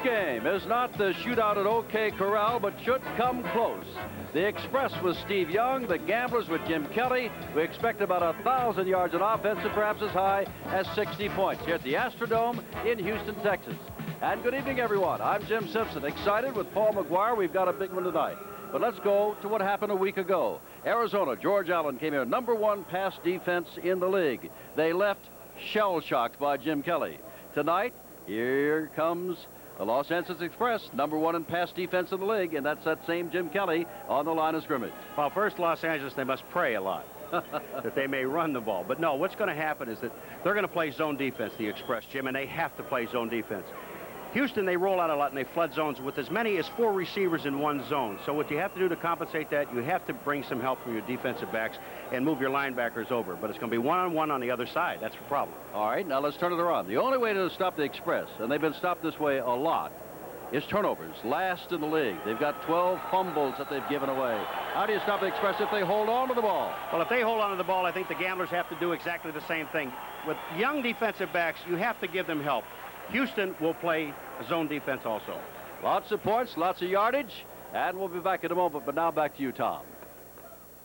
game is not the shootout at OK Corral, but should come close. The Express with Steve Young, the Gamblers with Jim Kelly. We expect about 1,000 yards in offense and perhaps as high as 60 points here at the Astrodome in Houston, Texas. And good evening, everyone. I'm Jim Simpson, excited with Paul McGuire. We've got a big one tonight. But let's go to what happened a week ago. Arizona, George Allen came here, #1 pass defense in the league. They left shell-shocked by Jim Kelly. Tonight, here comes the Los Angeles Express, #1 in pass defense in the league, and that's that same Jim Kelly on the line of scrimmage. Well, first, Los Angeles, they must pray a lot that they may run the ball. But no, what's going to happen is that they're going to play zone defense, the Express, Jim, and they have to play zone defense. Houston, they roll out a lot and they flood zones with as many as 4 receivers in one zone. So what you have to do to compensate that, you have to bring some help from your defensive backs and move your linebackers over. But it's going to be one-on-one on the other side. That's the problem. All right, now let's turn it around. The only way to stop the Express, and they've been stopped this way a lot, is turnovers. Last in the league. They've got 12 fumbles that they've given away. How do you stop the Express if they hold on to the ball? Well, if they hold on to the ball, I think the Gamblers have to do exactly the same thing. With young defensive backs, you have to give them help. Houston will play zone defense also. Lots of points, lots of yardage, and we'll be back in a moment. But now back to you, Tom.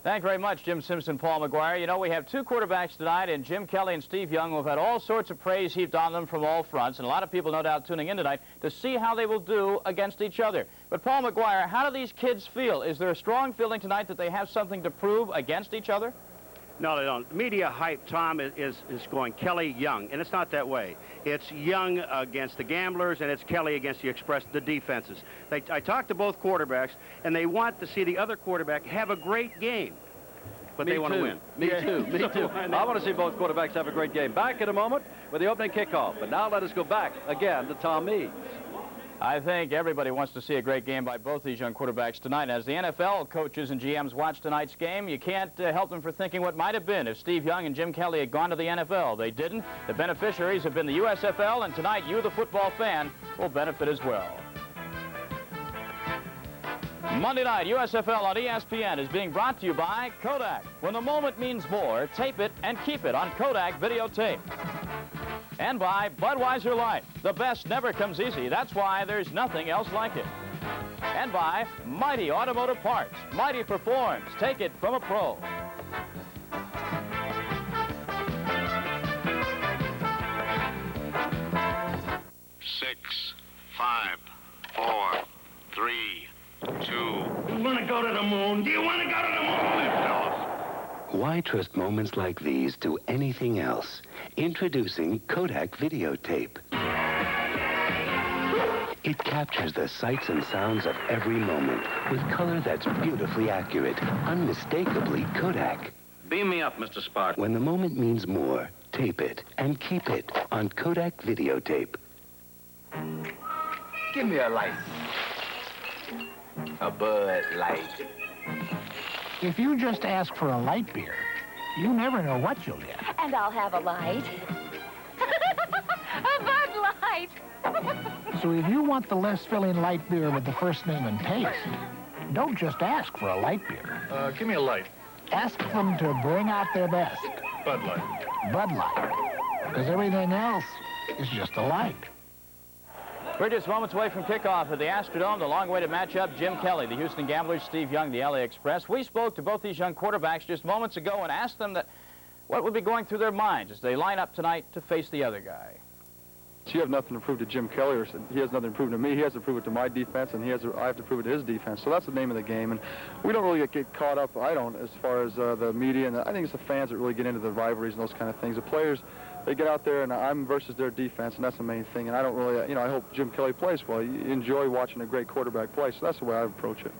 Thank you very much, Jim Simpson, Paul McGuire. You know, we have 2 quarterbacks tonight, and Jim Kelly and Steve Young have had all sorts of praise heaped on them from all fronts, and a lot of people, no doubt, tuning in tonight to see how they will do against each other. But, Paul McGuire, how do these kids feel? Is there a strong feeling tonight that they have something to prove against each other? No, they don't. Media hype, Tom, is going Kelly Young, and it's not that way. It's Young against the Gamblers, and it's Kelly against the Express, the defenses. I talked to both quarterbacks, and they want to see the other quarterback have a great game. But they want to win. Me too. Me too. I want to see both quarterbacks have a great game. Back in a moment with the opening kickoff. But now let us go back again to Tom Meades. I think everybody wants to see a great game by both these young quarterbacks tonight. As the NFL coaches and GMs watch tonight's game, you can't help them for thinking what might have been if Steve Young and Jim Kelly had gone to the NFL. They didn't. The beneficiaries have been the USFL, and tonight you, the football fan, will benefit as well. Monday night, USFL on ESPN is being brought to you by Kodak. When the moment means more, tape it and keep it on Kodak videotape. And by Budweiser Light. The best never comes easy. That's why there's nothing else like it. And by Mighty Automotive Parts. Mighty performs. Take it from a pro. Six, 5, 4, 3, 2. You want to go to the moon? Do you want to go to the moon? Lift off. Why trust moments like these to anything else? Introducing Kodak Videotape. It captures the sights and sounds of every moment with color that's beautifully accurate, unmistakably Kodak. Beam me up, Mr. Spark. When the moment means more, tape it and keep it on Kodak Videotape. Give me a light. A Bud Light. If you just ask for a light beer, you never know what you'll get. And I'll have a light. A Bud Light. So if you want the less filling light beer with the first name and taste, don't just ask for a light beer. Give me a light. Ask them to bring out their best. Bud Light. Bud Light. Because everything else is just a light. We're just moments away from kickoff at the Astrodome, the long-awaited matchup, Jim Kelly, the Houston Gamblers, Steve Young, the LA Express. We spoke to both these young quarterbacks just moments ago and asked them what would be going through their minds as they line up tonight to face the other guy. You have nothing to prove to Jim Kelly, or he has nothing to prove to me. He has to prove it to my defense, and I have to prove it to his defense. So that's the name of the game, and we don't really get caught up, I don't, as far as the media, and I think it's the fans that really get into the rivalries and those kind of things. The players, they get out there, and I'm versus their defense, and that's the main thing. And I don't really, I hope Jim Kelly plays well. You enjoy watching a great quarterback play, so that's the way I approach it.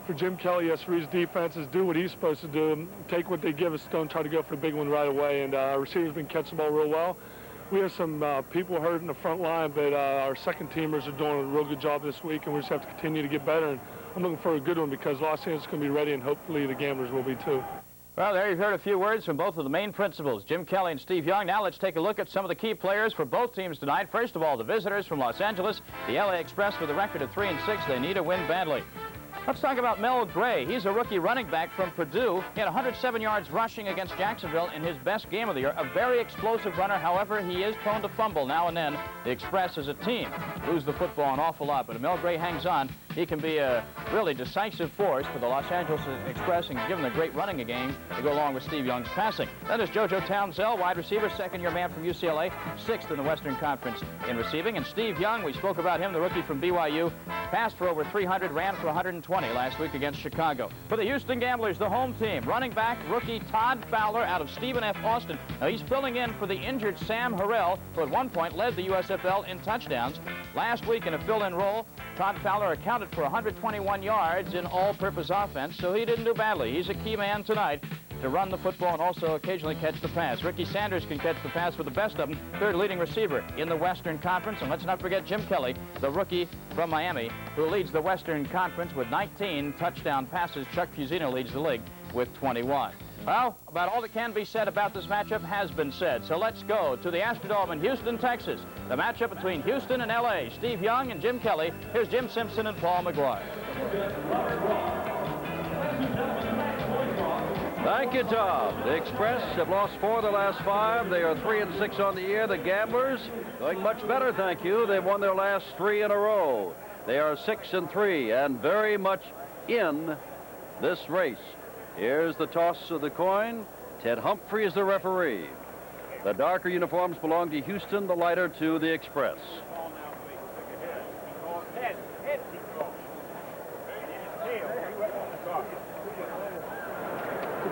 For Jim Kelly, yes, for his defenses, do what he's supposed to do, take what they give us, don't try to go for the big one right away, and our receivers been catching the ball real well. We have some people hurt in the front line, but our second teamers are doing a real good job this week, and we just have to continue to get better. And I'm looking for a good one because Los Angeles is going to be ready, and hopefully the Gamblers will be too. Well, there you've heard a few words from both of the main principals, Jim Kelly and Steve Young. Now let's take a look at some of the key players for both teams tonight. First of all, the visitors from Los Angeles, the LA Express with a record of 3-6. They need a win badly. Let's talk about Mel Gray. He's a rookie running back from Purdue. He had 107 yards rushing against Jacksonville in his best game of the year. A very explosive runner. However, he is prone to fumble now and then. The Express as a team lose the football an awful lot. But if Mel Gray hangs on, he can be a really decisive force for the Los Angeles Express and give them a great running game to go along with Steve Young's passing. That is JoJo Townsell, wide receiver, second-year man from UCLA, 6th in the Western Conference in receiving. And Steve Young, we spoke about him, the rookie from BYU, passed for over 300, ran for 120 last week against Chicago. For the Houston Gamblers, the home team, running back rookie Todd Fowler out of Stephen F. Austin. Now he's filling in for the injured Sam Harrell, who at one point led the USFL in touchdowns. Last week in a fill-in role, Todd Fowler accounted for 121 yards in all-purpose offense, so he didn't do badly. He's a key man tonight to run the football and also occasionally catch the pass. Ricky Sanders can catch the pass with the best of them, third leading receiver in the Western Conference. And let's not forget Jim Kelly, the rookie from Miami, who leads the Western Conference with 19 touchdown passes. Chuck Fusino leads the league with 21. Well, about all that can be said about this matchup has been said. So let's go to the Astrodome in Houston, Texas. The matchup between Houston and L.A. Steve Young and Jim Kelly. Here's Jim Simpson and Paul McGuire. Thank you, Tom. The Express have lost 4 of the last 5. They are 3-6 on the year. The Gamblers doing much better, thank you. They've won their last 3 in a row. They are 6-3 and very much in this race. Here's the toss of the coin. Ted Humphrey is the referee. The darker uniforms belong to Houston, the lighter to the Express.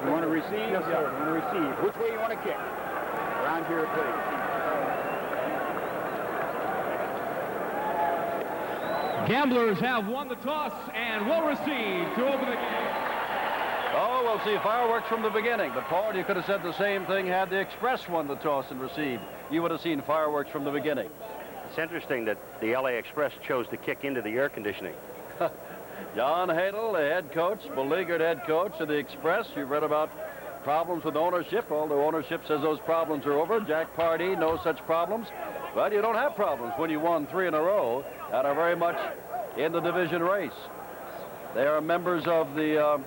You want to receive? Yes, sir. You want to receive. Which way you want to kick? Around here, please. Gamblers have won the toss and will receive to open the game. Oh, we'll see fireworks from the beginning. But, Paul, you could have said the same thing had the Express won the toss and received. You would have seen fireworks from the beginning. It's interesting that the LA Express chose to kick into the air conditioning. John Hadel, the head coach, beleaguered head coach of the Express. You've read about problems with ownership, although ownership says those problems are over. Jack Pardee, no such problems. But you don't have problems when you won 3 in a row and are very much in the division race. They are members of the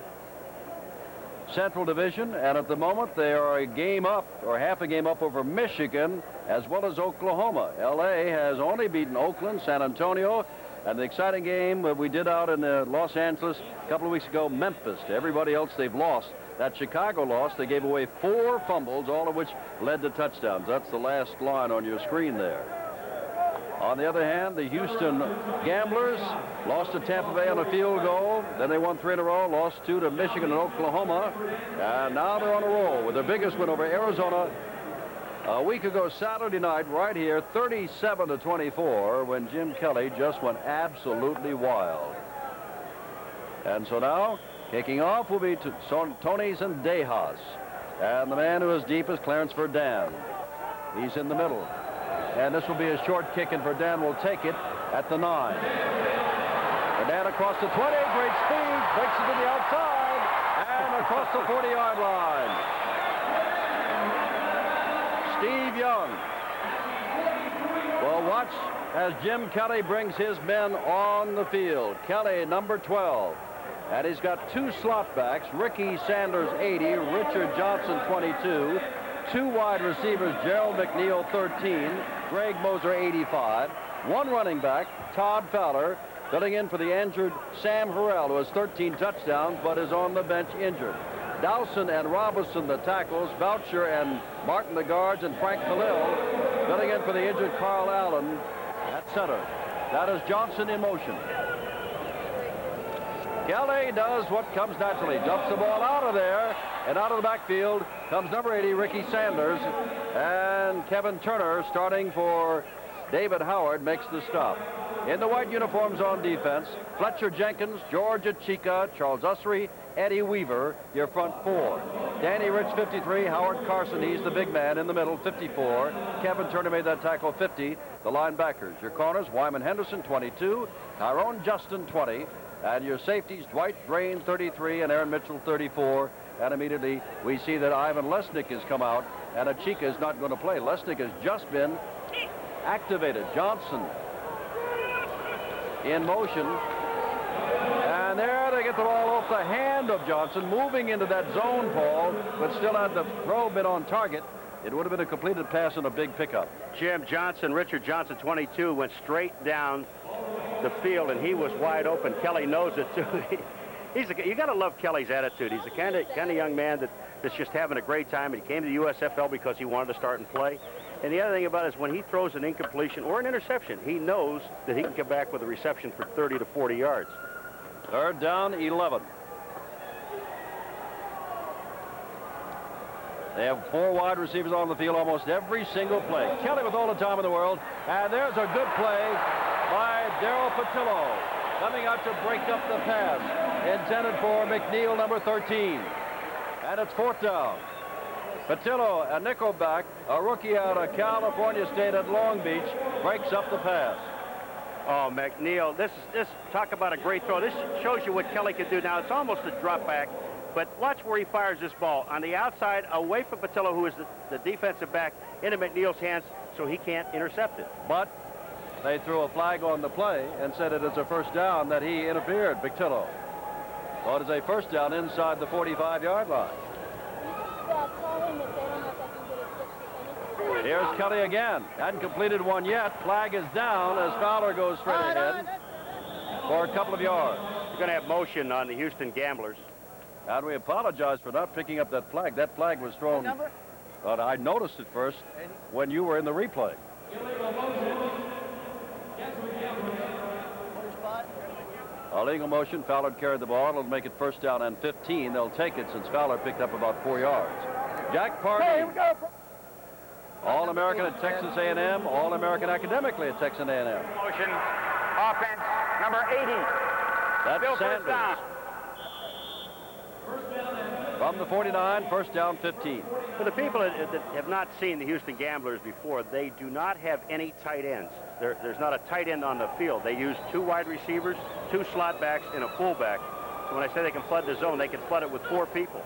Central Division, and at the moment they are a game up, or half a game up over Michigan, as well as Oklahoma. L.A. has only beaten Oakland, San Antonio, and the exciting game that we did out in Los Angeles a couple of weeks ago, Memphis. To everybody else they've lost. That Chicago loss, they gave away 4 fumbles, all of which led to touchdowns. That's the last line on your screen there. On the other hand, the Houston Gamblers lost to Tampa Bay on a field goal. Then they won 3 in a row, lost 2 to Michigan and Oklahoma. And now they're on a roll with their biggest win over Arizona a week ago Saturday night right here, 37-24, when Jim Kelly just went absolutely wild. And so now, kicking off will be Tonys and Dejas. And the man who is deep is Clarence Verdun. He's in the middle. And this will be a short kick, and Verdun will take it at the 9. Verdun across the 20, great speed, breaks it to the outside, and across the 40-yard line. Steve Young. Well, watch as Jim Kelly brings his men on the field. Kelly, number 12. And he's got 2 slot backs, Ricky Sanders, 80, Richard Johnson, 22. 2 wide receivers, Gerald McNeil, 13, Greg Moser, 85. 1 running back, Todd Fowler, filling in for the injured Sam Harrell, who has 13 touchdowns but is on the bench injured. Dowson and Robinson, the tackles, Boucher and Martin, the guards, and Frank Khalil, filling in for the injured Carl Allen at center. That is Johnson in motion. Kelly does what comes naturally, dumps the ball out of there, and out of the backfield comes number 80, Ricky Sanders, and Kevin Turner, starting for David Howard, makes the stop. In the white uniforms on defense, Fletcher Jenkins, George Achika, Charles Ussery, Eddie Weaver, your front 4. Danny Rich, 53, Howard Carson, he's the big man in the middle, 54. Kevin Turner made that tackle, 50. The linebackers, your corners, Wyman Henderson, 22, Tyrone Justin, 20, and your safeties, Dwight Drain, 33, and Aaron Mitchell, 34. And immediately we see that Ivan Lesnick has come out, and Achika is not going to play. Lesnick has just been activated. Johnson in motion. And And there they get the ball off the hand of Johnson, moving into that zone, Paul, but still had the throw bit on target. It would have been a completed pass and a big pickup. Jim Johnson, Richard Johnson, 22, went straight down the field, and he was wide open. Kelly knows it, too. You got to love Kelly's attitude. He's the kind of young man that's just having a great time, and he came to the USFL because he wanted to start and play. And the other thing about it is when he throws an incompletion or an interception, he knows that he can come back with a reception for 30 to 40 yards. Third down, 11. They have 4 wide receivers on the field almost every single play. Kelly with all the time in the world. And there's a good play by Darrell Patillo, coming out to break up the pass, intended for McNeil, number 13. And it's 4th down. Patillo, a nickelback, a rookie out of California State at Long Beach, breaks up the pass. Oh, McNeil, this talk about a great throw. This shows you what Kelly can do. Now, it's almost a drop back, but watch where he fires this ball. On the outside, away from Patillo, who is the defensive back, into McNeil's hands, so he can't intercept it. But they threw a flag on the play and said it is a first down, that he interfered, Patillo. So it is a first down inside the 45-yard line. Here's Kelly again. Hadn't completed one yet. Flag is down as Fowler goes straight ahead for a couple of yards. You're going to have motion on the Houston Gamblers. And we apologize for not picking up that flag. That flag was thrown. But I noticed it first when you were in the replay. A legal motion. Fowler carried the ball. It'll make it first down and 15. They'll take it since Fowler picked up about 4 yards. Jack Party. Hey, here we go. All-American at Texas A&M, All-American academically at Texas A&M. Motion, offense, number 80. That's Bill Sanders. From the 49, first down 15. For the people that have not seen the Houston Gamblers before, they do not have any tight ends. There's not a tight end on the field. They use 2 wide receivers, 2 slot backs, and a fullback. So when I say they can flood the zone, they can flood it with 4 people.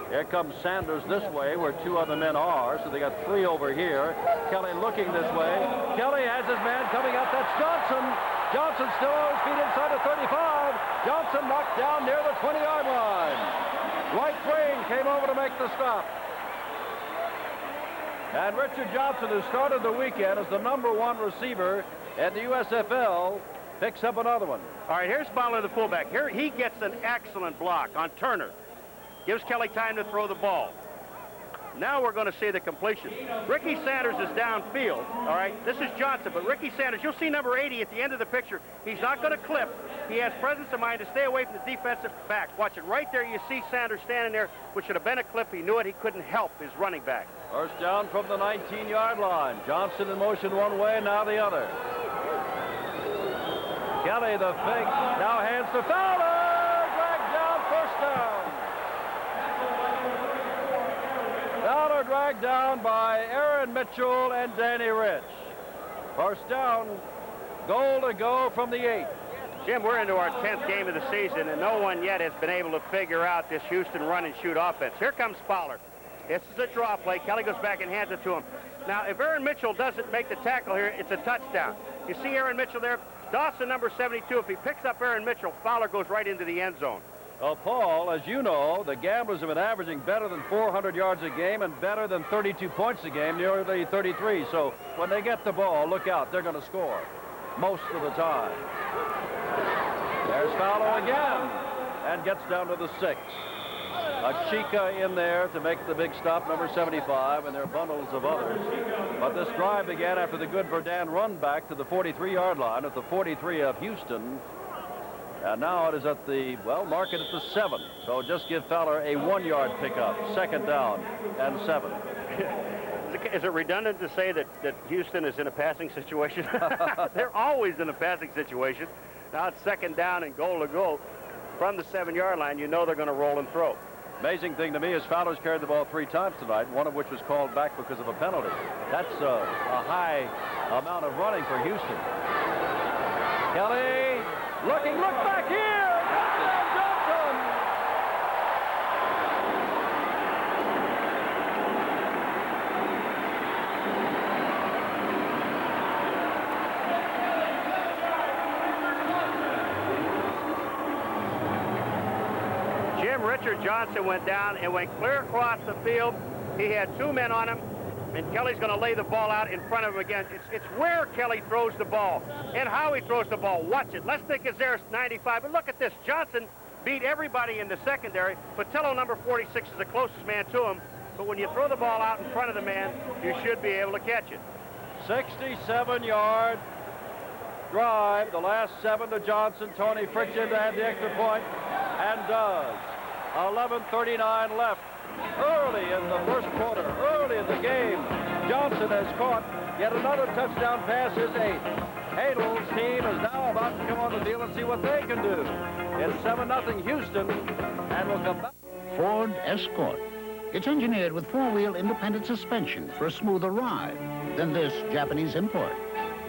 Here comes Sanders this way where 2 other men are, so they got 3 over here. Kelly looking this way. Kelly has his man coming up. That's Johnson. Johnson still on his feet inside the 35. Johnson knocked down near the 20-yard line. Dwight Crane came over to make the stop. And Richard Johnson, who started the weekend as the #1 receiver at the USFL, picks up another one. All right, here's Fowler, the fullback. Here he gets an excellent block on Turner. Gives Kelly time to throw the ball. Now we're going to see the completion. Ricky Sanders is downfield, all right? This is Johnson, but Ricky Sanders, you'll see number 80 at the end of the picture. He's not going to clip. He has presence of mind to stay away from the defensive back. Watch it. Right there, you see Sanders standing there, which should have been a clip. He knew it. He couldn't help his running back. First down from the 19-yard line. Johnson in motion one way, now the other. Kelly, the fake, now hands to Fowler. Dragged down, first down. Fowler dragged down by Aaron Mitchell and Danny Rich. First down, goal to go from the 8. Jim, we're into our 10th game of the season, and no one yet has been able to figure out this Houston run-and-shoot offense. Here comes Fowler. This is a draw play. Kelly goes back and hands it to him. Now, if Aaron Mitchell doesn't make the tackle here, it's a touchdown. You see Aaron Mitchell there? Dawson, number 72. If he picks up Aaron Mitchell, Fowler goes right into the end zone. Well, Paul, as you know, the Gamblers have been averaging better than 400 yards a game and better than 32 points a game, nearly 33. So when they get the ball, look out. They're going to score most of the time. There's Fowler again and gets down to the 6. A Chica in there to make the big stop, number 75, and there are bundles of others. But this drive began after the good Verdun run back to the 43-yard line at the 43 of Houston. And now it is at the, well, mark it at the 7. So just give Fowler a 1-yard pickup. Second down and 7. Is it redundant to say that Houston is in a passing situation? They're always in a passing situation. Now it's second down and goal to go. From the 7-yard line, you know they're going to roll and throw. Amazing thing to me is Fowler's carried the ball 3 times tonight, one of which was called back because of a penalty. That's a high amount of running for Houston. Kelly looking, look back here! Johnson! Richard Johnson went down and went clear across the field. He had 2 men on him, and Kelly's going to lay the ball out in front of him again. It's where Kelly throws the ball and how he throws the ball. Watch it. Lesnick is there, 95. But look at this. Johnson beat everybody in the secondary. Patillo, number 46, is the closest man to him. But when you throw the ball out in front of the man, you should be able to catch it. 67-yard drive. The last 7 to Johnson. Tony Friction to add the extra point, and does. 11:39 left. Early in the first quarter, early in the game, Johnson has caught yet another touchdown pass. His 8th. Hadel's team is now about to come on the field and see what they can do. It's 7-0 Houston, and we'll come back. Ford Escort. It's engineered with 4-wheel independent suspension for a smoother ride than this Japanese import.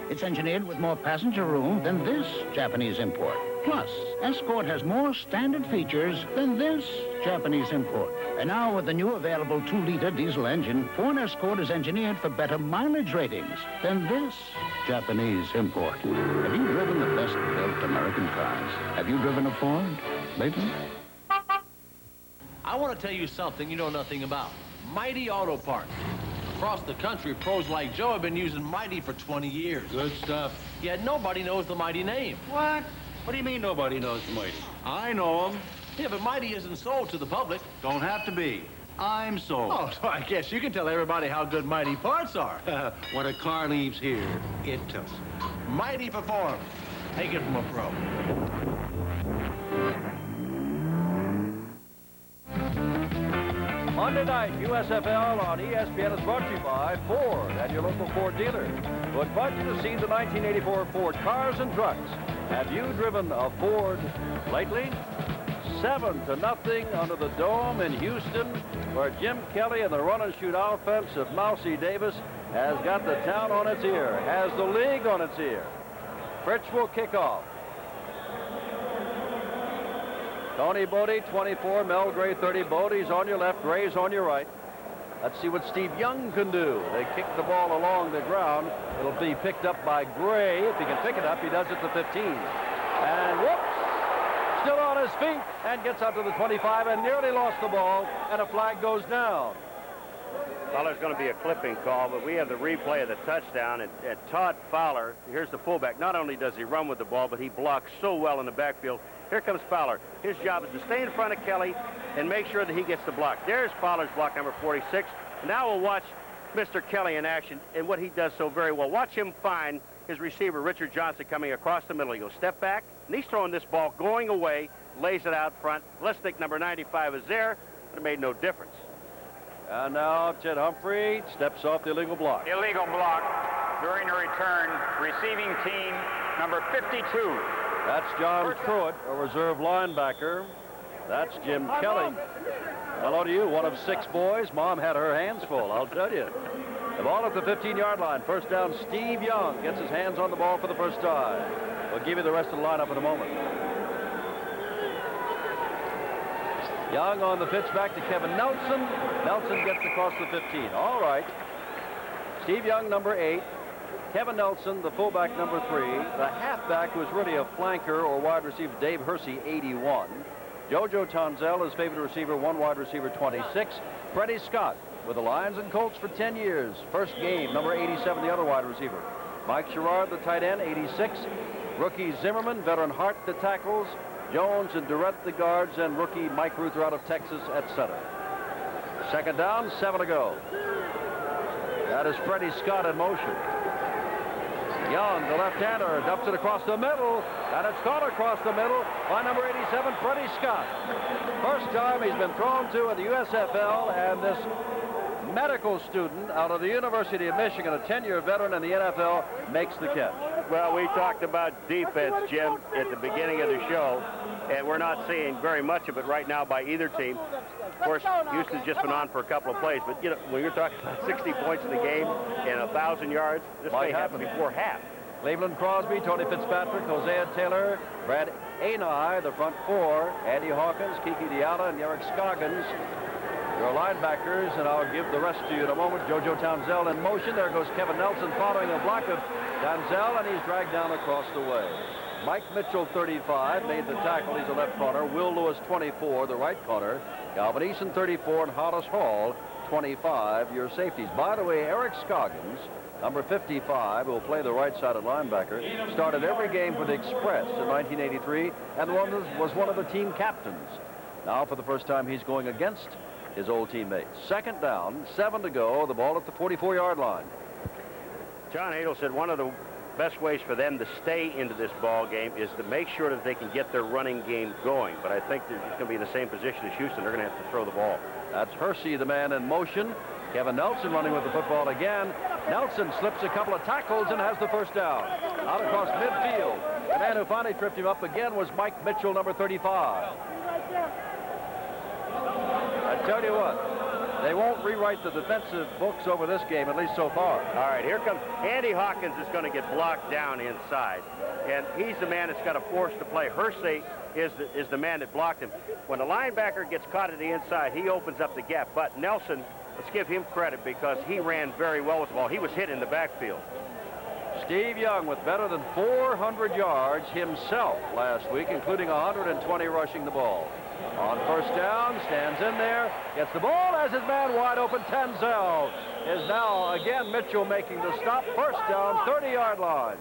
It's engineered with more passenger room than this Japanese import. Plus, Escort has more standard features than this Japanese import. And now with the new available 2-liter diesel engine, Ford Escort is engineered for better mileage ratings than this Japanese import. Have you driven the best-built American cars? Have you driven a Ford lately? I want to tell you something you know nothing about. Mighty Auto Parts. Across the country, pros like Joe have been using Mighty for 20 years. Good stuff. Yet nobody knows the Mighty name. What? What do you mean nobody knows the Mighty? I know them. Yeah, but Mighty isn't sold to the public. Don't have to be. I'm sold. Oh, so I guess you can tell everybody how good Mighty parts are. When a car leaves here, it tilts. Mighty performs. Take it from a pro. Monday night, USFL on ESPN is brought to you by Ford and your local Ford dealer. We'll invite you to see the 1984 Ford cars and trucks. Have you driven a Ford lately? 7-0 under the Dome in Houston, where Jim Kelly and the run-and-shoot offense of Mousy Davis has got the town on its ear, has the league on its ear. Fritz will kick off. Tony Bodie, 24, Mel Gray, 30. Bodie's on your left, Gray's on your right. Let's see what Steve Young can do. They kick the ball along the ground. It'll be picked up by Gray. If he can pick it up, he does it to 15. And whoops, still on his feet and gets up to the 25 and nearly lost the ball, and a flag goes down. Well, there's going to be a clipping call, but we have the replay of the touchdown, and Todd Fowler, here's the fullback. Not only does he run with the ball, but he blocks so well in the backfield. Here comes Fowler. His job is to stay in front of Kelly and make sure that he gets the block. There's Fowler's block, number 46. Now we'll watch Mr. Kelly in action and what he does so very well. Watch him find his receiver, Richard Johnson, coming across the middle. He goes step back, and he's throwing this ball going away, lays it out front. Lesnick, number 95, is there, but it made no difference. And now Chet Humphrey steps off the illegal block. Illegal block during the return. Receiving team, number 52. That's John Pruitt, a reserve linebacker. That's Jim Kelly. Hello to you, one of 6 boys. Mom had her hands full, I'll tell you. The ball at the 15-yard line. First down, Steve Young gets his hands on the ball for the first time. We'll give you the rest of the lineup in a moment. Young on the pitch back to Kevin Nelson. Nelson gets across the 15. All right. Steve Young, number 8. Kevin Nelson, the fullback, number 3. The halfback was really a flanker or wide receiver, Dave Hersey, 81. Jojo Tonzel, his favorite receiver, 1 wide receiver, 26. Freddie Scott with the Lions and Colts for 10 years. First game, number 87, the other wide receiver. Mike Sherrard, the tight end, 86. Rookie Zimmerman, veteran Hart, the tackles. Jones and Durrett, the guards, and rookie Mike Ruther out of Texas at center. Second down, 7 to go. That is Freddie Scott in motion. Young, the left-hander, dumps it across the middle, and it's caught across the middle by number 87, Freddie Scott. First time he's been thrown to at the USFL, and this medical student out of the University of Michigan, a 10-year veteran in the NFL, makes the catch. Well, we talked about defense, Jim, at the beginning of the show, and we're not seeing very much of it right now by either team. Of course, Houston's just been on for a couple of plays, but, you know, when you're talking about 60 points in the game and 1,000 yards, this may happen before half. Cleveland Crosby, Tony Fitzpatrick, Hosea Taylor, Brad Anai, the front 4, Andy Hawkins, Kiki Diala, and Eric Scoggins. Your linebackers, and I'll give the rest to you in a moment. Jojo Tonzel in motion. There goes Kevin Nelson following a block of Tonzel, and he's dragged down across the way. Mike Mitchell, 35, made the tackle. He's a left corner. Will Lewis, 24, the right corner. Calvin Eason, 34, and Hollis Hall, 25, your safeties. By the way, Eric Scoggins, number 55, who will play the right-sided linebacker, started every game for the Express in 1983 and was one of the team captains. Now, for the first time, he's going against his old teammates. Second down, 7 to go, the ball at the 44-yard line. John Adel said one of the best ways for them to stay into this ball game is to make sure that they can get their running game going. But I think they're just going to be in the same position as Houston. They're going to have to throw the ball. That's Hersey, the man in motion. Kevin Nelson running with the football again. Nelson slips a couple of tackles and has the first down. Out across midfield. The man who finally tripped him up again was Mike Mitchell, number 35. I tell you what, they won't rewrite the defensive books over this game, at least so far. All right, here comes Andy Hawkins is going to get blocked down inside. And he's the man that's got to force the play. Hersey is the man that blocked him. When the linebacker gets caught at the inside, he opens up the gap. But Nelson, let's give him credit because he ran very well with the ball. He was hit in the backfield. Steve Young with better than 400 yards himself last week, including 120 rushing the ball. On first down, stands in there, gets the ball, has his man wide open. Tanzel is now again Mitchell making the stop. First down, 30-yard line.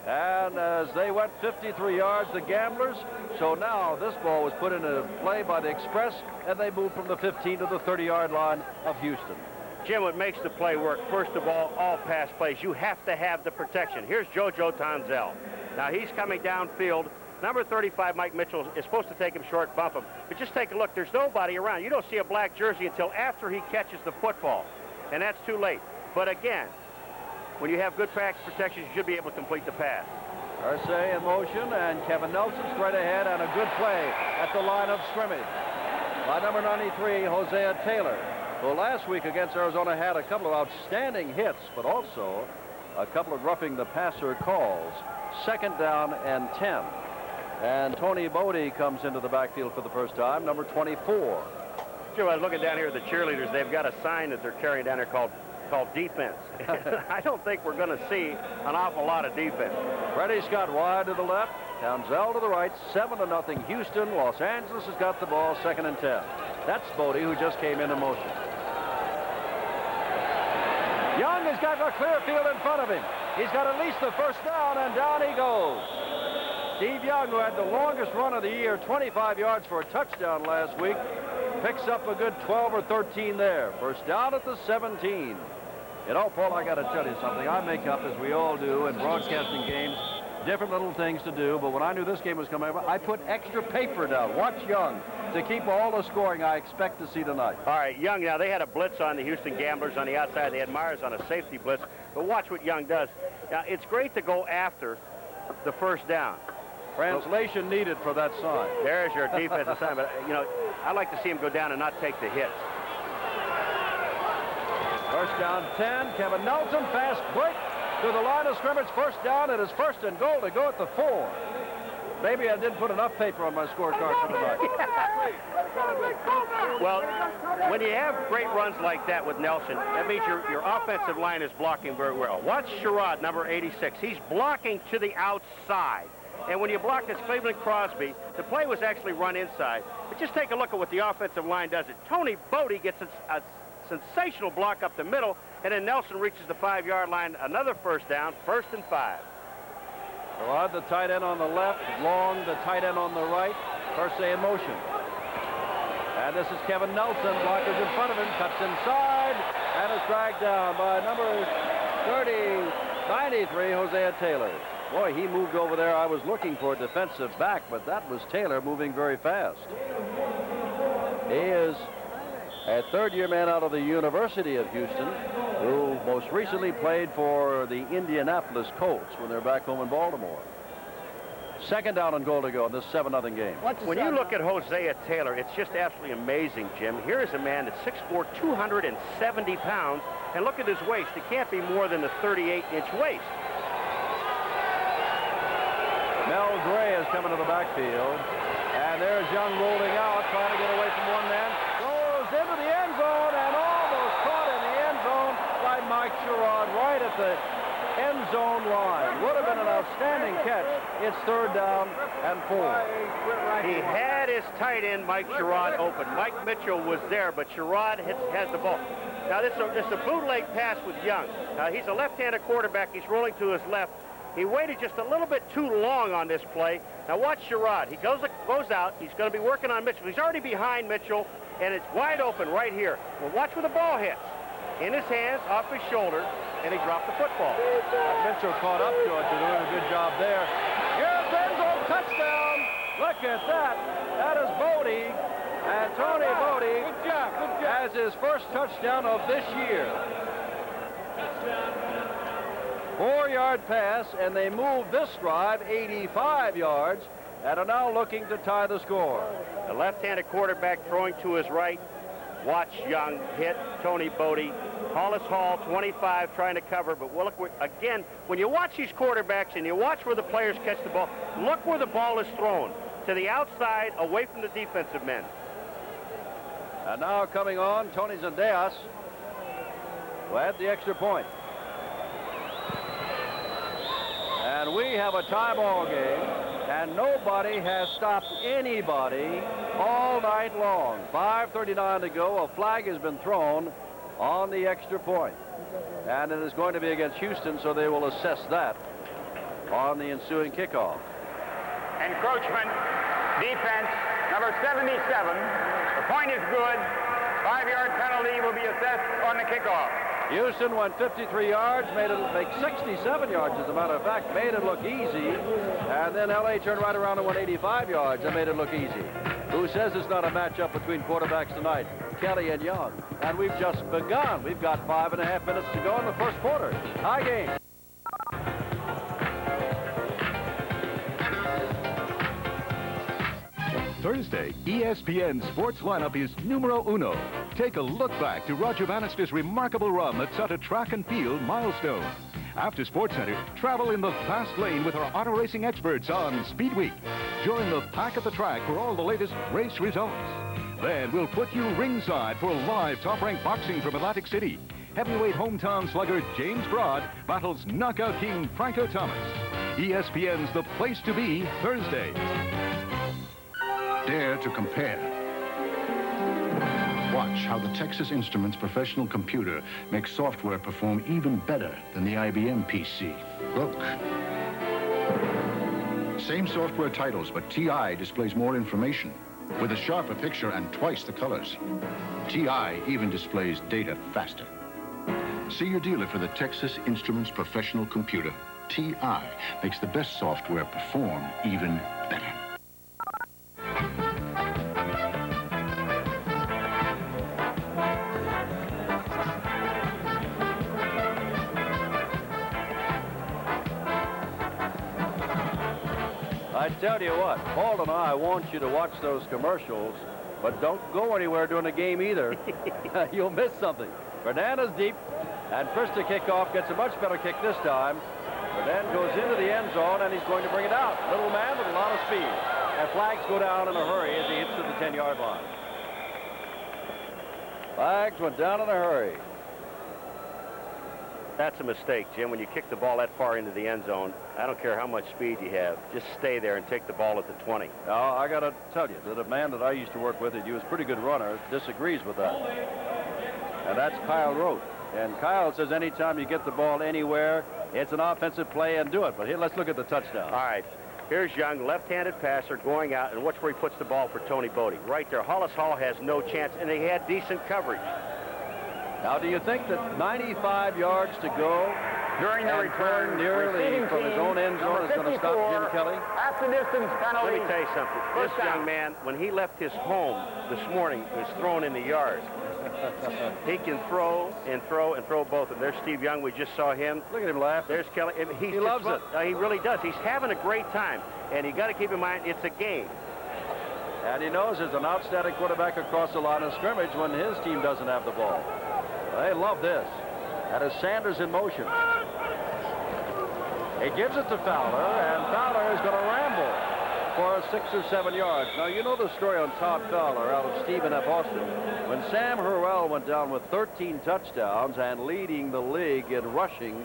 And as they went 53 yards, the Gamblers, so now this ball was put into play by the Express, and they moved from the 15 to the 30-yard line of Houston. Jim, what makes the play work, first of all pass plays, you have to have the protection. Here's JoJo Tanzel. Now he's coming downfield. Number 35, Mike Mitchell, is supposed to take him short, bump him. But just take a look. There's nobody around. You don't see a black jersey until after he catches the football. And that's too late. But again, when you have good pass protection, you should be able to complete the pass. Hersey in motion, and Kevin Nelson straight ahead, and a good play at the line of scrimmage by number 93, Hosea Taylor, who last week against Arizona had a couple of outstanding hits, but also a couple of roughing the passer calls. Second down and 10. And Tony Bodie comes into the backfield for the first time, number 24. Joe, I was looking down here at the cheerleaders. They've got a sign that they're carrying down there called defense. I don't think we're going to see an awful lot of defense. Freddie Scott wide to the left, Tanzel to the right, 7-0 Houston. Los Angeles has got the ball, second and 10. That's Bodie, who just came into motion. Young has got a clear field in front of him. He's got at least the first down, and down he goes. Steve Young, who had the longest run of the year, 25 yards for a touchdown last week, picks up a good 12 or 13 there. First down at the 17. You know, Paul, I got to tell you something. I make up, as we all do in broadcasting games, different little things to do. But when I knew this game was coming up, I put extra paper down. Watch Young to keep all the scoring I expect to see tonight. All right, Young, now they had a blitz on the Houston Gamblers on the outside. They had Myers on a safety blitz. But watch what Young does. Now, it's great to go after the first down. Translation needed for that sign. There's your defensive sign. But, you know, I like to see him go down and not take the hits. First down 10. Kevin Nelson, fast break to the line of scrimmage. First down. It is first and goal to go at the 4. Maybe I didn't put enough paper on my scorecard for tonight. Well, when you have great runs like that with Nelson, that means your offensive line is blocking very well. Watch Sherrod, number 86. He's blocking to the outside. And when you block this Cleveland Crosby, the play was actually run inside. But just take a look at what the offensive line does. Tony Bodie gets a sensational block up the middle, and then Nelson reaches the 5-yard line. Another first down, first and 5. Rod, the tight end on the left. Long, the tight end on the right. Hersey in motion. And this is Kevin Nelson. Blockers in front of him. Cuts inside. And is dragged down by number 93, Hosea Taylor. Boy, he moved over there. I was looking for a defensive back, but that was Taylor moving very fast. He is a third-year man out of the University of Houston, who most recently played for the Indianapolis Colts when they're back home in Baltimore. Second down and goal to go in this 7-0 game. When you look at Hosea Taylor, it's just absolutely amazing, Jim. Here is a man that's 6'4", 270 pounds, and look at his waist. It can't be more than a 38-inch waist. Mel Gray is coming to the backfield, and there's Young rolling out, trying to get away from one man. Goes into the end zone and almost caught in the end zone by Mike Sherrod right at the end zone line. Would have been an outstanding catch. It's 3rd down and 4. He had his tight end, Mike Sherrod, open. Mike Mitchell was there, but Sherrod has the ball. Now, this is a bootleg pass with Young. He's a left-handed quarterback. He's rolling to his left. He waited just a little bit too long on this play. Now, watch Sherrod. He goes out. He's going to be working on Mitchell. He's already behind Mitchell, and it's wide open right here. Well, watch where the ball hits. In his hands, off his shoulder, and he dropped the football. Mitchell caught up to it. They're doing a good job there. Here's Enzo, touchdown. Look at that. That is Bodie. And Tony Bodie has his first touchdown of this year. 4-yard pass, and they move this drive 85 yards and are now looking to tie the score. The left-handed quarterback throwing to his right. Watch Young hit Tony Bodie. Hollis Hall, 25, trying to cover. But look, again, when you watch these quarterbacks and you watch where the players catch the ball, look where the ball is thrown. To the outside, away from the defensive men. And now coming on, Tony Zendejas, who had the extra point. And we have a tie ball game, and nobody has stopped anybody all night long. 5:39 to go. A flag has been thrown on the extra point. And it is going to be against Houston, so they will assess that on the ensuing kickoff. Encroachment, defense, number 77. The point is good. 5-yard penalty will be assessed on the kickoff. Houston went 53 yards, made it make 67 yards, as a matter of fact, made it look easy. And then L.A. turned right around and went 85 yards and made it look easy. Who says it's not a matchup between quarterbacks tonight? Kelly and Young. And we've just begun. We've got 5.5 minutes to go in the first quarter. High game. Thursday, ESPN Sports Lineup is numero uno. Take a look back to Roger Bannister's remarkable run that set a track and field milestone. After SportsCenter, travel in the fast lane with our auto racing experts on Speed Week. Join the pack at the track for all the latest race results. Then we'll put you ringside for live top-ranked boxing from Atlantic City. Heavyweight hometown slugger James Broad battles knockout king Franco Thomas. ESPN's the place to be Thursday. Dare to compare. Watch how the Texas Instruments professional computer makes software perform even better than the IBM PC. Look. Same software titles, but TI displays more information with a sharper picture and twice the colors. TI even displays data faster. See your dealer for the Texas Instruments professional computer. TI makes the best software perform even better. I tell you what, Paul and I want you to watch those commercials, but don't go anywhere during the game either. You'll miss something. Fernandez deep, and first to kick off, gets a much better kick this time. Fernandez goes into the end zone, and he's going to bring it out. Little man with a lot of speed. And flags go down in a hurry as he hits to the 10-yard line. Flags went down in a hurry. That's a mistake, Jim. When you kick the ball that far into the end zone, I don't care how much speed you have. Just stay there and take the ball at the 20. Now, I got to tell you that a man that I used to work with, he was a pretty good runner, disagrees with that. And that's Kyle Rote. And Kyle says anytime you get the ball anywhere, it's an offensive play and do it. But here, let's look at the touchdown. All right. Here's Young, left-handed passer, going out, and watch where he puts the ball for Tony Bodie. Right there. Hollis Hall has no chance, and they had decent coverage. Now, do you think that 95 yards to go during the return nearly from his own end zone is going to stop Jim Kelly? Half the distance penalty. Let me tell you something. This young man, when he left his home this morning, was thrown in the yard. He can throw and throw and throw both. And there's Steve Young. We just saw him. Look at him laugh. There's Kelly. He loves it. He really does. He's having a great time. And you got to keep in mind, it's a game. And he knows there's an outstanding quarterback across the line of scrimmage when his team doesn't have the ball. They love this. That is Sanders in motion. He gives it to Fowler, and Fowler is going to ramble for 6 or 7 yards. Now, you know the story on Todd Fowler out of Stephen F. Austin. When Sam Hurrell went down with 13 touchdowns and leading the league in rushing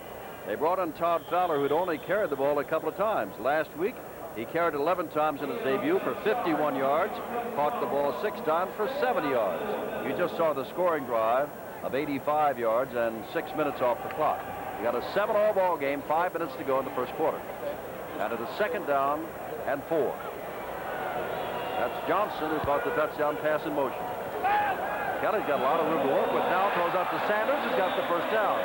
They brought in Todd Fowler, who'd only carried the ball a couple of times. Last week, he carried 11 times in his debut for 51 yards, caught the ball 6 times for 70 yards. You just saw the scoring drive of 85 yards and 6 minutes off the clock. You got a 7-all ball game, 5 minutes to go in the first quarter. And it is 2nd down and 4. That's Johnson who caught the touchdown pass in motion. Kelly's got a lot of room to work with now. Throws out to Sanders, who's got the first down.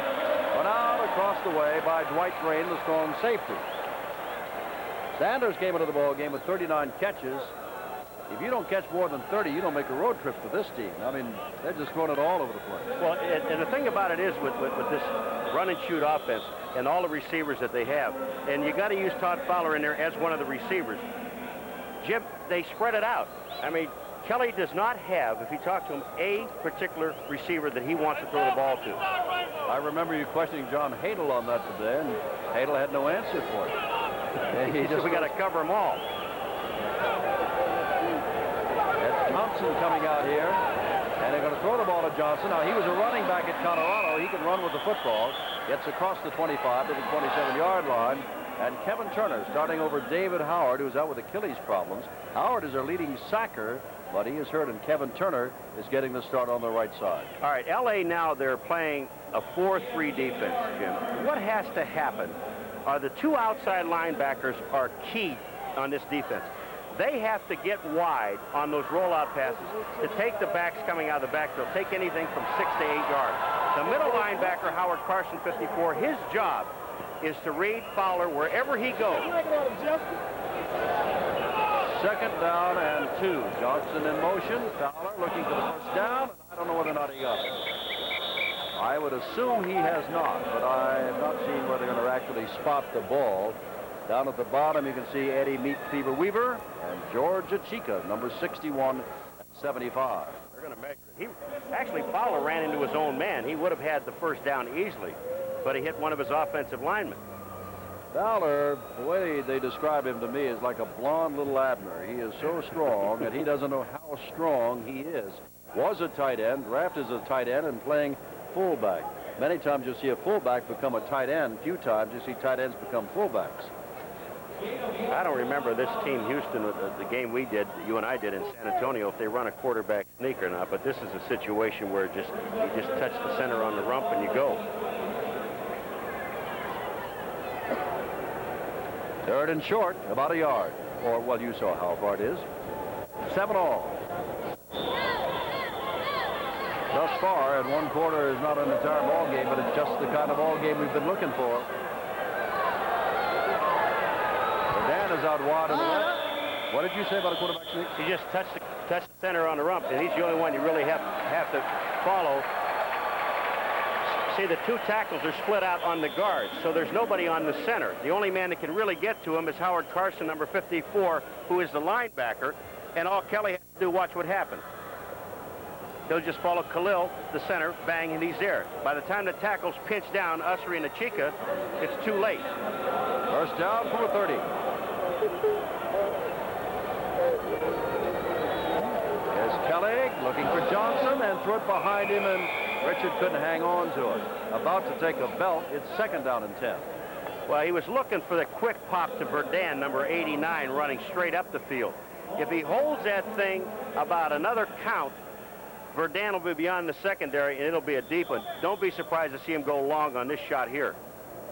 Run out across the way by Dwight Drain, the strong safety. Sanders came into the ball game with 39 catches. If you don't catch more than 30, you don't make a road trip for this team. I mean, they're just throwing it all over the place. Well, and the thing about it is with this run and shoot offense and all the receivers that they have, and you got to use Todd Fowler in there as one of the receivers. Jim, they spread it out. I mean, Kelly does not have, if you talk to him, a particular receiver that he wants to throw the ball to. I remember you questioning John Hadel on that today, and Hadel had no answer for it. He said, we got to cover them all. That's Johnson coming out here, and they're going to throw the ball to Johnson. Now, he was a running back at Colorado. He can run with the football. Gets across the 25 to the 27-yard line. And Kevin Turner starting over David Howard, who's out with Achilles problems. Howard is their leading sacker, but he is hurt, and Kevin Turner is getting the start on the right side. All right, L.A. now they're playing a 4-3 defense, Jim. What has to happen are the 2 outside linebackers are key on this defense. They have to get wide on those rollout passes to take the backs coming out of the backfield, take anything from 6 to 8 yards. The middle linebacker, Howard Carson, 54, his job is to read Fowler wherever he goes. 2nd down and 2. Johnson in motion. Fowler looking for the first down. I don't know whether or not he got it. I would assume he has not, but I have not seen whether they're going to actually spot the ball. Down at the bottom, you can see Eddie Meat Fever Weaver and George Achika, number 61 and 75. They're going to measure it. Actually, Fowler ran into his own man. He would have had the first down easily, but he hit one of his offensive linemen. Fowler, the way they describe him to me, is like a blonde little Abner. He is so strong, and he doesn't know how strong he is. Was a tight end, drafted as a tight end, and playing fullback. Many times you'll see a fullback become a tight end. Few times you see tight ends become fullbacks. I don't remember this team, Houston, the game we did, you and I did in San Antonio, if they run a quarterback sneak or not, but this is a situation where you just touch the center on the rump and you go. 3rd and short, about a yard. Or, well, you saw how far it is. 7-all. Thus far, and 1 quarter is not an entire ball game, but it's just the kind of ball game we've been looking for. Dan is out wide on the left. What did you say about a quarterback sneak? He just touched the center on the rump, and he's the only one you really have to follow. See, the 2 tackles are split out on the guards, so there's nobody on the center. The only man that can really get to him is Howard Carson, number 54, who is the linebacker, and all Kelly has to do, watch what happens. He'll just follow Khalil, the center, bang, and he's there. By the time the tackles pinch down Usry and Achika, it's too late. First down from the 30. There's Kelly looking for Johnson and threw it behind him, and Richard couldn't hang on to it. About to take a belt. It's 2nd down and 10. Well, he was looking for the quick pop to Verdun, number 89, running straight up the field. If he holds that thing about another count, Verdun will be beyond the secondary, and it'll be a deep one. Don't be surprised to see him go long on this shot here.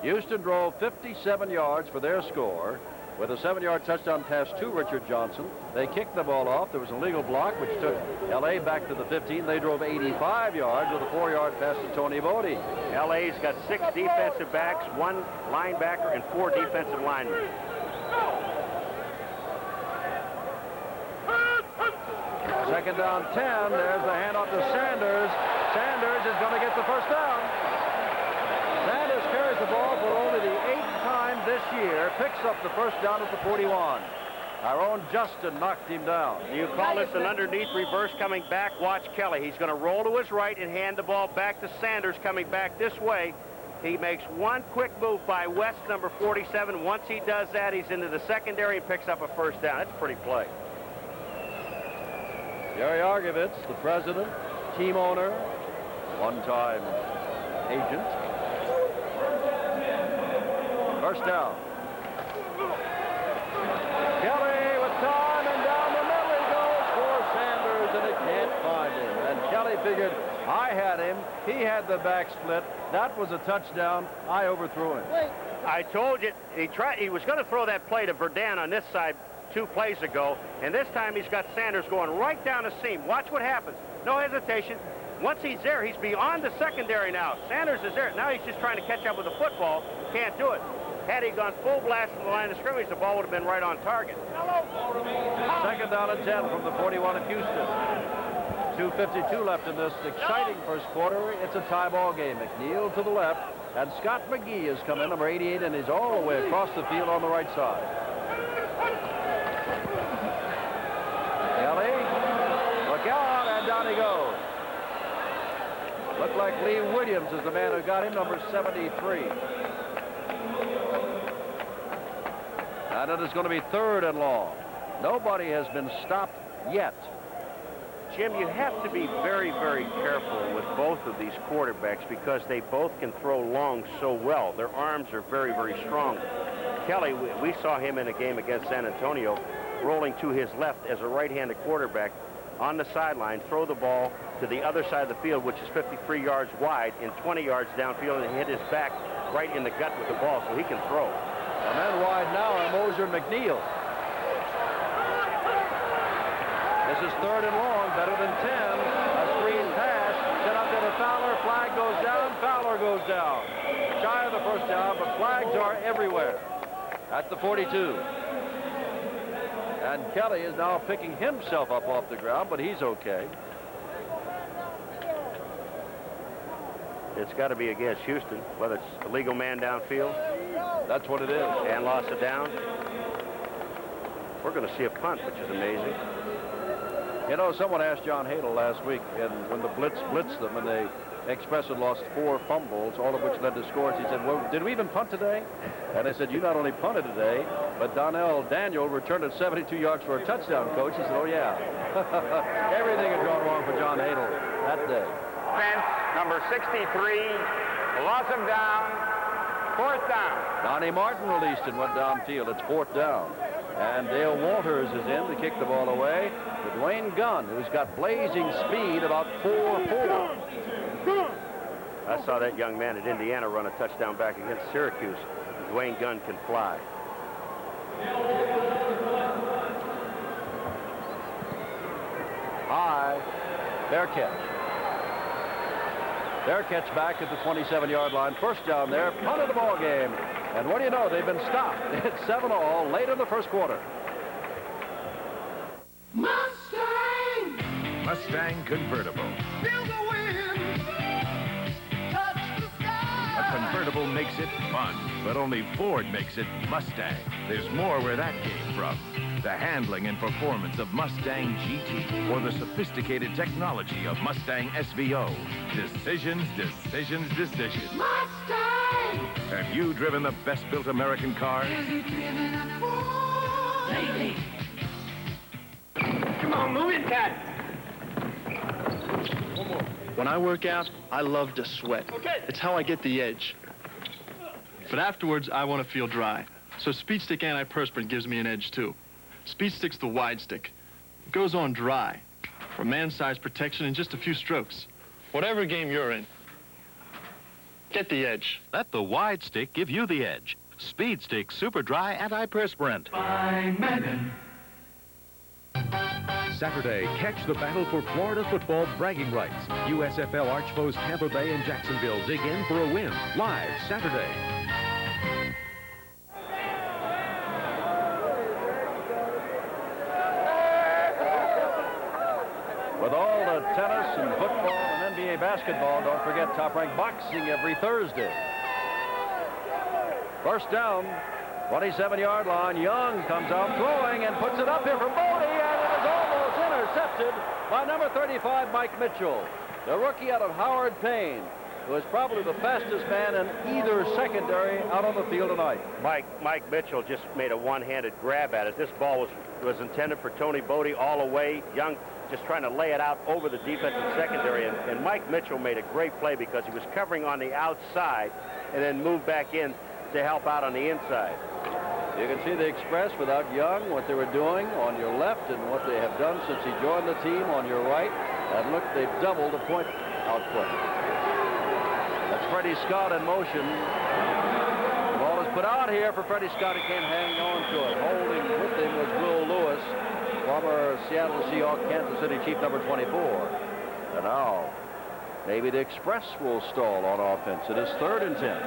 Houston drove 57 yards for their score with a 7-yard touchdown pass to Richard Johnson. They kicked the ball off. There was an illegal block, which took L.A. back to the 15. They drove 85 yards with a 4-yard pass to Tony Bodie. L.A.'s got 6 defensive backs, 1 linebacker, and 4 defensive linemen. Second down 10. There's the handoff to Sanders. Sanders is going to get the first down. Sanders carries the ball for only the 8th time this year. Picks up the first down at the 41. Our own Justin knocked him down. You call this an underneath reverse coming back? Watch Kelly. He's going to roll to his right and hand the ball back to Sanders coming back this way. He makes one quick move by West, number 47. Once he does that, he's into the secondary and picks up a first down. That's a pretty play. Gary Argovitz, the president, team owner, one-time agent. First down. Kelly with time, and down the middle he goes for Sanders, and it can't find him. And Kelly figured, I had him. He had the back split. That was a touchdown. I overthrew him. I told you, he was going to throw that play to Verdun on this side 2 plays ago, and this time he's got Sanders going right down the seam. Watch what happens. No hesitation. Once he's there, he's beyond the secondary now. Sanders is there. Now he's just trying to catch up with the football. Can't do it. Had he gone full blast from the line of scrimmage, the ball would have been right on target. Second down and 10 from the 41 of Houston. 2:52 left in this exciting first quarter. It's a tie ball game. McNeil to the left, and Scott McGee has come in, number 88, and he's all the way across the field on the right side. Kelly, look out, and down he goes. Looked like Lee Williams is the man who got him, number 73. And it is going to be third and long. Nobody has been stopped yet. Jim, you have to be very, very careful with both of these quarterbacks because they both can throw long so well. Their arms are very, very strong. Kelly, we saw him in a game against San Antonio rolling to his left as a right-handed quarterback on the sideline, throw the ball to the other side of the field, which is 53 yards wide and 20 yards downfield, and hit his back right in the gut with the ball, so he can throw. A man wide now are Moser and McNeil. This is third and long, better than 10. A screen pass, set up there to Fowler. Flag goes down, Fowler goes down. Shy of the first down, but flags are everywhere at the 42. And Kelly is now picking himself up off the ground, but he's okay. It's got to be against Houston, whether it's a legal man downfield. That's what it is. And loss of down. We're going to see a punt, which is amazing. You know, someone asked John Hadel last week, and when the blitz blitzed them, and they Express had lost 4 fumbles, all of which led to scores. He said, well, did we even punt today? And I said, you not only punted today, but Donnell Daniel returned it 72 yards for a touchdown, Coach. He said, oh, yeah. Everything had gone wrong for John Hadel that day. Fence, number 63, loss of down, 4th down. Donnie Martin released and went downfield. It's 4th down. And Dale Walters is in to kick the ball away. With Dwayne Gunn, who's got blazing speed, about 4'4". I saw that young man at Indiana run a touchdown back against Syracuse. Dwayne Gunn can fly. High. Fair catch. Fair catch back at the 27-yard line. First down there. Punt of the ball game. And what do you know? They've been stopped. It's 7-all late in the first quarter. Mustang! Mustang convertible. Feel the wind! Touch the sky! A convertible makes it fun, but only Ford makes it Mustang. There's more where that came from. The handling and performance of Mustang GT, or the sophisticated technology of Mustang SVO. Decisions, decisions, decisions. Mustang! Have you driven the best-built American cars? Has he driven a Ford lately? Come on, move it, Cat. When I work out, I love to sweat. Okay. It's how I get the edge. But afterwards, I want to feel dry. So Speed Stick Antiperspirant gives me an edge, too. Speed Stick's the wide stick. It goes on dry. For man-sized protection in just a few strokes. Whatever game you're in, get the edge. Let the wide stick give you the edge. Speed Stick Super Dry Antiperspirant. By Menon. Saturday, catch the battle for Florida football bragging rights. USFL archfoes Tampa Bay and Jacksonville dig in for a win. Live Saturday. With all the tennis and football and NBA basketball, don't forget Top Rank Boxing every Thursday. First down, 27-yard line. Young comes out throwing and puts it up here for Bodie, and it is almost intercepted by number 35, Mike Mitchell, the rookie out of Howard Payne, who is probably the fastest man in either secondary out on the field tonight. Mike Mitchell just made a one-handed grab at it. This ball was intended for Tony Bodie all the way. Young just trying to lay it out over the defensive secondary, and Mike Mitchell made a great play because he was covering on the outside and then moved back in to help out on the inside. You can see the Express without Young, what they were doing on your left and what they have done since he joined the team on your right. And look, they've doubled the point output. That's Freddie Scott in motion. The ball is put out here for Freddie Scott. He can't hang on to it. Holding with him was Will Lewis, former Seattle Seahawk, Kansas City Chief, number 24. And now, maybe the Express will stall on offense. It is 3rd and 10.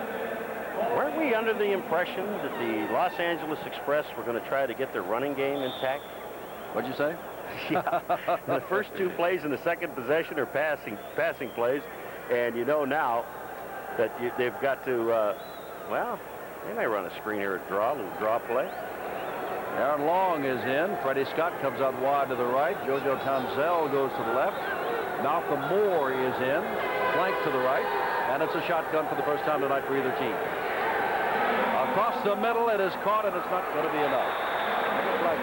Weren't we under the impression that the Los Angeles Express were going to try to get their running game intact? What'd you say? Yeah. The first 2 plays in the second possession are passing plays, and you know now that they've got to, well, they may run a screen here at a little draw play. Aaron Long is in. Freddie Scott comes out wide to the right. Jojo Tanzel goes to the left. Malcolm Moore is in, flank to the right, and it's a shotgun for the first time tonight for either team. Across the middle, it is caught, and it's not going to be enough. It looks like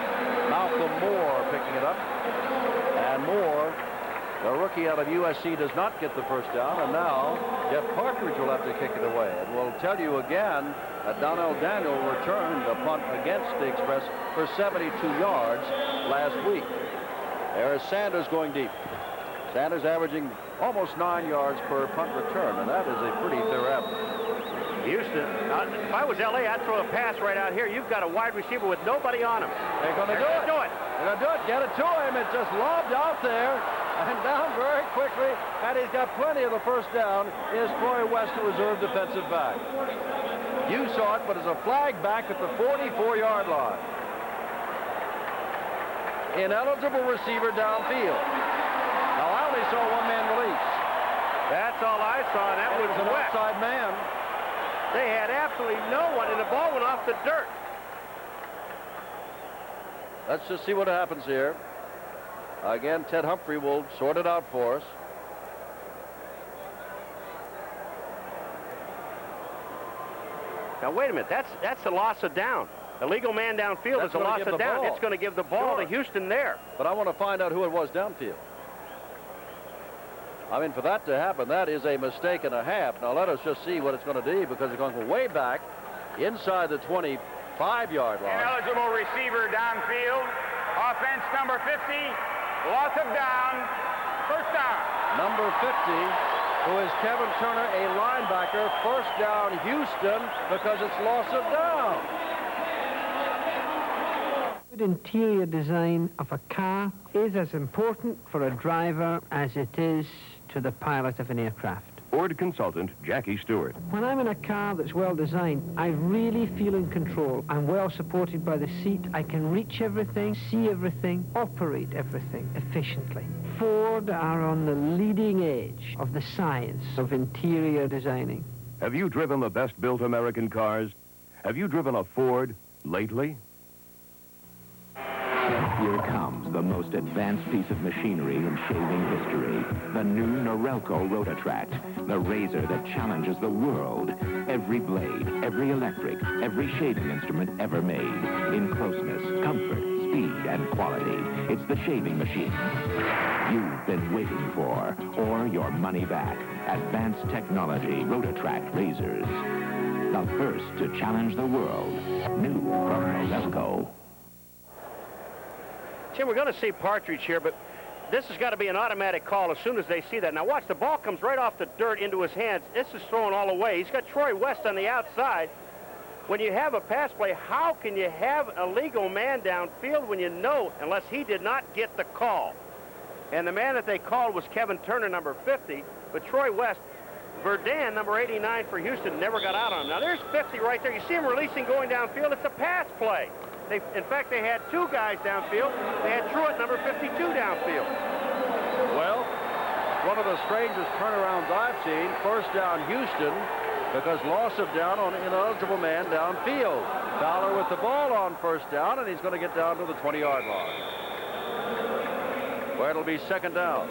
Malcolm Moore picking it up. And Moore, the rookie out of USC, does not get the first down, and now Jeff Partridge will have to kick it away. And we'll tell you again that Donnell Daniel returned a punt against the Express for 72 yards last week. There is Sanders going deep. Sanders averaging almost 9 yards per punt return, and that is a pretty fair average. Houston, if I was L.A., I'd throw a pass right out here. You've got a wide receiver with nobody on him. They're going to do it. They're going to do it. Get it to him. It's just lobbed out there and down very quickly, and he's got plenty of the first down. Is Troy West, the reserve defensive back. You saw it, but it's a flag back at the 44-yard line. Ineligible receiver downfield. Now, I only saw one man release. That's all I saw, and that was an West. outside man. They had absolutely no one, and the ball went off the dirt. Let's just see what happens here. Again, Ted Humphrey will sort it out for us. Now, wait a minute. That's a loss of down. Illegal man downfield is a loss of down. It's going to give the ball to Houston there. But I want to find out who it was downfield. I mean, for that to happen, that is a mistake and a half. Now, let us just see what it's going to do, because it's going way back inside the 25-yard line. Ineligible receiver downfield. Offense number 50. Loss of down. First down. Number 50, who is Kevin Turner, a linebacker. First down, Houston, because it's loss of down. Good interior design of a car is as important for a driver as it is to the pilot of an aircraft. Ford consultant Jackie Stewart. When I'm in a car that's well designed, I really feel in control. I'm well supported by the seat. I can reach everything, see everything, operate everything efficiently. Ford are on the leading edge of the science of interior designing. Have you driven the best-built American cars? Have you driven a Ford lately? Here comes the most advanced piece of machinery in shaving history. The new Norelco Rotatract, the razor that challenges the world. Every blade, every electric, every shaving instrument ever made. In closeness, comfort, speed, and quality. It's the shaving machine you've been waiting for, or your money back. Advanced technology Rotatract razors. The first to challenge the world. New from Norelco. Tim, we're going to see Partridge here, but this has got to be an automatic call as soon as they see that. Now watch, the ball comes right off the dirt into his hands. This is thrown all away. He's got Troy West on the outside. When you have a pass play, how can you have a legal man downfield when you know, unless he did not get the call? And the man that they called was Kevin Turner, number 50, but Troy West, Verdun, number 89 for Houston, never got out on him. Now there's 50 right there. You see him releasing going downfield. It's a pass play. In fact, they had 2 guys downfield. They had Truitt, number 52, downfield. Well, one of the strangest turnarounds I've seen. First down, Houston, because loss of down on an ineligible man downfield. Fowler with the ball on first down, and he's going to get down to the 20-yard line, where it'll be second down.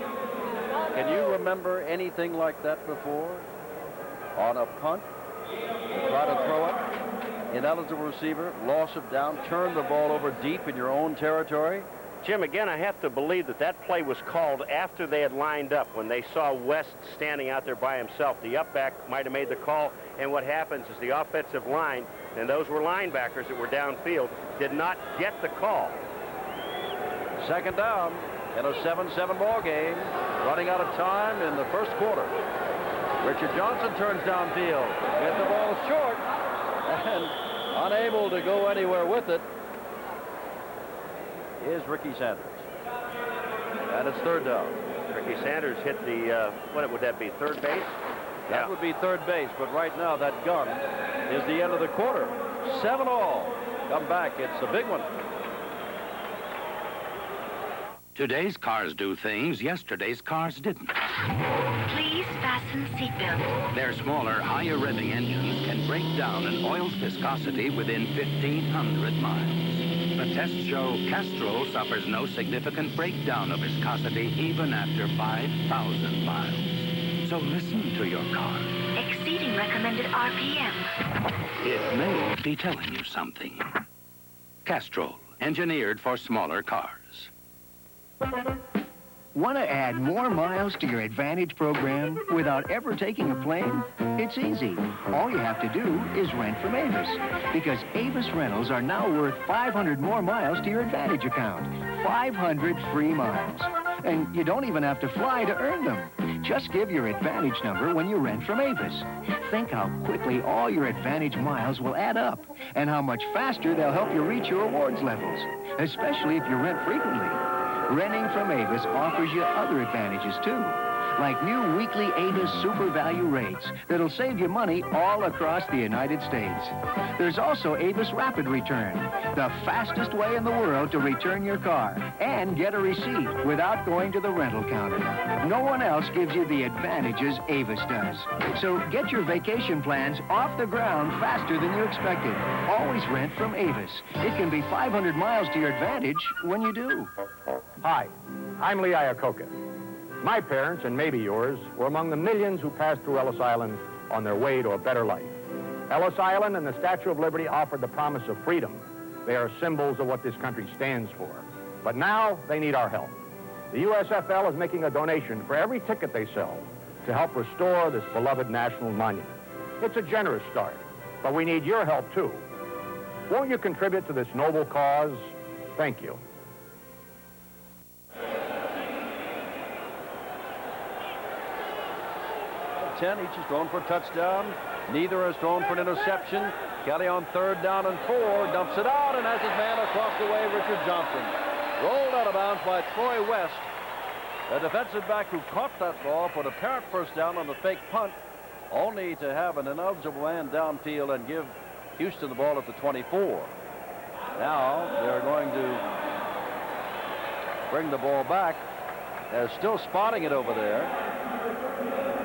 Can you remember anything like that before? On a punt, you try to throw it. Ineligible receiver, loss of down, turn the ball over deep in your own territory. Jim, again, I have to believe that that play was called after they had lined up, when they saw West standing out there by himself. The up-back might have made the call, and what happens is the offensive line, and those were linebackers that were downfield, did not get the call. Second down in a 7-7 ball game, running out of time in the first quarter. Richard Johnson turns downfield, gets the ball short, and unable to go anywhere with it is Ricky Sanders. And it's third down. Ricky Sanders hit the, what would that be, third base? That would be third base, but right now that gun is the end of the quarter. 7-all. Come back, it's a big one. Today's cars do things yesterday's cars didn't. Please fasten seatbelt. Their smaller, higher revving engines can break down an oil's viscosity within 1,500 miles. The tests show Castrol suffers no significant breakdown of viscosity even after 5,000 miles. So listen to your car. Exceeding recommended RPM. It may be telling you something. Castrol, engineered for smaller cars. Want to add more miles to your Advantage program without ever taking a plane? It's easy. All you have to do is rent from Avis, because Avis rentals are now worth 500 more miles to your Advantage account. 500 free miles. And you don't even have to fly to earn them. Just give your Advantage number when you rent from Avis. Think how quickly all your Advantage miles will add up, and how much faster they'll help you reach your rewards levels, especially if you rent frequently. Renting from Avis offers you other advantages, too, like new weekly Avis Super Value rates that'll save you money all across the United States. There's also Avis Rapid Return, the fastest way in the world to return your car and get a receipt without going to the rental counter. No one else gives you the advantages Avis does. So get your vacation plans off the ground faster than you expected. Always rent from Avis. It can be 500 miles to your advantage when you do. Hi, I'm Lee Iacocca. My parents, and maybe yours, were among the millions who passed through Ellis Island on their way to a better life. Ellis Island and the Statue of Liberty offered the promise of freedom. They are symbols of what this country stands for. But now they need our help. The USFL is making a donation for every ticket they sell to help restore this beloved national monument. It's a generous start, but we need your help, too. Won't you contribute to this noble cause? Thank you. 10, each is thrown for a touchdown. Neither has thrown for an interception. Kelly on third down and 4, dumps it out and has his man across the way, Richard Johnson. Rolled out of bounds by Troy West, a defensive back who caught that ball for an apparent first down on the fake punt, only to have an ineligible man downfield and give Houston the ball at the 24. Now they're going to bring the ball back. They're still spotting it over there.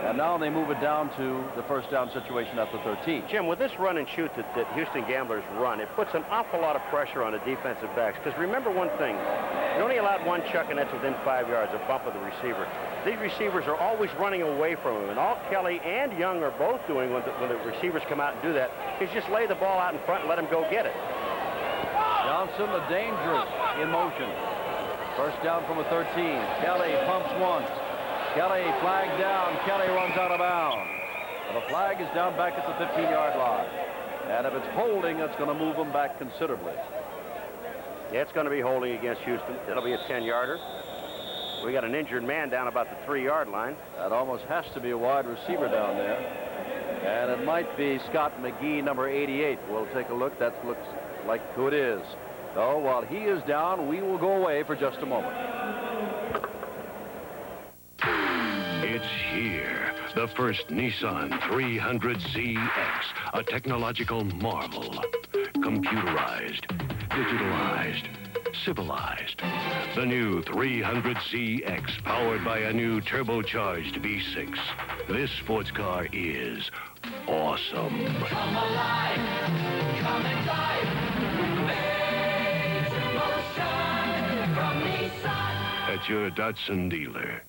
And now they move it down to the first down situation at the 13. Jim, with this run and shoot that Houston Gamblers run, it puts an awful lot of pressure on the defensive backs. Because remember one thing, you only allowed one chuck, and that's within 5 yards, a bump of the receiver. These receivers are always running away from him. And all Kelly and Young are both doing when the receivers come out and do that is just lay the ball out in front and let him go get it. Johnson, the dangerous in motion. First down from a 13. Kelly pumps once. Kelly flagged down. Kelly runs out of bounds. Well, the flag is down back at the 15-yard line. And if it's holding, it's going to move them back considerably. Yeah, it's going to be holding against Houston. It'll be a 10-yarder. We got an injured man down about the 3-yard line. That almost has to be a wide receiver down there. And it might be Scott McGee, number 88. We'll take a look. That looks like who it is. So while he is down, we will go away for just a moment. It's here, the first Nissan 300ZX, a technological marvel. Computerized, digitalized, civilized. The new 300ZX, powered by a new turbocharged V6. This sports car is awesome. Come alive, come and drive. Major motion from Nissan. At your Datsun dealer.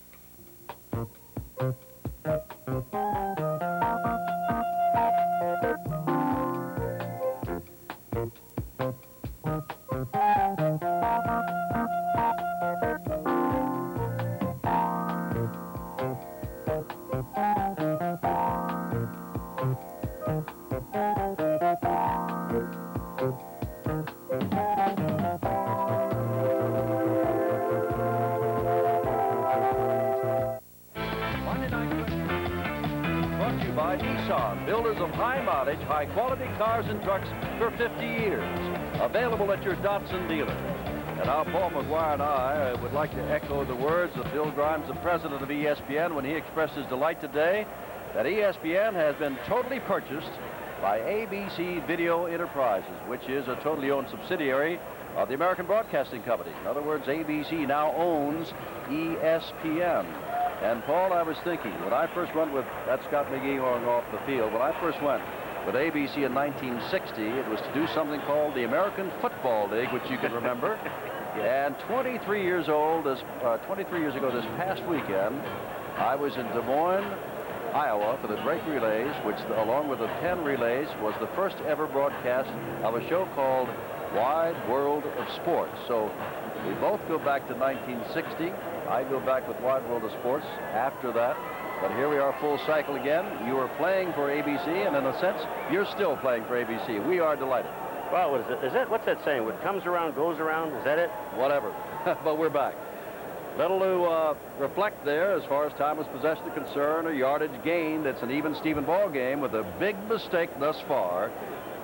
Nissan, builders of high mileage, high quality cars and trucks for 50 years. Available at your Datsun dealer. And now Paul McGuire and I would like to echo the words of Bill Grimes, the president of ESPN, when he expressed his delight today that ESPN has been totally purchased by ABC Video Enterprises, which is a totally owned subsidiary of the American Broadcasting Company. In other words, ABC now owns ESPN. And Paul, I was thinking, when I first went with, that's Scott McGee going off the field, when I first went with ABC in 1960, it was to do something called the American Football League, which you can remember. And 23 years ago, this past weekend, I was in Des Moines, Iowa, for the Drake Relays, which, along with the Penn Relays, was the first ever broadcast of a show called Wide World of Sports. So we both go back to 1960. I go back with Wide World of Sports after that. But here we are, full cycle again. You are playing for ABC, and in a sense, you're still playing for ABC. We are delighted. Well, what is it? Is that, what's that saying? What comes around goes around? Is that it? Whatever. But we're back. Little to reflect there as far as time of possession is concerned, or yardage gained. It's an even Steven ball game with a big mistake thus far.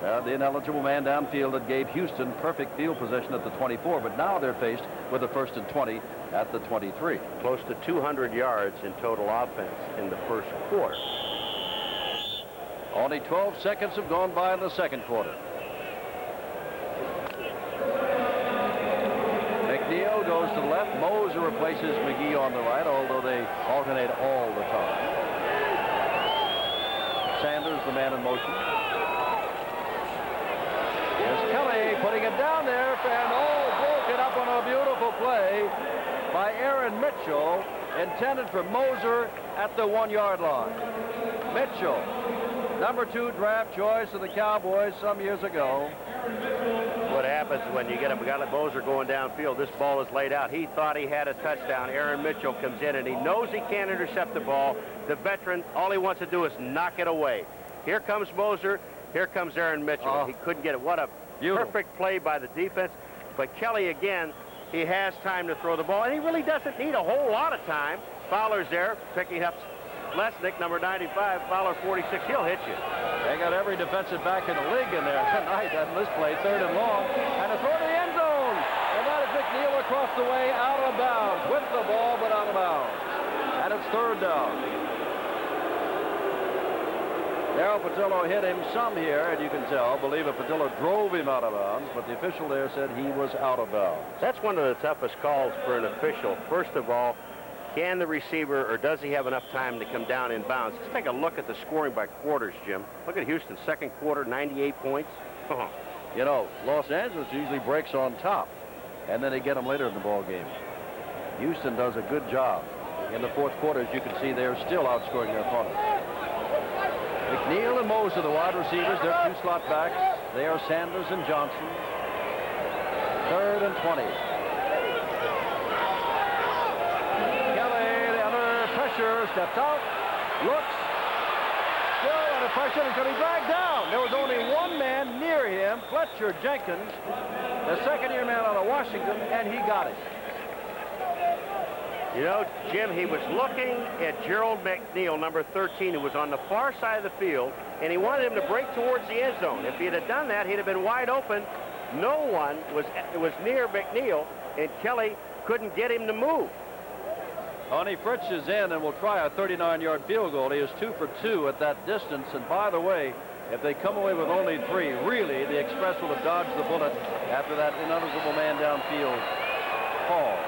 The ineligible man downfield that gave Houston perfect field position at the 24, but now they're faced with a 1st and 20 at the 23. Close to 200 yards in total offense in the first quarter. Only 12 seconds have gone by in the second quarter. McNeil goes to the left. Moser replaces McGee on the right, although they alternate all the time. Sanders, the man in motion. Here's Kelly putting it down there, and broken up on a beautiful play by Aaron Mitchell, intended for Moser at the 1-yard line. Mitchell, number 2 draft choice of the Cowboys some years ago. What happens when you get a guy like Moser going downfield, this ball is laid out. He thought he had a touchdown. Aaron Mitchell comes in, and he knows he can't intercept the ball. The veteran, all he wants to do is knock it away. Here comes Moser. Here comes Aaron Mitchell. He couldn't get it. What a perfect play by the defense. But Kelly, again, he has time to throw the ball, and he really doesn't need a whole lot of time. Fowler's there, picking up Lesnick, number 95, Fowler 46. He'll hit you. They got every defensive back in the league in there tonight on this play, 3rd and long, and a throw to the end zone. And that is McNeil across the way, out of bounds, with the ball, but out of bounds. And it's 3rd down. Darrell Patillo hit him some here, and you can tell. I believe Patillo drove him out of bounds, but the official there said he was out of bounds. That's one of the toughest calls for an official. First of all, can the receiver, or does he have enough time to come down in bounds? Let's take a look at the scoring by quarters, Jim. Look at Houston's second quarter, 98 points. You know, Los Angeles usually breaks on top, and then they get them later in the ball game. Houston does a good job. In the fourth quarter, as you can see, they're still outscoring their opponents. McNeil and Moser, the wide receivers, they're 2 slot backs. They are Sanders and Johnson. 3rd and 20. Kelly, under pressure, steps out, looks, still under pressure, he's going to be dragged down. There was only one man near him, Fletcher Jenkins, the second-year man out of Washington, and he got it. You know, Jim, he was looking at Gerald McNeil, number 13, who was on the far side of the field, and he wanted him to break towards the end zone. If he had done that, he'd have been wide open. No one was near McNeil, and Kelly couldn't get him to move. Tony Fritz is in and will try a 39-yard field goal. He is 2 for 2 at that distance, and by the way, if they come away with only 3, really, the Express will have dodged the bullet after that ineligible man downfield call.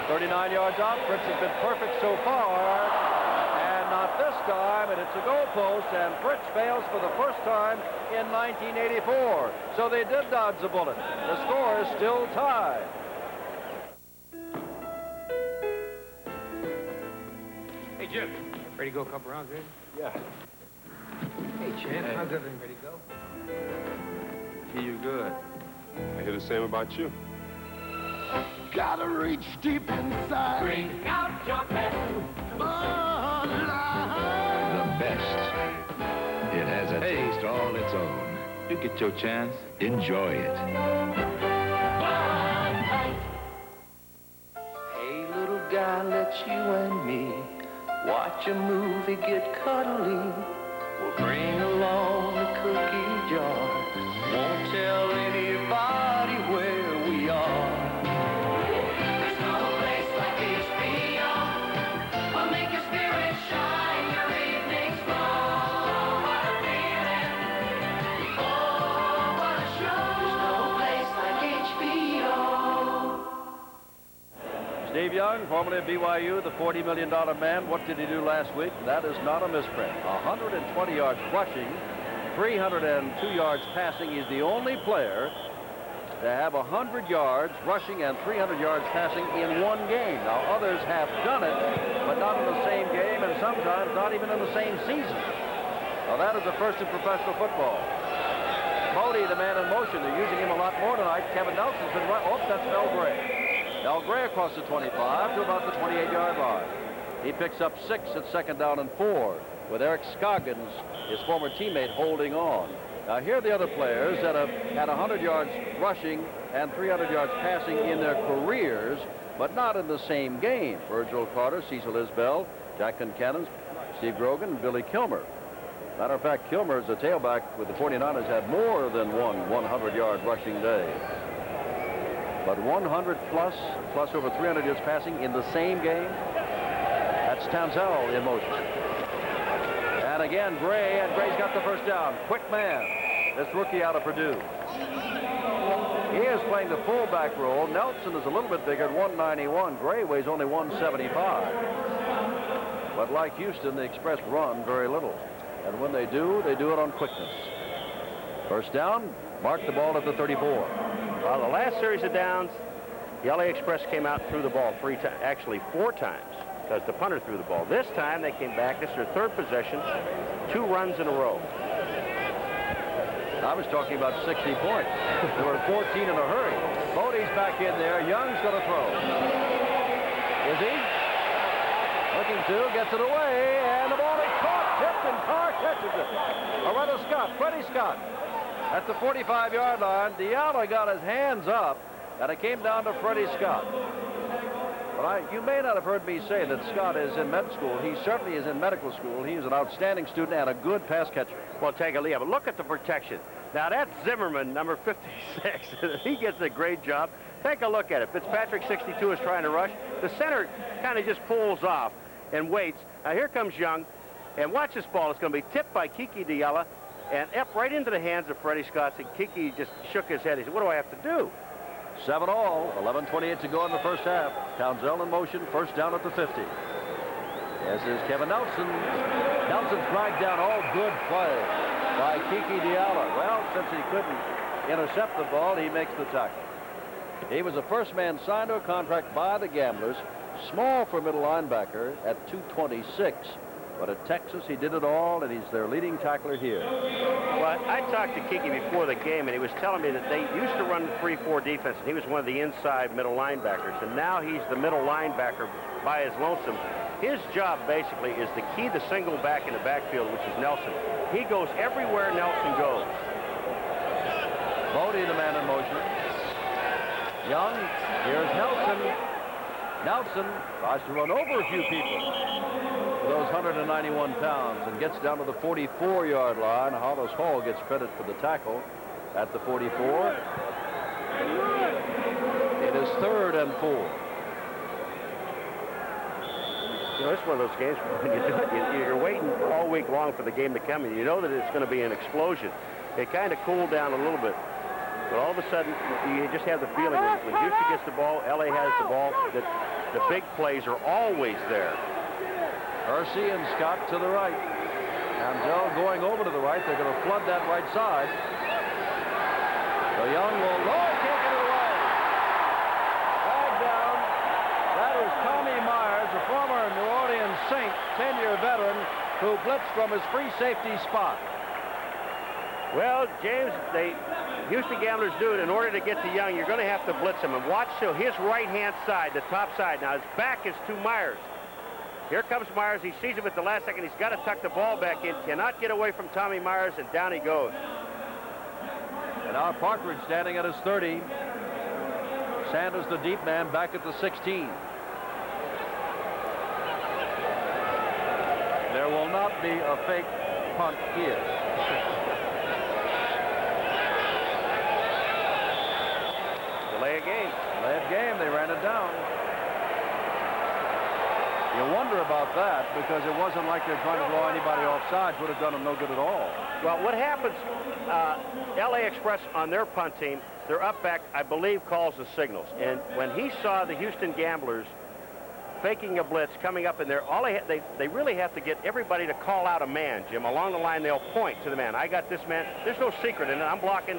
39 yards out. Fritz has been perfect so far, and not this time, and it's a goal post, and Fritz fails for the first time in 1984. So they did dodge the bullet. The score is still tied. Hey, Jim. Ready to go a couple rounds, ready? Yeah. Hey, Champ. How's everything? Ready to go? Hear you good. I hear the same about you. Gotta reach deep inside. Bring out your best. The best. It has a taste all its own. You get your chance, enjoy it. Hey, little guy, let's you and me watch a movie, get cuddly. We'll bring along the cookie jar. Won't tell anybody where we are. There's no place like HBO. We'll make your spirit shine, your evenings glow. What a feeling. Oh, what a show. There's no place like HBO. Steve Young, formerly of BYU, the $40 million man. What did he do last week? That is not a misprint. 120 yards rushing, 302 yards passing. He's the only player to have 100 yards rushing and 300 yards passing in one game. Now, others have done it, but not in the same game, and sometimes not even in the same season. Now, that is the first in professional football. Bodie, the man in motion. They're using him a lot more tonight. Kevin Nelson's been right. Oh, that's Mel Gray. Mel Gray across the 25 to about the 28-yard line. He picks up 6 at 2nd down and 4 with Eric Scoggins, his former teammate, holding on. Now, here are the other players that have had 100 yards rushing and 300 yards passing in their careers, but not in the same game. Virgil Carter, Cecil Isbell, Jack Concannon, Steve Grogan, and Billy Kilmer. Matter of fact, Kilmer, as a tailback with the 49ers, had more than one 100-yard rushing day. But 100 plus over 300 yards passing in the same game, that's Townsell in motion. And again, Gray, and Gray's got the first down. Quick man, this rookie out of Purdue. He is playing the fullback role. Nelson is a little bit bigger at 191. Gray weighs only 175. But like Houston, the Express run very little. And when they do it on quickness. First down, mark the ball at the 34. Well, the last series of downs, the LA Express came out and threw the ball 4 times, because the punter threw the ball. This time they came back. This is their 3rd possession, 2 runs in a row. I was talking about 60 points. There were 14 in a hurry. Bodie's back in there. Young's going to throw. Is he? Looking to, gets it away, and the ball is caught, tipped, and Carr catches it. Loretta Scott, Freddie Scott. At the 45-yard line, Diallo got his hands up, and it came down to Freddie Scott. But you may not have heard me say that Scott is in med school. He certainly is in medical school. He is an outstanding student and a good pass catcher. Well, take a look. But look at the protection. Now, that's Zimmerman, number 56. He gets a great job. Take a look at it. Fitzpatrick, 62, is trying to rush. The center kind of just pulls off and waits. Now, here comes Young. And watch this ball. It's going to be tipped by Kiki Diallo and up right into the hands of Freddie Scott. And Kiki just shook his head. He said, what do I have to do? 7 all, 11:28 to go in the first half. Townsell in motion, first down at the 50. As is Kevin Nelson. Nelson's dragged down, all good play by Kiki Diallo. Well, since he couldn't intercept the ball, he makes the tackle. He was the first man signed to a contract by the Gamblers, small for middle linebacker at 226. But at Texas, he did it all, and he's their leading tackler here. Well, I talked to Kiki before the game, and he was telling me that they used to run the 3-4 defense, and he was one of the inside middle linebackers, and now he's the middle linebacker by his lonesome. His job, basically, is to key the single back in the backfield, which is Nelson. He goes everywhere Nelson goes. Bodie, the man in motion. Young, here's Nelson. Nelson tries to run over a few people. Those 191 pounds and gets down to the 44-yard line. Hollis Hall gets credit for the tackle at the 44. It is 3rd and 4. You know, it's one of those games when you do it, you're waiting all week long for the game to come, and you know that it's going to be an explosion. It kind of cooled down a little bit. But all of a sudden, you just have the feeling when Houston gets the ball, LA has the ball, that the big plays are always there. Hersey and Scott to the right. Townsell going over to the right. They're going to flood that right side. So Young will can't get it away. Flag down. That is Tommy Myers, a former New Orleans Saint, 10-year veteran, who blitzed from his free safety spot. Well, James, Houston Gamblers do it. In order to get to Young, you're going to have to blitz him. And watch his right-hand side, the top side. Now, his back is to Myers. Here comes Myers. He sees him at the last second. He's got to tuck the ball back in. Cannot get away from Tommy Myers, and down he goes. And now Partridge standing at his 30. Sanders, the deep man, back at the 16. There will not be a fake punt here. Delay a game. Delay of game. They ran it down. You wonder about that because it wasn't like they're trying to blow anybody off sides. Would have done them no good at all. Well, what happens, LA Express on their punt team, their up back, I believe, calls the signals. And when he saw the Houston Gamblers faking a blitz coming up in there, they really have to get everybody to call out a man, Jim. Along the line, they'll point to the man. I got this man. There's no secret in it. I'm blocking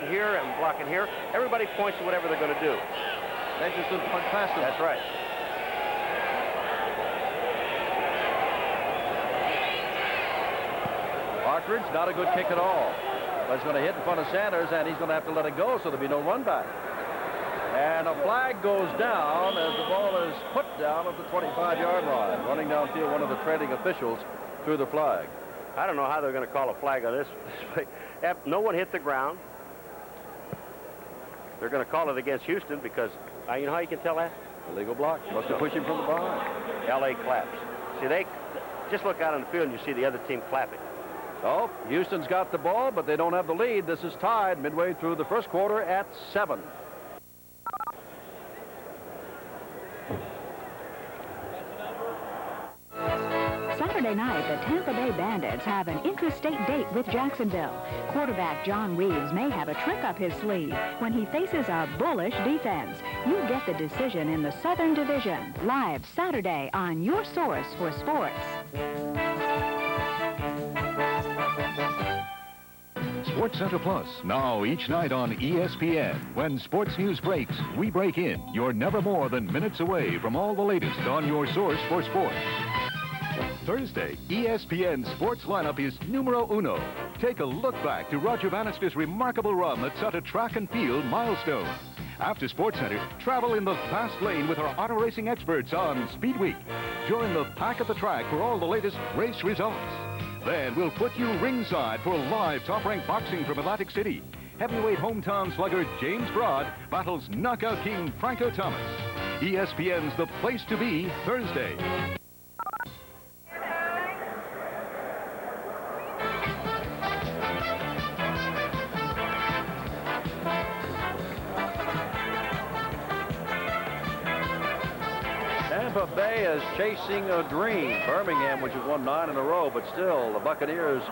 here, I'm blocking here. Everybody points to whatever they're going to do. They just didn't punt past them. That's right. Partridge, not a good kick at all. But he's going to hit in front of Sanders, and he's going to have to let it go, so there'll be no run back. And a flag goes down as the ball is put down at the 25-yard line. Running downfield, one of the trailing officials threw the flag. I don't know how they're going to call a flag on this. No one hit the ground. They're going to call it against Houston because, you know how you can tell that? Illegal block. Must have pushed him from the behind. LA claps. See, they just look out on the field and you see the other team clapping. So, Houston's got the ball, but they don't have the lead. This is tied midway through the first quarter at 7. Saturday night, the Tampa Bay Bandits have an intrastate date with Jacksonville. Quarterback John Reeves may have a trick up his sleeve when he faces a bullish defense. You get the decision in the Southern Division, live Saturday on your source for sports. Sports Center Plus, now each night on ESPN. When sports news breaks, we break in. You're never more than minutes away from all the latest on your source for sports. Thursday, ESPN Sports Lineup is numero uno. Take a look back to Roger Bannister's remarkable run that set a track and field milestone. After Sports Center, travel in the fast lane with our auto racing experts on Speed Week. Join the pack at the track for all the latest race results. Then we'll put you ringside for live top-ranked boxing from Atlantic City. Heavyweight hometown slugger James Broad battles knockout king Franco Thomas. ESPN's the place to be Thursday. Tampa Bay is chasing a dream. Birmingham, which has won 9 in a row, but still the Buccaneers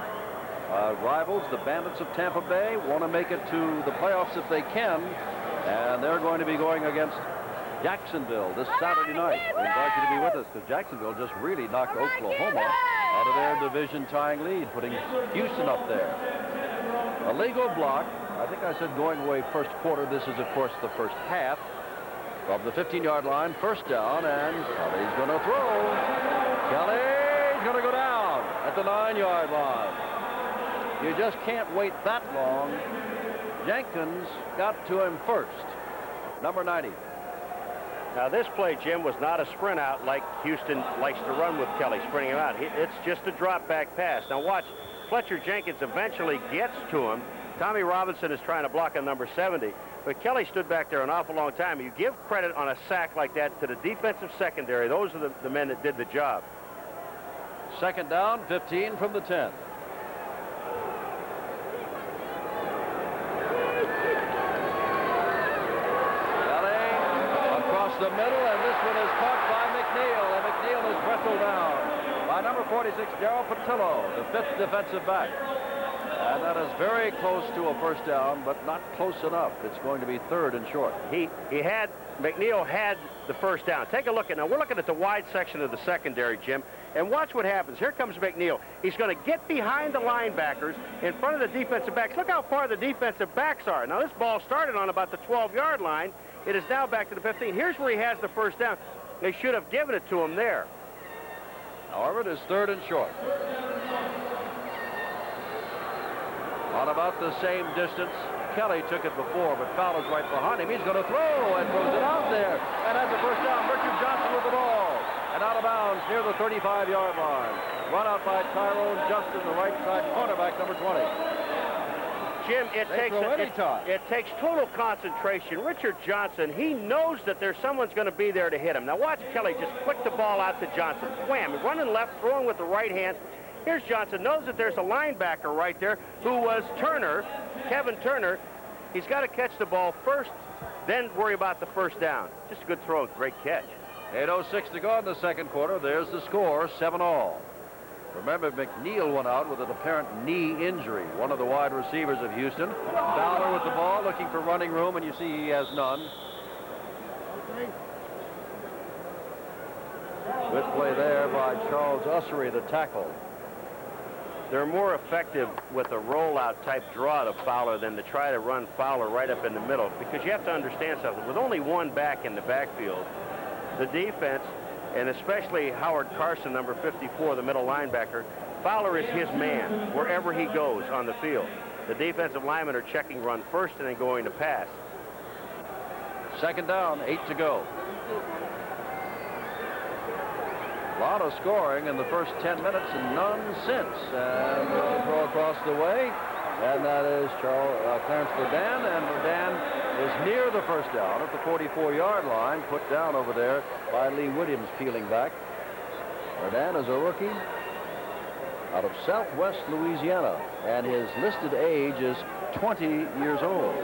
rivals, the Bandits of Tampa Bay, want to make it to the playoffs if they can, and they're going to be going against Jacksonville this Saturday night. We invite you to be with us because Jacksonville just really knocked Oklahoma out of their division-tying lead, putting Houston up there. A legal block. I think I said going away first quarter. This is, of course, the first half. From the 15-yard line, first down, and Kelly's going to throw. Kelly's going to go down at the 9-yard line. You just can't wait that long. Jenkins got to him first. Number 90. Now, this play, Jim, was not a sprint out like Houston likes to run with Kelly, sprinting him out. It's just a drop-back pass. Now, watch. Fletcher Jenkins eventually gets to him. Tommy Robinson is trying to block on number 70. But Kelly stood back there an awful long time. You give credit on a sack like that to the defensive secondary. Those are the men that did the job. Second down, 15 from the 10. Kelly across the middle, and this one is caught by McNeil, and McNeil is wrestled down by number 46, Gerald Patillo, the 5th defensive back. And that is very close to a first down, but not close enough. It's going to be third and short. McNeil had the first down. Take a look at, now we're looking at the wide section of the secondary, Jim, and watch what happens. Here comes McNeil. He's going to get behind the linebackers in front of the defensive backs. Look how far the defensive backs are. Now this ball started on about the 12-yard line. It is now back to the 15. Here's where he has the first down. They should have given it to him there. However, it is third and short. On about the same distance. Kelly took it before, but Fowler's right behind him. He's going to throw and throws it out there. And has a first down. Richard Johnson with the ball. And out of bounds near the 35-yard line. Run out by Tyrone Justin, the right side cornerback, number 20. Jim, it takes total concentration. Richard Johnson, he knows that there's someone's going to be there to hit him. Now watch Kelly just flick the ball out to Johnson. Wham! Running left, throwing with the right hand. Here's Johnson, knows that there's a linebacker right there who was Turner, Kevin Turner. He's got to catch the ball first, then worry about the first down. Just a good throw, great catch. 8:06 to go in the second quarter. There's the score, 7-all. Remember, McNeil went out with an apparent knee injury, one of the wide receivers of Houston. Fowler with the ball, looking for running room, and you see he has none. Good play there by Charles Ussery, the tackle. They're more effective with a rollout type draw to Fowler than to try to run Fowler right up in the middle, because you have to understand something. With only one back in the backfield, the defense, and especially Howard Carson, number 54, the middle linebacker, Fowler is his man wherever he goes on the field. The defensive linemen are checking run first and then going to pass. Second down, 8 to go. A lot of scoring in the first 10 minutes and none since. And a throw across the way. And that is Clarence Verdun. And Verdun is near the first down at the 44-yard line, put down over there by Lee Williams peeling back. Verdun is a rookie out of southwest Louisiana. And his listed age is 20 years old.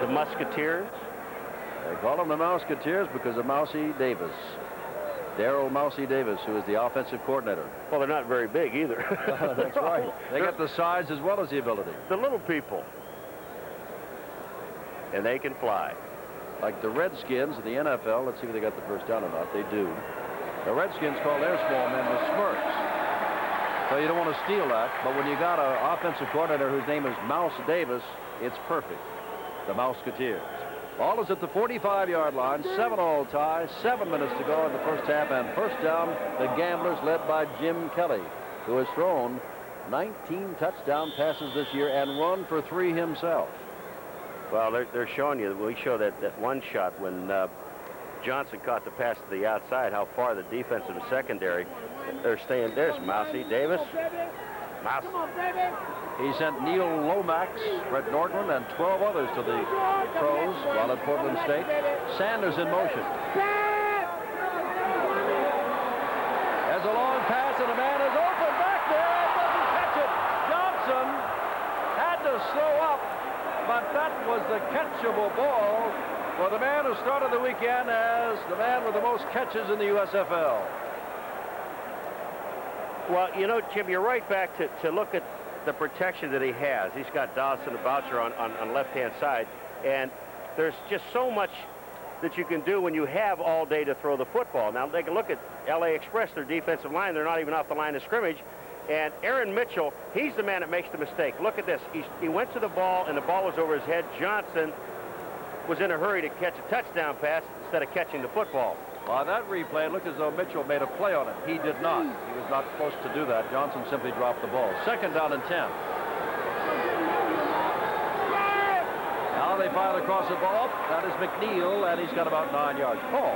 The Musketeers? They call him the Musketeers because of Mousy Davis. Darrell Mousy Davis, who is the offensive coordinator. Well, they're not very big either. That's right. They got the size as well as the ability. The little people. And they can fly. Like the Redskins of the NFL. Let's see if they got the first down or not. They do. The Redskins call their small men the Smurfs. So you don't want to steal that. But when you got an offensive coordinator whose name is Mouse Davis, it's perfect. The Musketeers. Ball is at the 45-yard line, 7-all tie, 7 minutes to go in the first half, and first down, the Gamblers led by Jim Kelly, who has thrown 19 touchdown passes this year and run for 3 himself. Well, they're showing you, we show that one shot when Johnson caught the pass to the outside, how far the defensive secondary, they're staying. There's Mousy Davis. Mouse. He sent Neil Lomax, Brett Nordman, and 12 others to the pros while at Portland State. Sanders in motion. Has a long pass, and a man is open back there and doesn't catch it. Johnson had to slow up, but that was the catchable ball for the man who started the weekend as the man with the most catches in the USFL. Well, you know, Jim, you're right back to look at the protection that he has. He's got Dawson and Boucher on left-hand side, and there's just so much that you can do when you have all day to throw the football. Now, take a look at LA Express, their defensive line. They're not even off the line of scrimmage. And Aaron Mitchell, he's the man that makes the mistake. Look at this. He went to the ball, and the ball was over his head. Johnson was in a hurry to catch a touchdown pass instead of catching the football. On that replay, it looked as though Mitchell made a play on it. He did not. He was not supposed to do that. Johnson simply dropped the ball. Second down and 10. Now they fire across the ball. That is McNeil, and he's got about 9 yards. Paul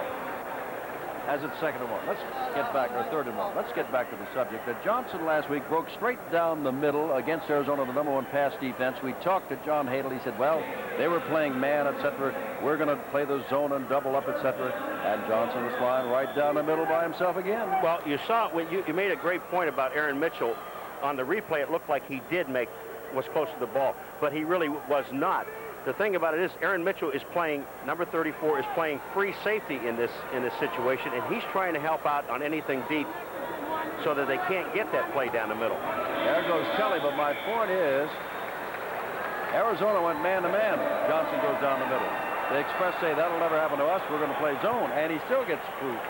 has it second and 1. Let's get back, or third and 1. Let's get back to the subject that Johnson last week broke straight down the middle against Arizona, the #1 pass defense. We talked to John Hadle. He said, well, they were playing man, etc. We're going to play the zone and double up, etc. And Johnson was flying right down the middle by himself again. Well, you saw it when you made a great point about Aaron Mitchell. On the replay, it looked like he was close to the ball, but he really was not. The thing about it is Aaron Mitchell is playing, number 34, is playing free safety in this situation, and he's trying to help out on anything deep so that they can't get that play down the middle. There goes Kelly, but my point is Arizona went man-to-man. Johnson goes down the middle. The Express say that'll never happen to us. We're going to play zone, and he still gets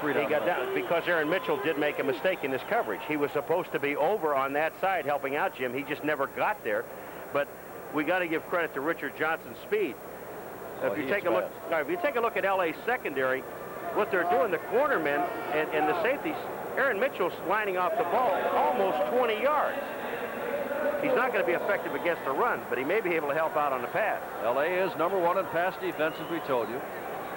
free down. He got down because Aaron Mitchell did make a mistake in this coverage. He was supposed to be over on that side helping out Jim. He just never got there, but we got to give credit to Richard Johnson's speed. If you take a look at LA's secondary, what they're doing, the cornermen and the safeties, Aaron Mitchell's lining off the ball almost 20 yards. He's not going to be effective against the run, but he may be able to help out on the pass. LA is #1 in pass defense, as we told you.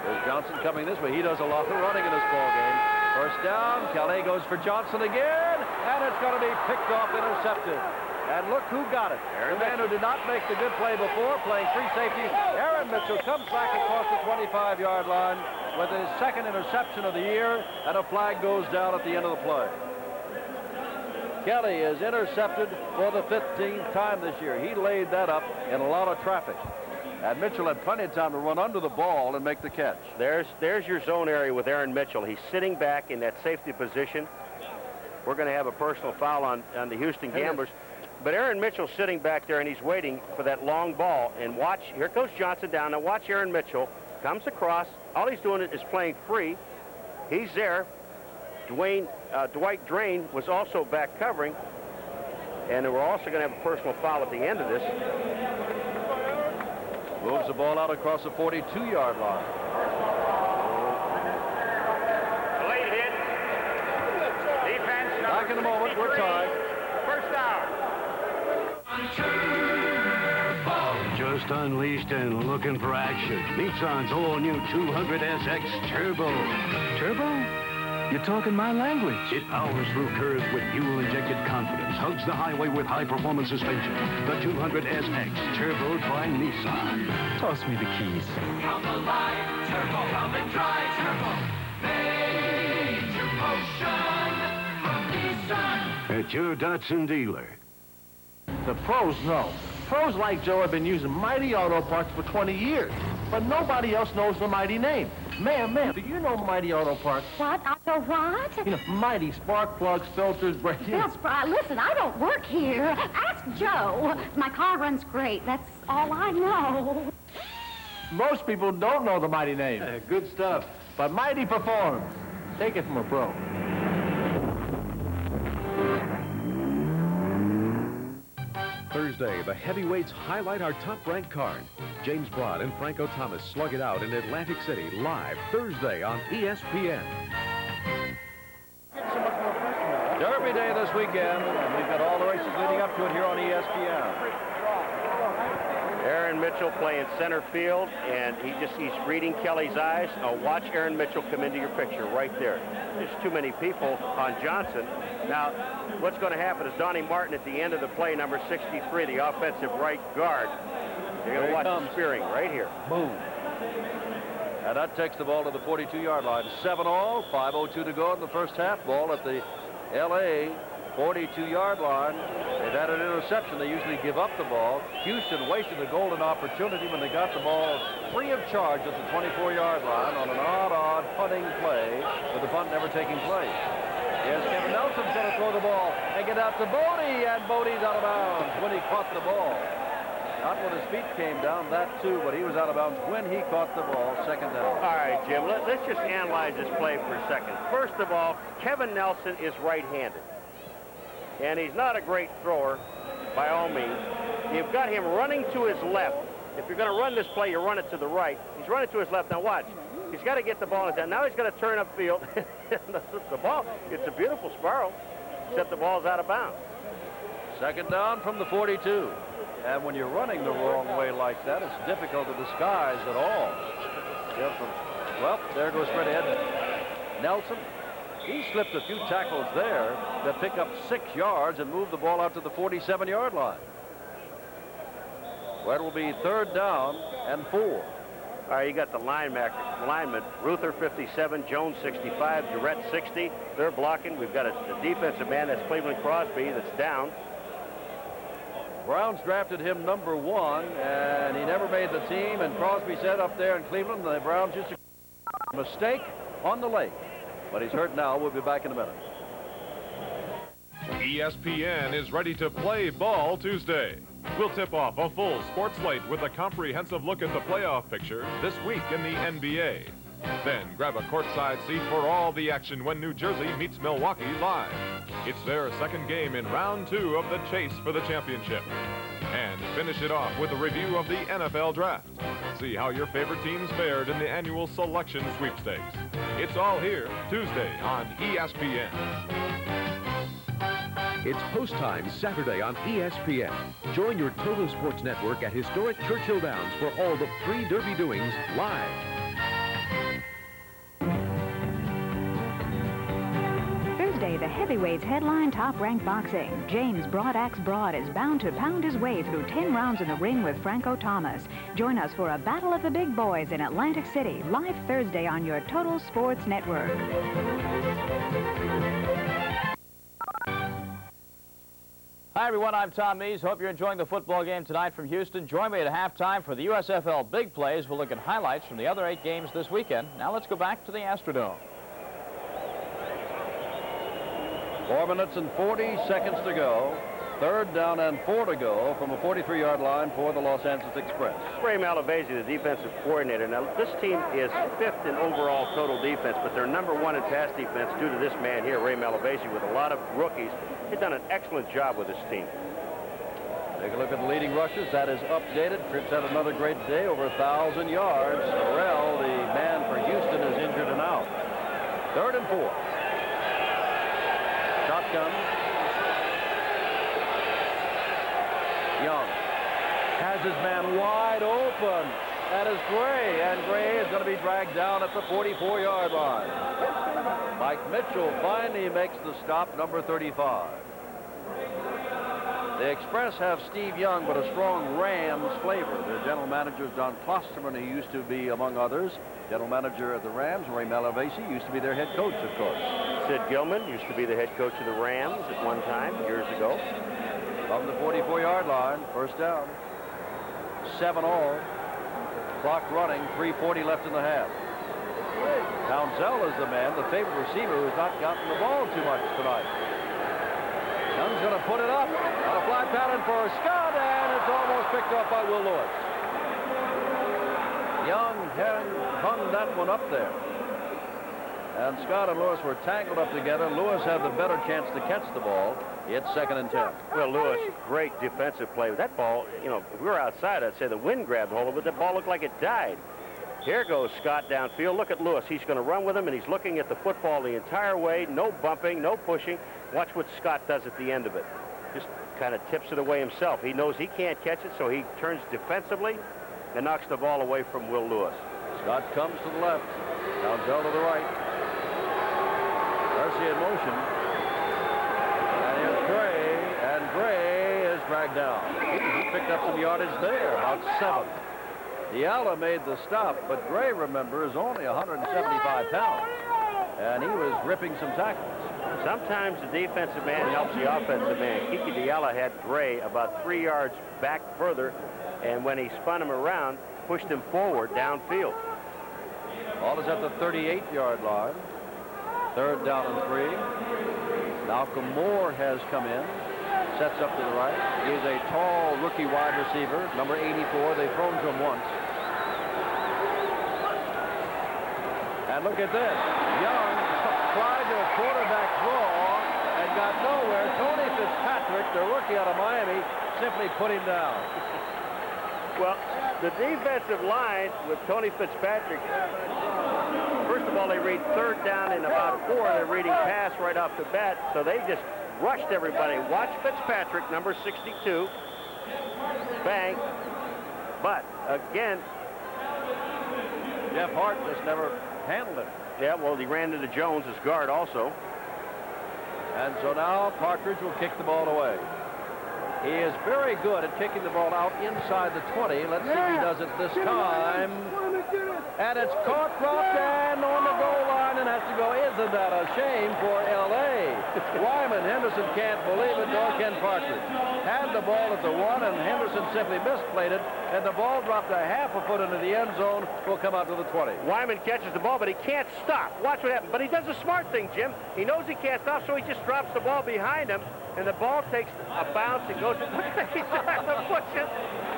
There's Johnson coming this way. He does a lot of running in this ball game. First down, Kelly goes for Johnson again, and it's going to be picked off, intercepted. And look who got it. The man who did not make the good play before, playing free safety. Aaron Mitchell comes back across the 25-yard line with his second interception of the year, and a flag goes down at the end of the play. Kelly is intercepted for the 15th time this year. He laid that up in a lot of traffic. And Mitchell had plenty of time to run under the ball and make the catch. There's your zone area with Aaron Mitchell. He's sitting back in that safety position. We're going to have a personal foul on the Houston Gamblers. But Aaron Mitchell's sitting back there, and he's waiting for that long ball. And watch, here goes Johnson down. Now watch Aaron Mitchell. Comes across. All he's doing is playing free. He's there. Dwight Drain was also back covering. And we're also going to have a personal foul at the end of this. Moves the ball out across the 42-yard line. Late hit. Defense. Back in a moment. We're tied. First down. Just unleashed and looking for action. Nissan's all-new 200SX Turbo. Turbo? You're talking my language. It powers through curves with fuel-injected confidence, hugs the highway with high-performance suspension. The 200SX, turboed by Nissan. Toss me the keys. Come alive, turbo, come and try turbo. Major motion from Nissan. At your Datsun dealer. The pros know. Pros like Joe have been using Mighty Auto Parts for 20 years, but nobody else knows the Mighty name. Ma'am, do you know Mighty Auto Parts? What? Auto what? You know, Mighty spark plugs, filters, brakes. Listen, I don't work here. Ask Joe. My car runs great. That's all I know. Most people don't know the Mighty name. Good stuff. But Mighty performs. Take it from a pro. Thursday, the heavyweights highlight our top-ranked card. James Broad and Franco Thomas slug it out in Atlantic City live Thursday on ESPN. Derby Day this weekend, and we've got all the races leading up to it here on ESPN. Aaron Mitchell playing center field, and he's reading Kelly's eyes. Now watch Aaron Mitchell come into your picture right there. There's too many people on Johnson. Now, what's going to happen is Donnie Martin at the end of the play, number 63, the offensive right guard. You're going to watch him spearing right here. Boom. And that takes the ball to the 42-yard line. 7-all, 5:02 to go in the first half. Ball at the L.A. 42-yard line. They've had an interception. They usually give up the ball. Houston wasted a golden opportunity when they got the ball free of charge at the 24-yard line on an odd punting play, with the punt never taking place. Here's Kevin Nelson's going to throw the ball and get out to Bodie, and Bodie's out of bounds when he caught the ball. Not when his feet came down, that too, but he was out of bounds when he caught the ball, second down. All right, Jim, let's just analyze this play for a second. First of all, Kevin Nelson is right-handed. And he's not a great thrower, by all means. You've got him running to his left. If you're going to run this play, you run it to the right. He's running to his left. Now watch. He's got to get the ball in his hand. Now he's going to turn upfield. The ball, it's a beautiful spiral, except the ball's out of bounds. Second down from the 42. And when you're running the wrong way like that, it's difficult to disguise at all. Well, there goes Fred Ed. Nelson. He slipped a few tackles there that pick up 6 yards and move the ball out to the 47-yard line, where it will be third down and 4. All right, you got the lineman, Ruther 57, Jones 65, Durrett 60. They're blocking. We've got a defensive man, that's Cleveland Crosby, that's down. Browns drafted him number 1, and he never made the team. And Crosby said up there in Cleveland, the Browns used to mistake on the lake. But he's hurt now. We'll be back in a minute. ESPN is ready to play ball Tuesday. We'll tip off a full sports slate with a comprehensive look at the playoff picture this week in the NBA. Then grab a courtside seat for all the action when New Jersey meets Milwaukee live. It's their second game in round 2 of the chase for the championship. And finish it off with a review of the NFL draft. See how your favorite teams fared in the annual selection sweepstakes. It's all here Tuesday on ESPN. It's post time Saturday on ESPN. Join your Total Sports Network at historic Churchill Downs for all the pre-Derby doings live. Thursday, the heavyweights headline top-ranked boxing. James Broadaxe Broad is bound to pound his way through 10 rounds in the ring with Franco Thomas. Join us for a battle of the big boys in Atlantic City, live Thursday on your Total Sports Network. Hi, everyone. I'm Tom Mees. Hope you're enjoying the football game tonight from Houston. Join me at halftime for the USFL Big Plays. We'll look at highlights from the other 8 games this weekend. Now let's go back to the Astrodome. 4 minutes and 40 seconds to go. 3rd down and 4 to go from a 43-yard line for the Los Angeles Express. Ray Malavasi, the defensive coordinator. Now, this team is 5th in overall total defense, but they're number 1 in pass defense due to this man here, Ray Malavasi, with a lot of rookies. He's done an excellent job with this team. Take a look at the leading rushers. That is updated. Fritz had another great day, over 1,000 yards. Morrell, the man for Houston, is injured and out. 3rd and 4. Shotgun. Young has his man wide open. That is Gray, and Gray is going to be dragged down at the 44-yard line. Mike Mitchell finally makes the stop, number 35. The Express have Steve Young, but a strong Rams flavor. Their general manager is Don Klosterman, who used to be, among others, general manager at the Rams. Ray Malavasi used to be their head coach, of course. Sid Gilman used to be the head coach of the Rams at one time, years ago. From the 44-yard line, 1st down. 7 all. Clock running, 3:40 left in the half. Townsell is the man, the favorite receiver, who's not gotten the ball too much tonight. Young's going to put it up on a fly pattern for Scott, and it's almost picked up by Will Lewis. Young hung that one up there. And Scott and Lewis were tangled up together. Lewis had the better chance to catch the ball. It's 2nd and 10. Well, Lewis, great defensive play. That ball, you know, if we were outside, I'd say the wind grabbed hold of it. That ball looked like it died. Here goes Scott downfield. Look at Lewis. He's going to run with him, and he's looking at the football the entire way. No bumping, no pushing. Watch what Scott does at the end of it. Just kind of tips it away himself. He knows he can't catch it, so he turns defensively and knocks the ball away from Will Lewis. Scott comes to the left. Townsell to the right. Garcia in motion. And here's Gray, and Gray is dragged down. He picked up some yardage there, about 7. Diala made the stop, but Gray, remember, is only 175 pounds, and he was ripping some tackles. Sometimes the defensive man helps the offensive man. Kiki Diala had Gray about 3 yards back further, and when he spun him around, pushed him forward downfield. Ball is at the 38-yard line. 3rd down and 3. Malcolm Moore has come in. Sets up to the right. He is a tall rookie wide receiver, number 84. They've thrown to him once. And look at this. Young tried to a quarterback draw and got nowhere. Tony Fitzpatrick, the rookie out of Miami, simply put him down. Well, the defensive line with Tony Fitzpatrick, first of all, they read 3rd down in about 4. They're reading pass right off the bat, so they just rushed everybody. Watch Fitzpatrick, number 62. Bang. But, again, Jeff Hart just never handled it. Yeah, well, he ran into Jones as guard also. And so now Partridge will kick the ball away. He is very good at kicking the ball out inside the 20. Let's see if he does it this time. And it's caught, dropped, and on the goal line and has to go. Isn't that a shame for L.A.? Wyman Henderson can't believe it, nor can Partridge. Had the ball at the 1, and Henderson simply misplayed it, and the ball dropped a half a foot into the end zone, will come out to the 20. Wyman catches the ball, but he can't stop. Watch what happens. But he does a smart thing, Jim. He knows he can't stop, so he just drops the ball behind him, and the ball takes a bounce and goes to he tries to push it,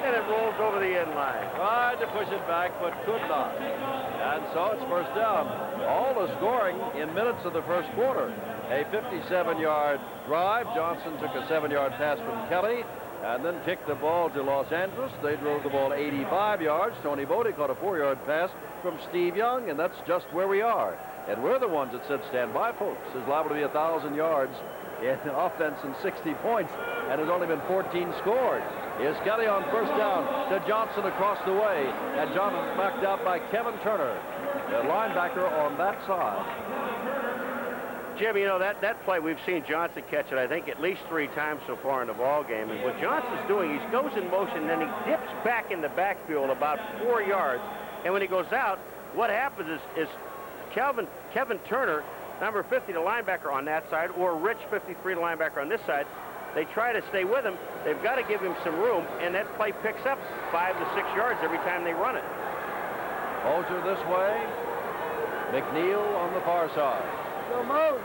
and it rolls over the end line. Tried to push it back, but could not. And so it's 1st down. All the scoring in minutes of the 1st quarter. A 57-yard drive. Johnson took a 7-yard pass from Kelly and then kicked the ball to Los Angeles. They drove the ball 85 yards. Tony Bodie caught a 4-yard pass from Steve Young, and that's just where we are. And we're the ones that said, stand by, folks. There's liable to be 1,000 yards in offense and 60 points, and has only been 14 scored. Here's Kelly on 1st down to Johnson across the way, and Johnson backed out by Kevin Turner, the linebacker on that side. Jim, you know, that play, we've seen Johnson catch it, I think, at least 3 times so far in the ball game. And what Johnson's doing, he goes in motion, then he dips back in the backfield about 4 yards. And when he goes out, what happens is Kevin Turner, number 50, the linebacker on that side, or Rich, 53, the linebacker on this side, they try to stay with him. They've got to give him some room, and that play picks up 5 to 6 yards every time they run it. Holzer this way. McNeil on the far side. Go move.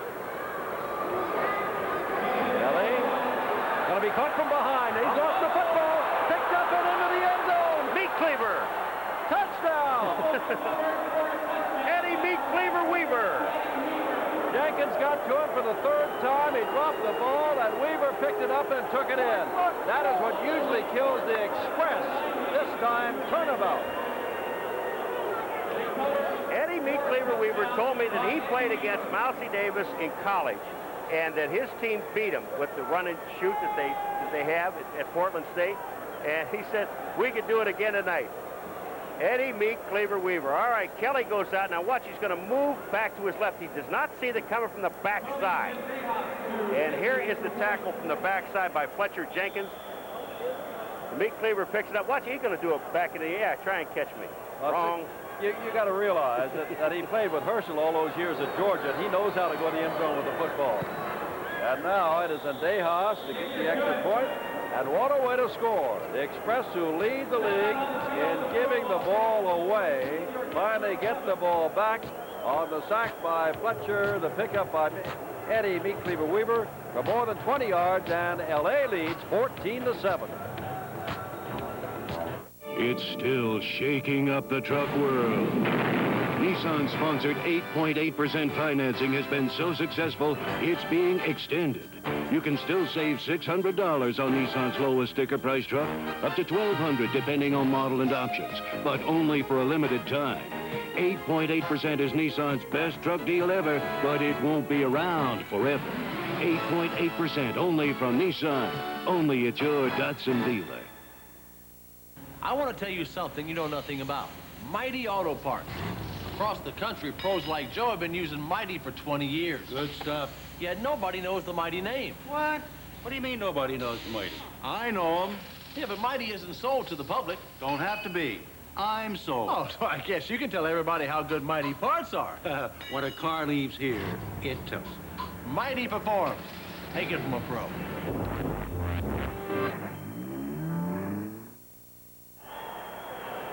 Kelly going to be caught from behind. He's off the football. Picked up and into the end zone. Meat Cleaver. Touchdown. Eddie Meat Cleaver Weaver. Jenkins got to him for the 3rd time. He dropped the ball, and Weaver picked it up and took it in. That is what usually kills the Express. This time, turnabout. Eddie Meat Cleaver Weaver told me that he played against Mousy Davis in college, and that his team beat him with the run and shoot that they have at Portland State. And he said, we could do it again tonight. Eddie Meat Cleaver Weaver. All right, Kelly goes out. Now watch, he's going to move back to his left. He does not see the coming from the backside. And here is the tackle from the backside by Fletcher Jenkins. Meat Cleaver picks it up. Watch, he's going to do it back in the air. Try and catch me. Wrong. You got to realize that he played with Herschel all those years at Georgia, and he knows how to go to the end zone with the football. And now it is Andejas to get the extra point. And what a way to score. The Express, who lead the league in giving the ball away, finally get the ball back on the sack by Fletcher, the pickup by Eddie Meat Cleaver Weaver for more than 20 yards, and L.A. leads 14-7. It's still shaking up the truck world. Nissan-sponsored 8.8% financing has been so successful, it's being extended. You can still save $600 on Nissan's lowest sticker price truck, up to $1,200 depending on model and options, but only for a limited time. 8.8% is Nissan's best truck deal ever, but it won't be around forever. 8.8% only from Nissan, only at your Datsun dealer. I want to tell you something you know nothing about. Mighty Auto Parts. Across the country, pros like Joe have been using Mighty for 20 years. Good stuff. Yet nobody knows the Mighty name. What? What do you mean nobody knows the Mighty? I know him. Yeah, but Mighty isn't sold to the public. Don't have to be. I'm sold. Oh, so I guess you can tell everybody how good Mighty parts are. When a car leaves here, it tows. Mighty performs. Take it from a pro.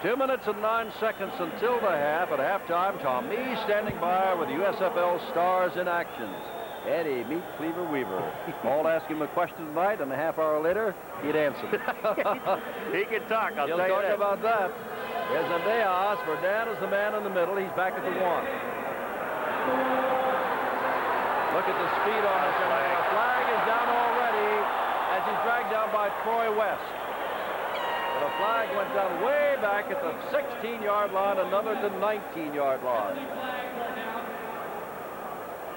2 minutes and 9 seconds until the half. At halftime, Tom Mee standing by with USFL stars in action. Eddie Meat Cleaver Weaver. All ask him a question tonight, and a half hour later, he'd answer. He can talk, I'll tell you that. He'll talk about that. Here's Andejas. Verdun is the man in the middle. He's back at the 1. Look at the speed on this. The flag is down already as he's dragged down by Troy West. The flag went down way back at the 16-yard line, another to 19-yard line.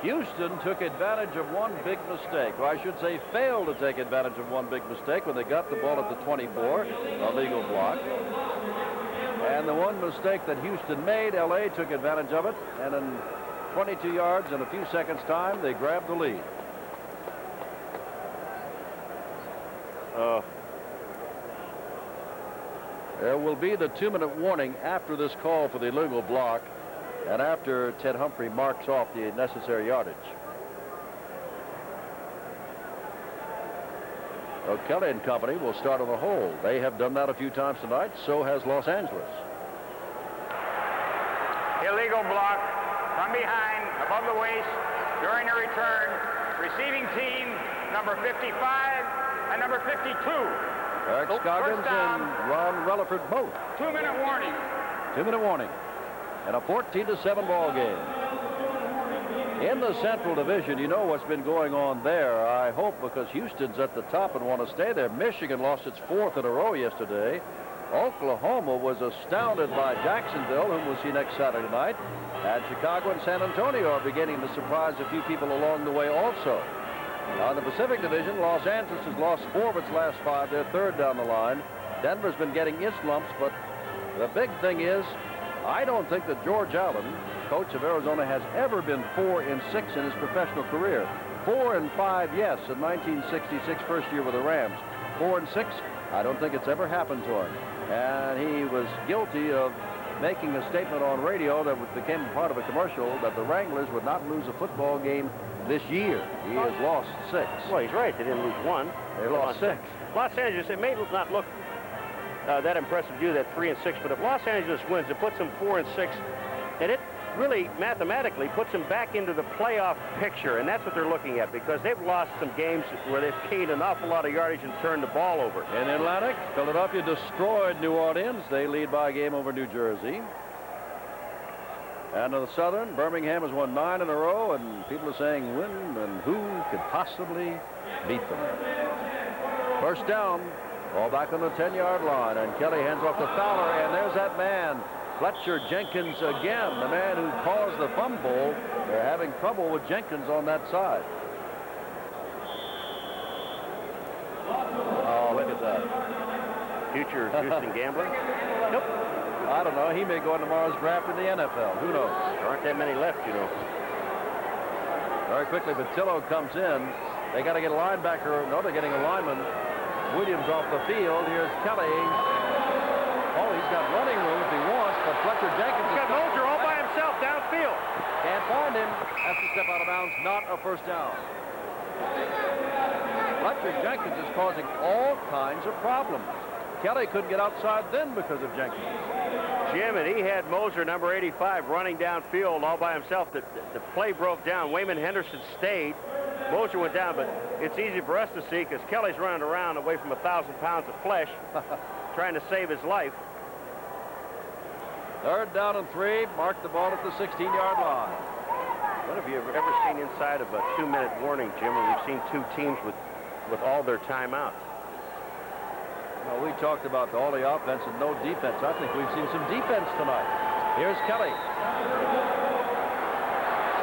Houston took advantage of one big mistake, or I should say failed to take advantage of one big mistake when they got the ball at the 24, a legal block. And the one mistake that Houston made, L.A. took advantage of it, and in 22 yards in a few seconds' time, they grabbed the lead. There will be the 2-minute warning after this call for the illegal block and after Ted Humphrey marks off the necessary yardage. So Kelly and company will start on the hold. They have done that a few times tonight. So has Los Angeles. Illegal block from behind, above the waist, during a return. Receiving team, number 55 and number 52. Eric Scoggins and Ron Relaford both. 2-minute warning. 2-minute warning. And a 14-7 ball game. In the Central Division, you know what's been going on there. I hope, because Houston's at the top and want to stay there. Michigan lost its 4th in a row yesterday. Oklahoma was astounded by Jacksonville, whom we'll see next Saturday night. And Chicago and San Antonio are beginning to surprise a few people along the way also. Now, in the Pacific Division, Los Angeles has lost 4 of its last 5. They're 3rd down the line. Denver's been getting its lumps, but the big thing is, I don't think that George Allen coach of Arizona has ever been 4-6 in his professional career. 4-5, yes, in 1966, first year with the Rams. 4-6, I don't think it's ever happened to him. And he was guilty of making a statement on radio that became part of a commercial that the Wranglers would not lose a football game this year. He has lost 6. Well, he's right. They didn't lose 1. They lost 6. Los Angeles, it may not look that impressive to do that 3-6, but if Los Angeles wins, it puts them 4-6, and it really mathematically puts them back into the playoff picture, and that's what they're looking at, because they've lost some games where they've gained an awful lot of yardage and turned the ball over. In Atlantic, Philadelphia destroyed New Orleans. They lead by a game over New Jersey. And in the Southern, Birmingham has won 9 in a row, and people are saying when and who could possibly beat them. First down, ball back on the 10-yard line, and Kelly hands off to Fowler, and there's that man, Fletcher Jenkins again, the man who caused the fumble. They're having trouble with Jenkins on that side. Oh, look at that. Future Houston gambler? Nope. I don't know. He may go in tomorrow's draft in the NFL. Who knows? There aren't that many left, you know. Very quickly, Batillo comes in. They got to get a linebacker. No, they're getting a lineman. Williams off the field. Here's Kelly. Oh, he's got running room if he wants, but Fletcher Jenkins has got Moser all by himself downfield. Can't find him. Has to step out of bounds. Not a first down. Fletcher Jenkins is causing all kinds of problems. Kelly couldn't get outside then because of Jenkins. Jim, and he had Moser, number 85, running downfield all by himself. The play broke down. Wayman Henderson stayed. Moser went down, but it's easy for us to see because Kelly's running around away from 1,000 pounds of flesh trying to save his life. Third down and 3. Mark the ball at the 16-yard line. What have you ever seen inside of a 2-minute warning, Jim, where we've seen 2 teams with all their timeouts? Well, we talked about all the offense and no defense. I think we've seen some defense tonight. Here's Kelly.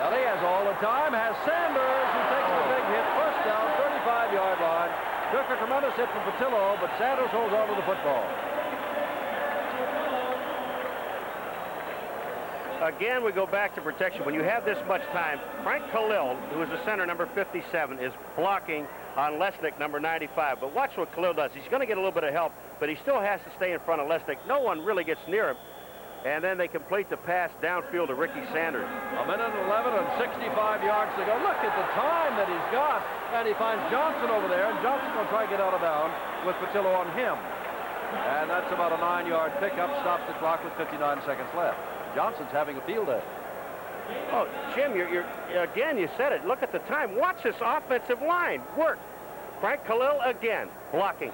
Kelly has all the time, has Sanders, who takes the big hit. First down, 35-yard line. Took a tremendous hit from Patillo, but Sanders holds on to the football. Again, we go back to protection. When you have this much time, Frank Khalil, who is the center, number 57, is blocking on Lesnick, number 95. But watch what Khalil does. He's going to get a little bit of help, but he still has to stay in front of Lesnick. No one really gets near him. And then they complete the pass downfield to Ricky Sanders. A minute 11 and 65 yards to go. Look at the time that he's got. And he finds Johnson over there, and Johnson will try to get out of bounds with Patillo on him. And that's about a 9-yard pickup. Stops the clock with 59 seconds left. Johnson's having a field day. Oh, Jim, you're again, you said it. Look at the time. Watch this offensive line work. Frank Khalil again, blocking.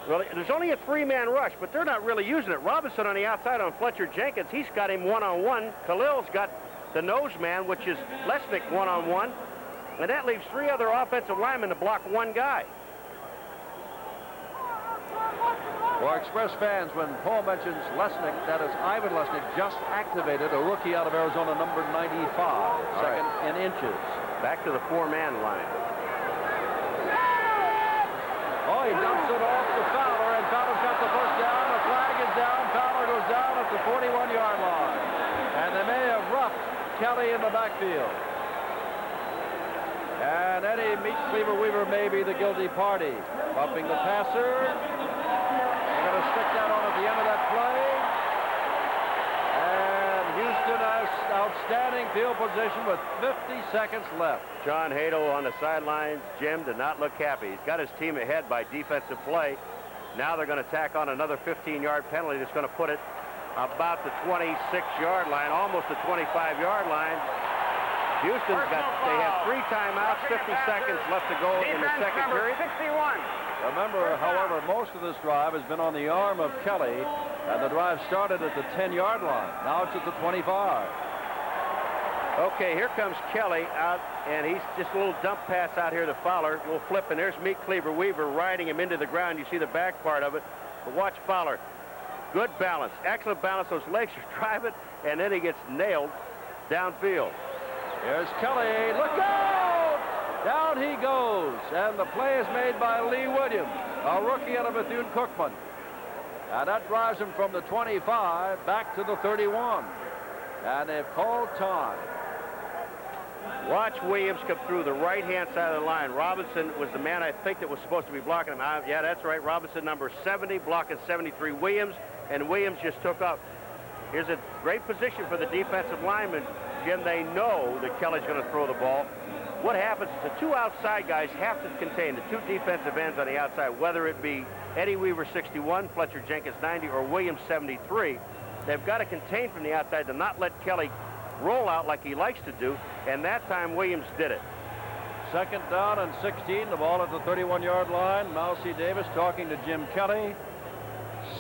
Well, there's only a 3-man rush, but they're not really using it. Robinson on the outside on Fletcher Jenkins. He's got him one-on-one. Khalil's got the nose man, which is Lesnick one-on-one. And that leaves 3 other offensive linemen to block 1 guy. For Express fans, when Paul mentions Lesnick, that is Ivan Lesnick, just activated, a rookie out of Arizona, number 95, second in inches. Back to the 4-man line. Oh, he dumps it off to Fowler, and Fowler's got the first down. The flag is down. Fowler goes down at the 41-yard line. And they may have roughed Kelly in the backfield. And Eddie Meat Cleaver Weaver may be the guilty party. Bumping the passer. They're going to stick that on at the end of that play. And Houston has outstanding field position with 50 seconds left. John Hato on the sidelines. Jim did not look happy. He's got his team ahead by defensive play. Now they're going to tack on another 15-yard penalty that's going to put it about the 26-yard line, almost the 25-yard line. Houston's they have 3 timeouts, 50 seconds left to go in the second period. 61. Remember, however, most of this drive has been on the arm of Kelly, and the drive started at the 10-yard line. Now it's at the 25. Okay, here comes Kelly out, and he's just a little dump pass out here to Fowler. We'll flip, and there's Meat Cleaver Weaver riding him into the ground. You see the back part of it. But watch Fowler. Good balance, excellent balance. Those legs are driving, and then he gets nailed downfield. Here's Kelly. Look out! Down he goes. And the play is made by Lee Williams, a rookie out of Bethune-Cookman. And that drives him from the 25 back to the 31. And they've called time. Watch Williams come through the right-hand side of the line. Robinson was the man, I think, that was supposed to be blocking him. Yeah, that's right. Robinson, number 70, blocking 73 Williams, and Williams just took up. Here's a great position for the defensive lineman. Jim, they know that Kelly's going to throw the ball. What happens is the two outside guys have to contain the two defensive ends on the outside, whether it be Eddie Weaver, 61, Fletcher Jenkins, 90, or Williams, 73. They've got to contain from the outside to not let Kelly roll out like he likes to do, and that time Williams did it. Second down and 16, the ball at the 31-yard line. Mousy Davis talking to Jim Kelly.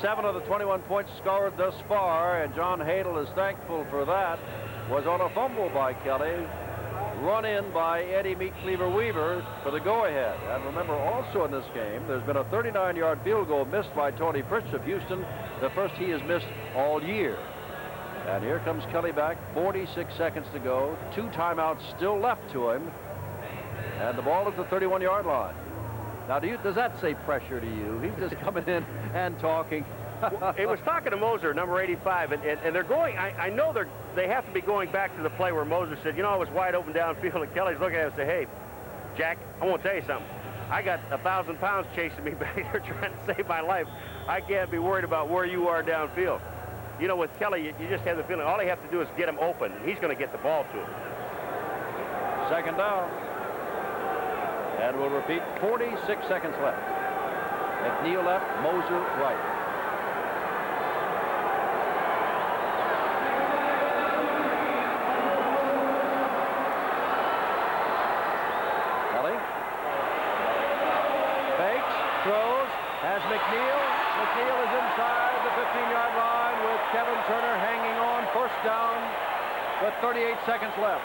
7 of the 21 points scored thus far, and John Hadel is thankful for that, was on a fumble by Kelly, run in by Eddie Meat Cleaver Weaver for the go-ahead. And remember, also in this game, there's been a 39-yard field goal missed by Tony Fritz of Houston, the first he has missed all year. And here comes Kelly back, 46 seconds to go, 2 timeouts still left to him, and the ball at the 31-yard line. Now, does that say pressure to you? He's just coming in and talking. He was talking to Moser, number 85, and they're going, I know they have to be going back to the play where Moser said, you know, I was wide open downfield, and Kelly's looking at him and say, hey, Jack, I want to tell you something. I got 1,000 pounds chasing me back there trying to save my life. I can't be worried about where you are downfield. You know, with Kelly, you just have the feeling all he has to do is get him open, and he's going to get the ball to him. Second down. And we'll repeat, 46 seconds left. McNeil left, Moser right. Kelly. Fakes, throws, has McNeil. McNeil is inside the 15-yard line with Kevin Turner hanging on. First down with 38 seconds left.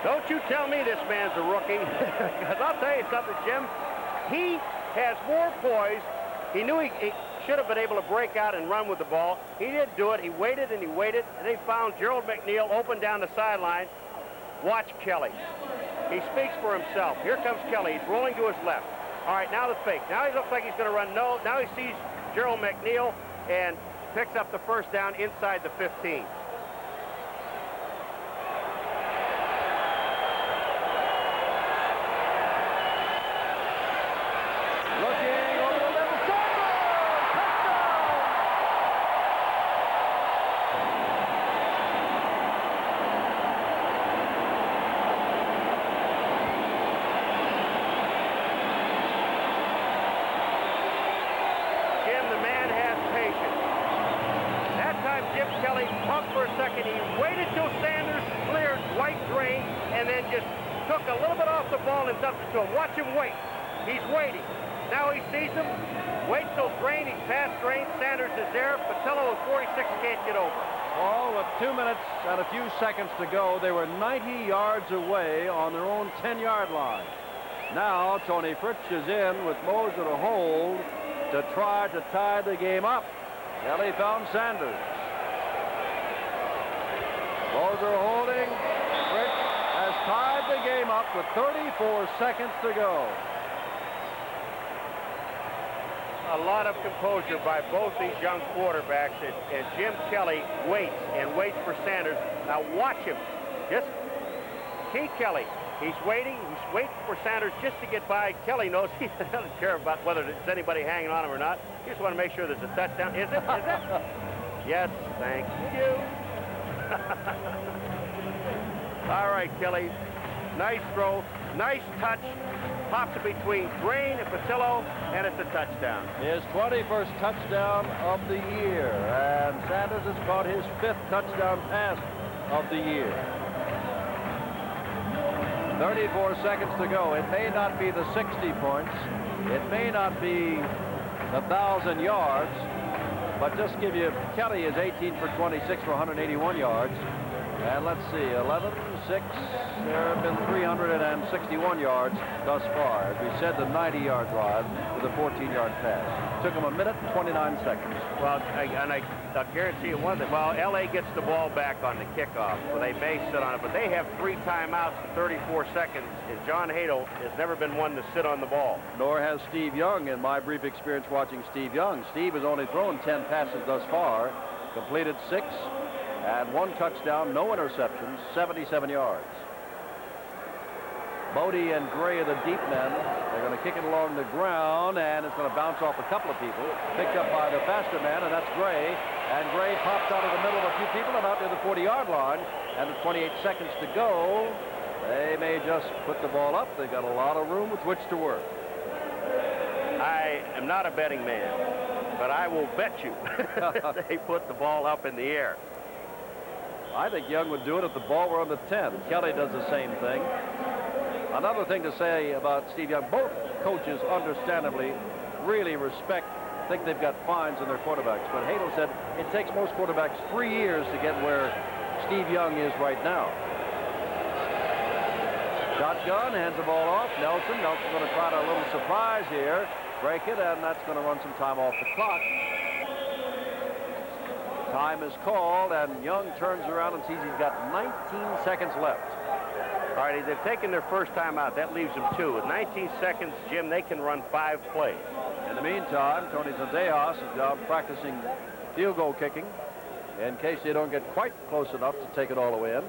Don't you tell me this man's a rookie, because I'll tell you something, Jim. He has more poise. He knew he should have been able to break out and run with the ball. He didn't do it. He waited and he waited, and they found Gerald McNeil open down the sideline. Watch Kelly. He speaks for himself. Here comes Kelly. He's rolling to his left. All right, now the fake. Now he looks like he's going to run. No, now he sees Gerald McNeil and picks up the first down inside the 15. Watch him wait. He's waiting. Now he sees him. Waits till Drain. He's past Drain. Sanders is there. Patillo is 46, can't get over. Well, with 2 minutes and a few seconds to go, they were 90 yards away on their own 10-yard line. Now Tony Fritz is in with Moser to hold to try to tie the game up. Kelly found Sanders. Moser holding. Fritz has tied the game up with 34 seconds to go. A lot of composure by both these young quarterbacks, and Jim Kelly waits and waits for Sanders. Now watch him. Just Key Kelly. He's waiting for Sanders just to get by. Kelly knows he doesn't care about whether there's anybody hanging on him or not. He just want to make sure there's a touchdown. Is it? Is it? Yes, thank you. All right, Kelly. Nice throw. Nice touch. Pops it between Drain and Patillo, and it's a touchdown. His 21st touchdown of the year, and Sanders has caught his 5th touchdown pass of the year. 34 seconds to go. It may not be the 60 points. It may not be 1,000 yards, but just give you, Kelly is 18 for 26 for 181 yards. And let's see, 11, 6, there have been 361 yards thus far. As we said, the 90-yard drive with a 14-yard pass. Took him 1 minute and 29 seconds. Well, I'll guarantee you one thing. Well, L.A. gets the ball back on the kickoff, so they may sit on it, but they have 3 timeouts in 34 seconds, and John Hadel has never been one to sit on the ball. Nor has Steve Young, in my brief experience watching Steve Young. Steve has only thrown 10 passes thus far, completed 6, and 1 touchdown, no interceptions, 77 yards. Bodie and Gray are the deep men. They're going to kick it along the ground, and it's going to bounce off a couple of people. Picked up by the faster man, and that's Gray. And Gray pops out of the middle of a few people and out near the 40-yard line. And with 28 seconds to go, they may just put the ball up. They've got a lot of room with which to work. I am not a betting man, but I will bet you they put the ball up in the air. I think Young would do it if the ball were on the 10. Kelly does the same thing. Another thing to say about Steve Young, both coaches understandably really think they've got fines in their quarterbacks. But Hadel said it takes most quarterbacks 3 years to get where Steve Young is right now. Shotgun, hands the ball off. Nelson's going to try to a little surprise here, break it, and that's going to run some time off the clock. Time is called, and Young turns around and sees he's got 19 seconds left. All right, they've taken their first time out. That leaves them 2. With 19 seconds, Jim, they can run 5 plays. In the meantime, Tony Zendejas is down practicing field goal kicking in case they don't get quite close enough to take it all the way in.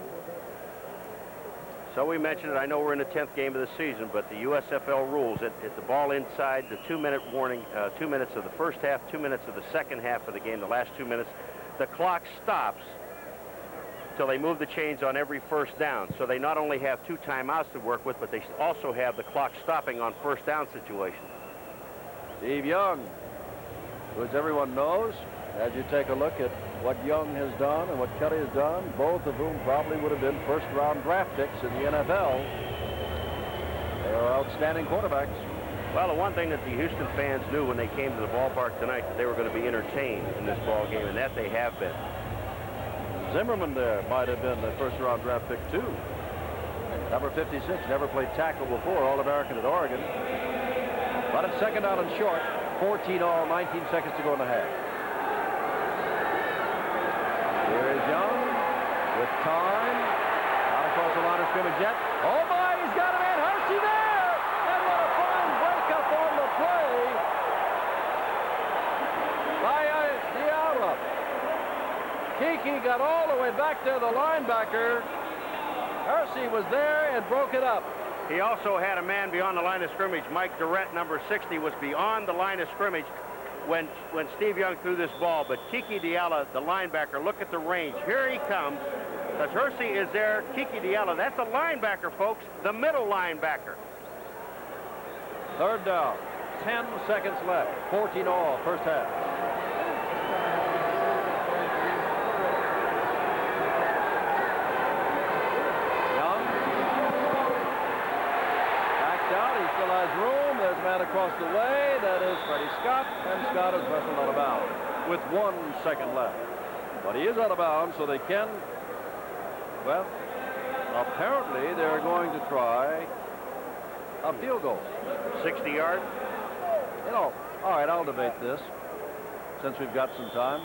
So we mentioned it. I know we're in the 10th game of the season, but the USFL rules, at the ball inside the 2-minute warning, 2 minutes of the first half, 2 minutes of the second half of the game, the last 2 minutes, the clock stops till they move the chains on every first down. So they not only have 2 timeouts to work with, but they also have the clock stopping on first down situations. Steve Young, who, as everyone knows, as you take a look at what Young has done and what Kelly has done, both of whom probably would have been first-round draft picks in the NFL. They are outstanding quarterbacks. Well, the one thing that the Houston fans knew when they came to the ballpark tonight, that they were going to be entertained in this ball game, and that they have been. Zimmerman there might have been the first-round draft pick, too. Number 56, never played tackle before, All-American at Oregon. But it's second down and short, 14 all, 19 seconds to go in the half. Here is Young with time. Not across the line of scrimmage yet. Oh, my, he's got a man. Hershey there! And what a fine breakup on the play by Diablo. Kiki got all the way back to the linebacker. Hersey was there and broke it up. He also had a man beyond the line of scrimmage. Mike Durrett, number 60, was beyond the line of scrimmage when Steve Young threw this ball. But Kiki Diallo, the linebacker, look at the range. Here he comes. As Hersey is there, Kiki Diallo, that's a linebacker, folks, the middle linebacker. Third down, 10 seconds left, 14 all, first half. Has room. There's a man across the way. That is Freddie Scott, and Scott is wrestled out of bounds with 1 second left. But he is out of bounds, so they can, well, apparently they're going to try a field goal. 60 yards? You know, all right, I'll debate this since we've got some time.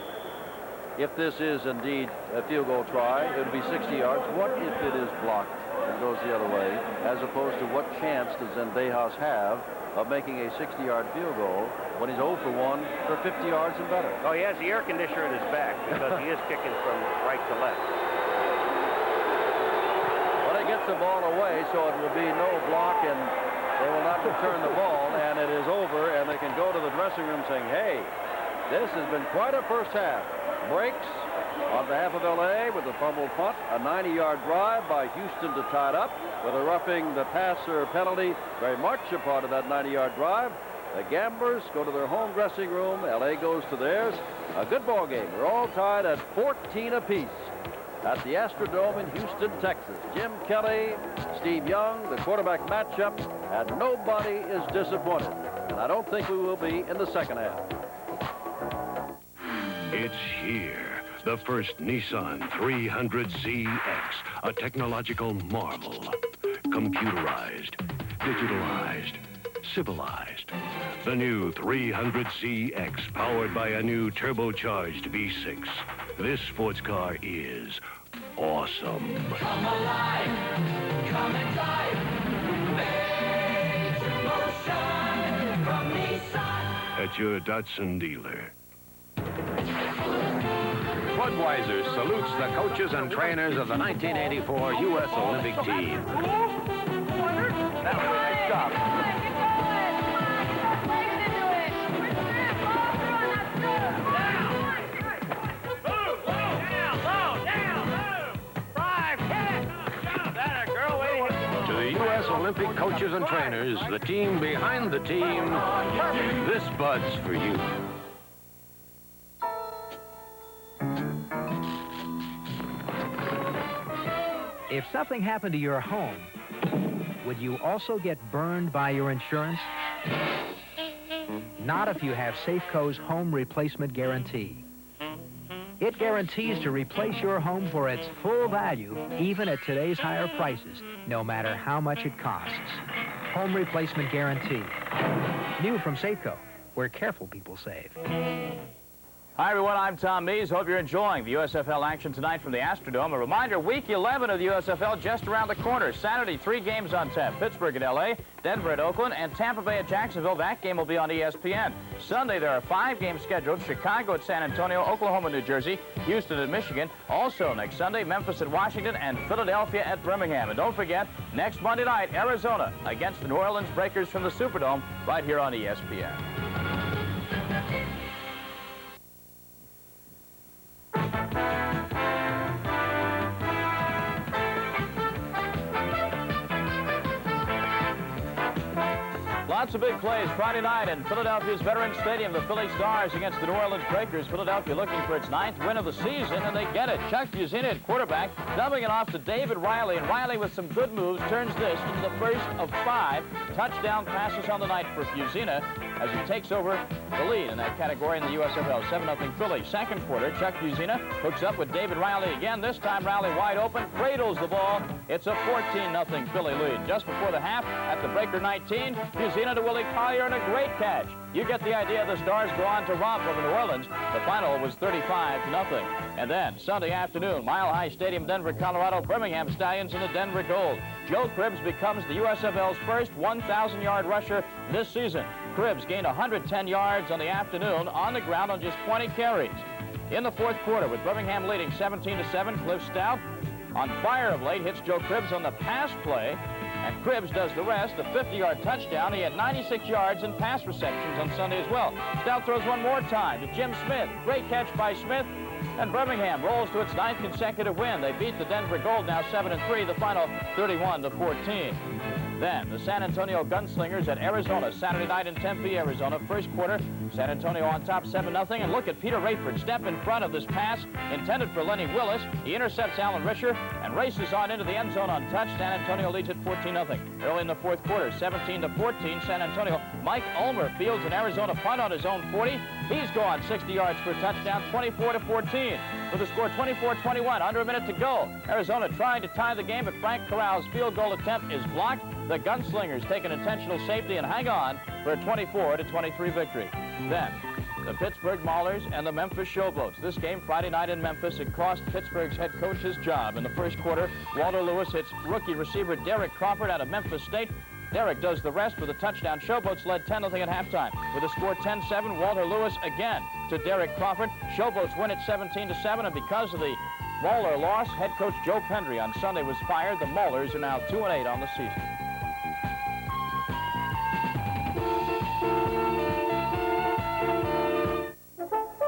If this is indeed a field goal try, it would be 60 yards. What if it is blocked and goes the other way, as opposed to what chance does Zendejas have of making a 60-yard field goal when he's 0 for 1 for 50 yards and better? Oh, he has the air conditioner in his back because he is kicking from right to left. Well, he gets the ball away, so it will be no block, and they will not return the ball, and it is over, and they can go to the dressing room saying, hey, this has been quite a first half. Breaks on behalf of L.A. with a fumbled punt, a 90-yard drive by Houston to tie it up with a roughing the passer penalty, very much a part of that 90-yard drive. The Gamblers go to their home dressing room. L.A. goes to theirs. A good ball game. We're all tied at 14 apiece at the Astrodome in Houston, Texas. Jim Kelly, Steve Young, the quarterback matchup, and nobody is disappointed. And I don't think we will be in the second half. It's here. The first Nissan 300ZX, a technological marvel. Computerized, digitalized, civilized. The new 300ZX, powered by a new turbocharged V6. This sports car is awesome. Come alive, come and drive. Major motion from Nissan. At your Datsun dealer. Budweiser salutes the coaches and trainers of the 1984 U.S. Olympic team. Nice job. To the U.S. Olympic coaches and trainers, the team behind the team, this Bud's for you. If something happened to your home, would you also get burned by your insurance? Not if you have Safeco's home replacement guarantee. It guarantees to replace your home for its full value, even at today's higher prices, no matter how much it costs. Home replacement guarantee. New from Safeco, where careful people save. Hi, everyone. I'm Tom Mees. Hope you're enjoying the USFL action tonight from the Astrodome. A reminder, Week 11 of the USFL just around the corner. Saturday, 3 games on tap. Pittsburgh at L.A., Denver at Oakland, and Tampa Bay at Jacksonville. That game will be on ESPN. Sunday, there are 5 games scheduled. Chicago at San Antonio, Oklahoma, New Jersey, Houston at Michigan. Also next Sunday, Memphis at Washington, and Philadelphia at Birmingham. And don't forget, next Monday night, Arizona against the New Orleans Breakers from the Superdome right here on ESPN. Lots of big plays Friday night in Philadelphia's Veterans Stadium. The Philly Stars against the New Orleans Breakers. Philadelphia looking for its 9th win of the season, and they get it. Chuck Fusina at quarterback, dumping it off to David Riley, and Riley with some good moves turns this into the first of 5 touchdown passes on the night for Fusina as he takes over the lead in that category in the USFL. 7-0 Philly. Second quarter, Chuck Fusina hooks up with David Riley again. This time Riley wide open, cradles the ball. It's a 14-0 Philly lead. Just before the half, at the Breaker 19, Fusina to Willie Collier and a great catch. You get the idea. The Stars go on to romp over New Orleans. The final was 35-0. And then Sunday afternoon, Mile High Stadium, Denver, Colorado, Birmingham Stallions in the Denver Gold. Joe Cribbs becomes the USFL's first 1,000-yard rusher this season. Cribbs gained 110 yards on the afternoon on the ground on just 20 carries. In the fourth quarter, with Birmingham leading 17-7, Cliff Stout, on fire of late, hits Joe Cribbs on the pass play, and Cribbs does the rest, a 50-yard touchdown. He had 96 yards in pass receptions on Sunday as well. Stout throws one more time to Jim Smith. Great catch by Smith, and Birmingham rolls to its 9th consecutive win. They beat the Denver Gold, now 7-3, the final 31-14. Then the San Antonio Gunslingers at Arizona, Saturday night in Tempe, Arizona. First quarter, San Antonio on top 7-0. And look at Peter Rayford step in front of this pass intended for Lenny Willis. He intercepts Alan Risher and races on into the end zone untouched. San Antonio leads at 14-0. Early in the fourth quarter, 17-14, San Antonio. Mike Ulmer fields an Arizona punt on his own 40. He's gone 60 yards for a touchdown, 24-14. With the score 24-21, under a minute to go. Arizona trying to tie the game, but Frank Corral's field goal attempt is blocked. The Gunslingers take an intentional safety and hang on for a 24-23 victory. Then, the Pittsburgh Maulers and the Memphis Showboats. This game Friday night in Memphis, it cost Pittsburgh's head coach his job. In the first quarter, Walter Lewis hits rookie receiver Derek Crawford out of Memphis State. Derek does the rest with a touchdown. Showboats led 10-0 at halftime. With a score 10-7, Walter Lewis again to Derek Crawford. Showboats win it 17-7, and because of the Mauler loss, head coach Joe Pendry on Sunday was fired. The Maulers are now 2-8 on the season.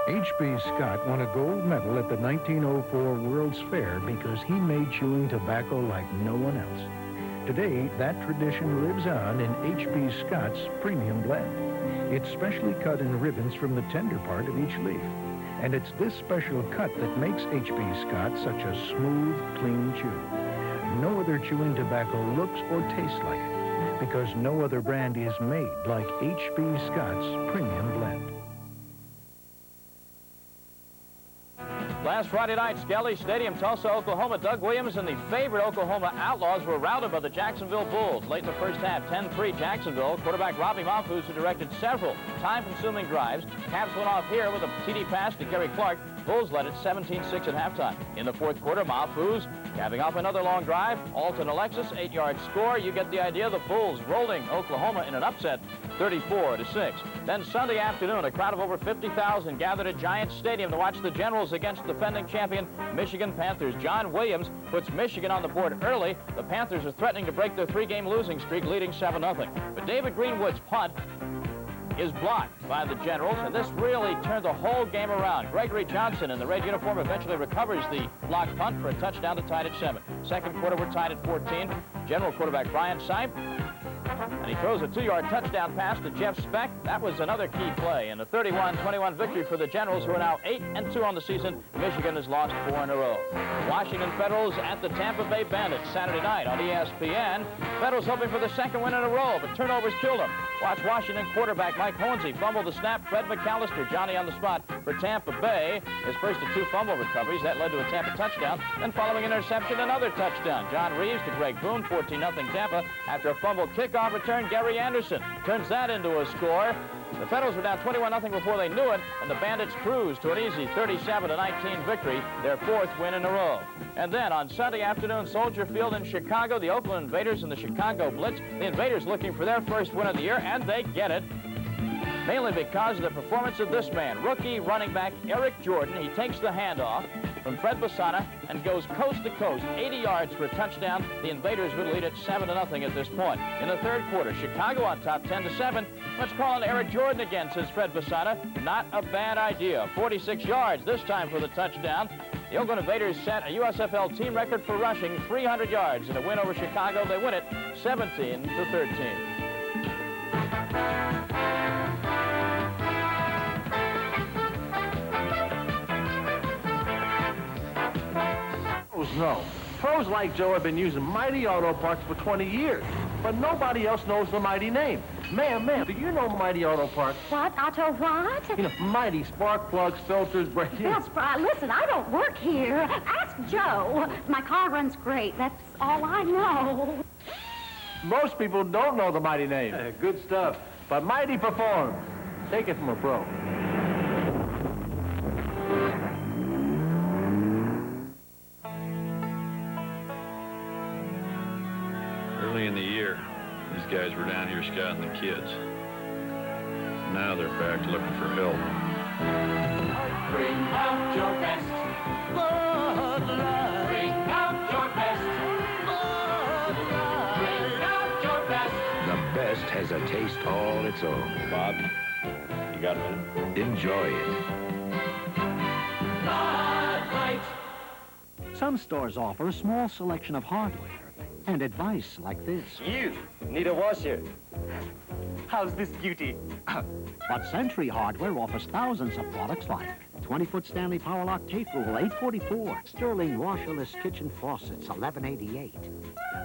H.B. Scott won a gold medal at the 1904 World's Fair because he made chewing tobacco like no one else. Today, that tradition lives on in H.B. Scott's premium blend. It's specially cut in ribbons from the tender part of each leaf. And it's this special cut that makes H.B. Scott such a smooth, clean chew. No other chewing tobacco looks or tastes like it because no other brand is made like H.B. Scott's premium blend. Last Friday night, Skelly Stadium, Tulsa, Oklahoma. Doug Williams and the favorite Oklahoma Outlaws were routed by the Jacksonville Bulls. Late in the first half, 10-3 Jacksonville. Quarterback Robbie Mahfouz, who directed several time-consuming drives. Cavs went off here with a TD pass to Gary Clark. Bulls led it 17-6 at halftime. In the fourth quarter, Mahfouz capping off another long drive. Alton Alexis, 8-yard score. You get the idea. The Bulls rolling Oklahoma in an upset, 34-6. Then Sunday afternoon, a crowd of over 50,000 gathered at Giants Stadium to watch the Generals against defending champion Michigan Panthers. John Williams puts Michigan on the board early. The Panthers are threatening to break their 3-game losing streak, leading 7-0. But David Greenwood's punt is blocked by the Generals, and this really turned the whole game around. Gregory Johnson in the red uniform eventually recovers the blocked punt for a touchdown to tie it at 7. Second quarter, we're tied at 14. General quarterback Brian Sipe, and he throws a 2-yard touchdown pass to Jeff Speck. That was another key play in a 31-21 victory for the Generals, who are now 8-2 on the season. Michigan has lost 4 in a row. Washington Federals at the Tampa Bay Bandits Saturday night on ESPN. Federals hoping for the second win in a row, but turnovers killed them. Watch Washington quarterback Mike Hornsey fumble the snap. Fred McAllister, Johnny on the spot for Tampa Bay. His first of 2 fumble recoveries. That led to a Tampa touchdown. Then following interception, another touchdown. John Reeves to Greg Boone, 14-0 Tampa. After a fumble kickoff return, Gary Anderson turns that into a score. The Federals were down 21-0 before they knew it, and the Bandits cruised to an easy 37-19 victory, their 4th win in a row. And then on Sunday afternoon, Soldier Field in Chicago, the Oakland Invaders and the Chicago Blitz. The Invaders looking for their first win of the year, and they get it. Mainly because of the performance of this man, rookie running back Eric Jordan. He takes the handoff from Fred Basana and goes coast to coast, 80 yards for a touchdown. The Invaders would lead it 7-0 at this point. In the third quarter, Chicago on top 10-7. Let's call on Eric Jordan again, says Fred Basana. Not a bad idea. 46 yards this time for the touchdown. The Oakland Invaders set a USFL team record for rushing, 300 yards in a win over Chicago. They win it 17-13. No. Pros like Joe have been using Mighty Auto Parts for 20 years, but nobody else knows the Mighty name. Ma'am, do you know Mighty Auto Parts? What? Auto what? You know, Mighty spark plugs, filters, break-ins. Listen, I don't work here. Ask Joe. My car runs great. That's all I know. Most people don't know the Mighty name. Good stuff. But Mighty performs. Take it from a pro. Early in the year, these guys were down here scouting the kids. Now they're back looking for help. Bring out your best. Bud Light. Bring out your best. Bud Light. Bring out your best. The best has a taste all its own. Bob, you got a minute? Enjoy it. Bud Light. Some stores offer a small selection of hardware and advice like this. You need a washer. How's this beauty? But Century Hardware offers thousands of products like 20-foot Stanley Power Lock tape rule, $844. Sterling washerless kitchen faucets, $1188.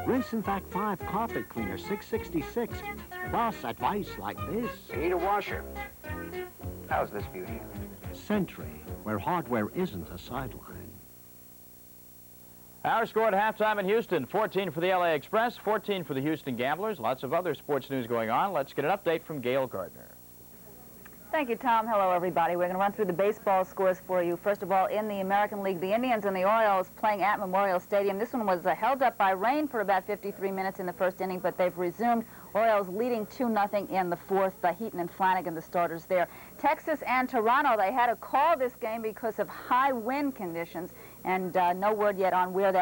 Rinse and Vac 5 carpet cleaner, $666. Plus advice like this. You need a washer. How's this beauty? Century, where hardware isn't a sideline. Our score at halftime in Houston, 14 for the LA Express, 14 for the Houston Gamblers. Lots of other sports news going on. Let's get an update from Gail Gardner. Thank you, Tom. Hello, everybody. We're going to run through the baseball scores for you. First of all, in the American League, the Indians and the Orioles playing at Memorial Stadium. This one was held up by rain for about 53 minutes in the first inning, but they've resumed. Orioles leading 2-0 in the fourth. Heaton and Flanagan, the starters there. Texas and Toronto, they had to call this game because of high wind conditions, and no word yet on when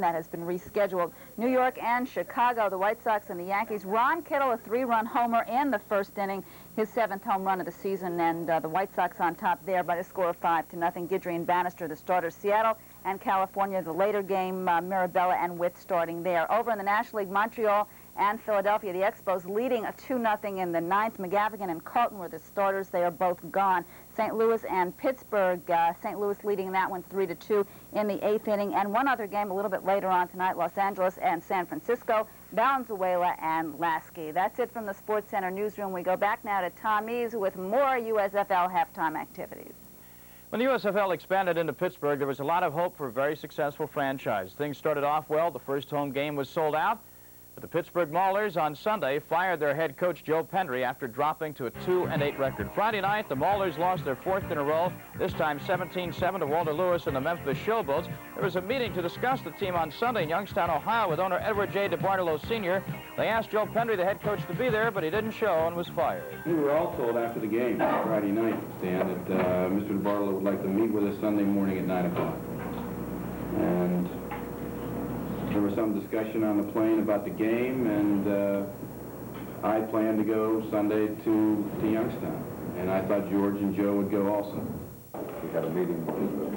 that has been rescheduled. New York and Chicago, the White Sox and the Yankees. Ron Kittle, a 3-run homer in the first inning, his 7th home run of the season, and the White Sox on top there by the score of 5-0. Guidry and Bannister, the starters. Seattle and California, the later game, Mirabella and Witt starting there. Over in the National League, Montreal and Philadelphia, the Expos leading a 2-0 in the 9th. McGavigan and Carlton were the starters. They are both gone. St. Louis and Pittsburgh, St. Louis leading that one 3-2 in the 8th inning. And one other game a little bit later on tonight, Los Angeles and San Francisco, Valenzuela and Lasky. That's it from the Sports Center newsroom. We go back now to Tom Eves with more USFL halftime activities. When the USFL expanded into Pittsburgh, there was a lot of hope for a very successful franchise. Things started off well. The first home game was sold out. But the Pittsburgh Maulers on Sunday fired their head coach Joe Pendry after dropping to a 2-8 record. Friday night, the Maulers lost their 4th in a row, this time 17-7 to Walter Lewis and the Memphis Showboats. There was a meeting to discuss the team on Sunday in Youngstown, Ohio, with owner Edward J. DeBartolo Sr. They asked Joe Pendry, the head coach, to be there, but he didn't show and was fired. We were all told after the game Friday night, Stan, that Mr. DeBartolo would like to meet with us Sunday morning at 9 o'clock. And there was some discussion on the plane about the game, and I planned to go Sunday to Youngstown. And I thought George and Joe would go also. We had a meeting with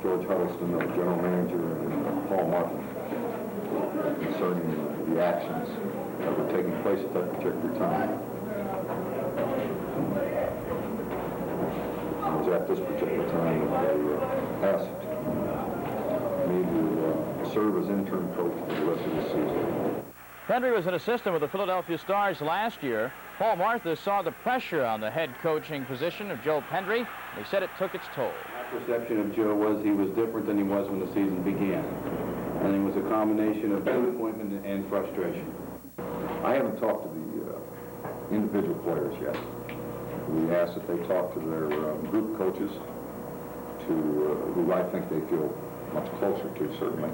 George Huddleston, the general manager, and Paul Martin concerning the actions that were taking place at that particular time. It was at this particular time that they asked me to serve as interim coach for the rest of the season. Pendry was an assistant with the Philadelphia Stars last year. Paul Martha saw the pressure on the head coaching position of Joe Pendry, and he said it took its toll. My perception of Joe was he was different than he was when the season began. And it was a combination of disappointment and frustration. I haven't talked to the individual players yet. We asked that they talk to their group coaches, who I think they feel much closer to, certainly,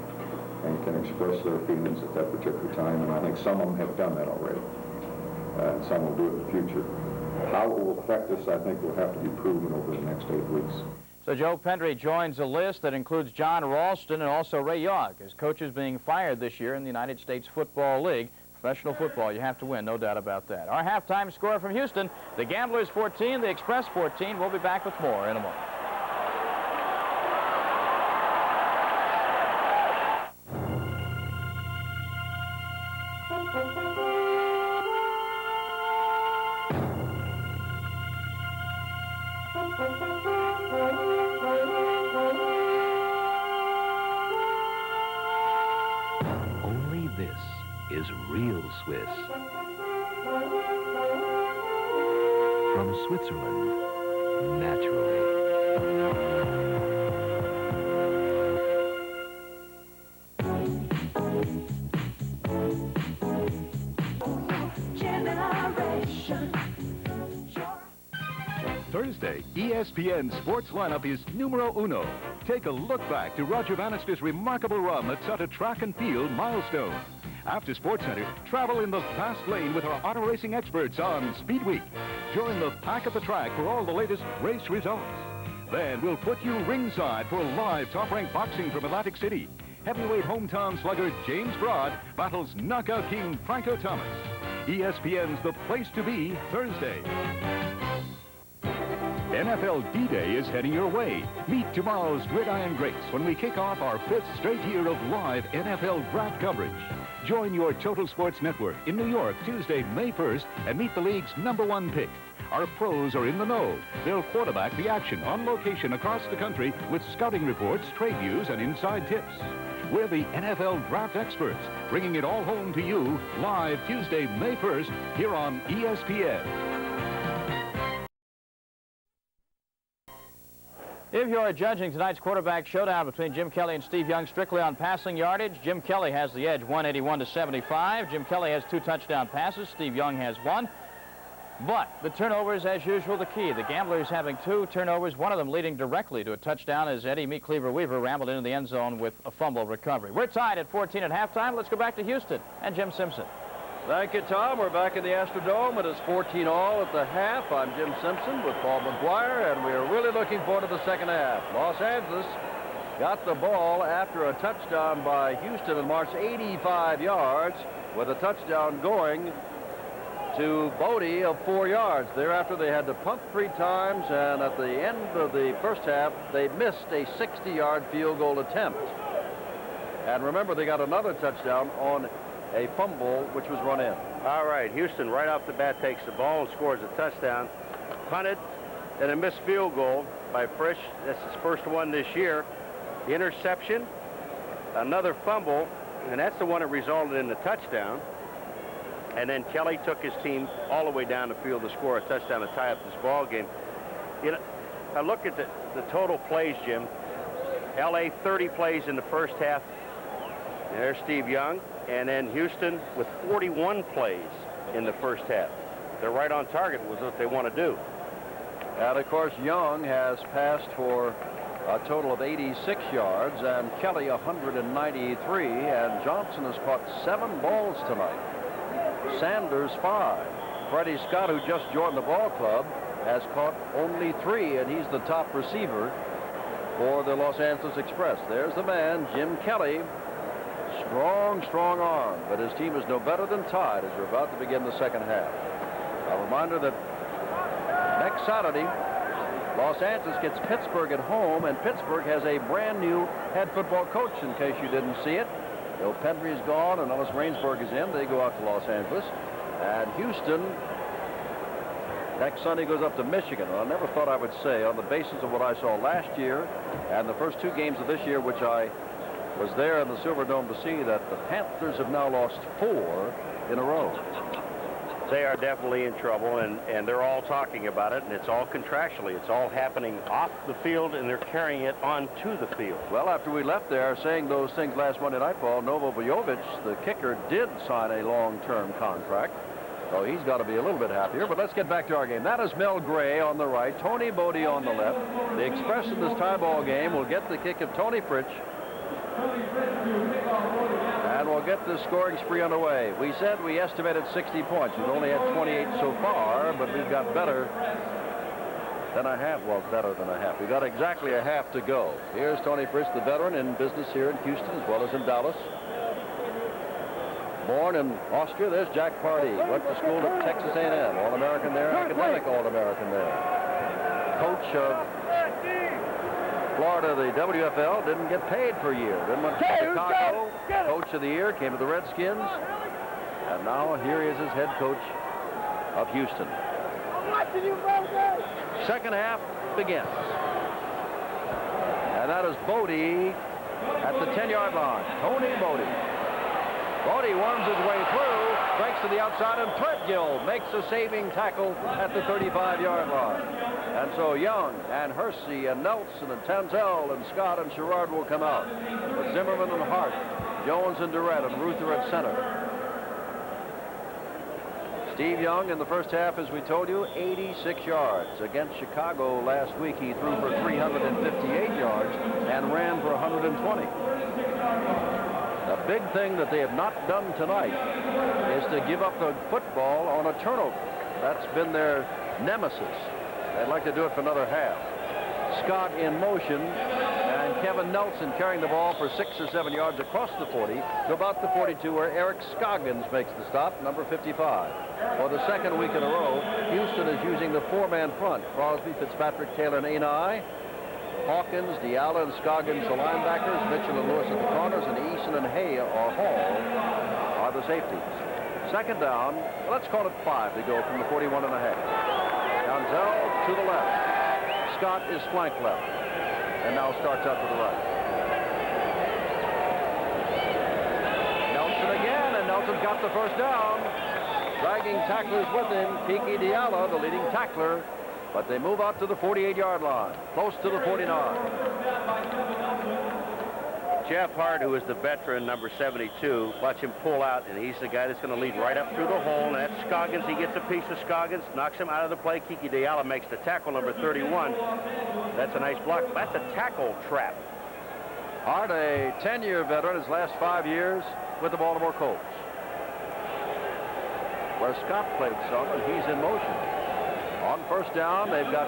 and can express their feelings at that particular time, and I think some of them have done that already, and some will do it in the future. How it will affect us, I think, will have to be proven over the next 8 weeks. So Joe Pendry joins a list that includes John Ralston and also Ray Yogg as coaches being fired this year in the United States Football League. Professional football, you have to win, no doubt about that. Our halftime score from Houston, the Gamblers 14, the Express 14. We'll be back with more in a moment. Only this is real Swiss. From Switzerland, naturally. Thursday, ESPN Sports Lineup is numero uno. Take a look back to Roger Bannister's remarkable run that set a track and field milestone. After SportsCenter, travel in the fast lane with our auto racing experts on Speed Week. Join the pack at the track for all the latest race results. Then we'll put you ringside for live top-ranked boxing from Atlantic City. Heavyweight hometown slugger James Broad battles knockout king Franco Thomas. ESPN's the place to be Thursday. NFL D-Day is heading your way. Meet tomorrow's Gridiron Greats when we kick off our 5th straight year of live NFL draft coverage. Join your Total Sports Network in New York Tuesday, May 1st, and meet the league's #1 pick. Our pros are in the know. They'll quarterback the action on location across the country with scouting reports, trade views, and inside tips. We're the NFL draft experts, bringing it all home to you live Tuesday, May 1st, here on ESPN. If you're judging tonight's quarterback showdown between Jim Kelly and Steve Young strictly on passing yardage, Jim Kelly has the edge, 181 to 75. Jim Kelly has 2 touchdown passes. Steve Young has 1. But the turnovers, as usual, the key. The Gamblers having 2 turnovers, one of them leading directly to a touchdown as Eddie Meat Cleaver Weaver rambled into the end zone with a fumble recovery. We're tied at 14 at halftime. Let's go back to Houston and Jim Simpson. Thank you, Tom. We're back in the Astrodome. It is 14-all at the half. I'm Jim Simpson with Paul McGuire, and we are really looking forward to the second half. Los Angeles got the ball after a touchdown by Houston and marched 85 yards with a touchdown going to Bodie of 4 yards. Thereafter, they had to punt 3 times, and at the end of the first half, they missed a 60-yard field goal attempt. And remember, they got another touchdown on a fumble which was run in. All right, Houston right off the bat takes the ball and scores a touchdown. Punted, and a missed field goal by Frisch. That's his first one this year. The interception, another fumble, and that's the one that resulted in the touchdown. And then Kelly took his team all the way down the field to score a touchdown to tie up this ball game. You know, I look at the total plays, Jim. L.A. 30 plays in the first half. There's Steve Young, and then Houston with 41 plays in the first half. They're right on target with what they want to do. And, of course, Young has passed for a total of 86 yards, and Kelly 193, and Johnson has caught 7 balls tonight. Sanders 5. Freddie Scott, who just joined the ball club, has caught only 3, and he's the top receiver for the Los Angeles Express. There's the man, Jim Kelly. Strong, strong arm, but his team is no better than tied as we're about to begin the second half. A reminder that next Saturday, Los Angeles gets Pittsburgh at home, and Pittsburgh has a brand new head football coach, in case you didn't see it. Bill Pendry's gone and Ellis Rainsburg is in. They go out to Los Angeles. And Houston, next Sunday, goes up to Michigan. And I never thought I would say, on the basis of what I saw last year and the first 2 games of this year, which I was there in the Silverdome to see, that the Panthers have now lost 4 in a row. They are definitely in trouble, and they're all talking about it, and it's all contractually. It's all happening off the field, and they're carrying it onto the field. Well, after we left there saying those things last Monday night, Paul, Novo Vujovic, the kicker, did sign a long-term contract. So he's got to be a little bit happier. But let's get back to our game. That is Mel Gray on the right, Tony Bodie on the left. The Express in this tie ball game will get the kick of Tony Fritsch. And we'll get the scoring spree underway. We said we estimated 60 points. We've only had 28 so far, but we've got better than a half. Well, better than a half. We've got exactly a half to go. Here's Tony Fritsch, the veteran in business here in Houston as well as in Dallas. Born in Austria, there's Jack Pardee. Went to school at Texas A&M. All-American there, academic All-American there. Coach of Florida, the WFL, didn't get paid for a year. Then went to Chicago, coach of the year, came to the Redskins, and now here is his head coach of Houston. Second half begins. And that is Bodie at the 10-yard line. Tony Bodie. Bodie worms his way through, breaks to the outside, and Threadgill makes a saving tackle at the 35-yard line. And so Young and Hersey and Nelson and Tanzel and Scott and Sherrard will come out. But Zimmerman and Hart, Jones and Durrett and Ruther at center. Steve Young in the first half, as we told you, 86 yards. Against Chicago last week, he threw for 358 yards and ran for 120. The big thing that they have not done tonight is to give up the football on a turnover. That's been their nemesis. They'd like to do it for another half. Scott in motion, and Kevin Nelson carrying the ball for 6 or 7 yards across the 40 to about the 42, where Eric Scoggins makes the stop, number 55. For the second week in a row, Houston is using the 4-man front. Crosby, Fitzpatrick, Taylor, and Ainai. Hawkins, Diallo, and Scoggins, the linebackers. Mitchell and Lewis at the corners, and Eason and Hay or Hall are the safeties. Second down, let's call it 5 to go from the 41 and a half. Tanzel to the left. Scott is flank left, and now starts out to the right. Nelson again, and Nelson's got the first down. Dragging tacklers with him, Kiki Diallo, the leading tackler, but they move out to the 48-yard line, close to the 49. Jeff Hart, who is the veteran, number 72, watch him pull out, and he's the guy that's going to lead right up through the hole, and that's Scoggins. He gets a piece of Scoggins, knocks him out of the play. Kiki Diallo makes the tackle, number 31. That's a nice block. That's a tackle trap. Hart, a 10-year veteran, his last 5 years with the Baltimore Colts, where Scott played some, and he's in motion. On first down, they've got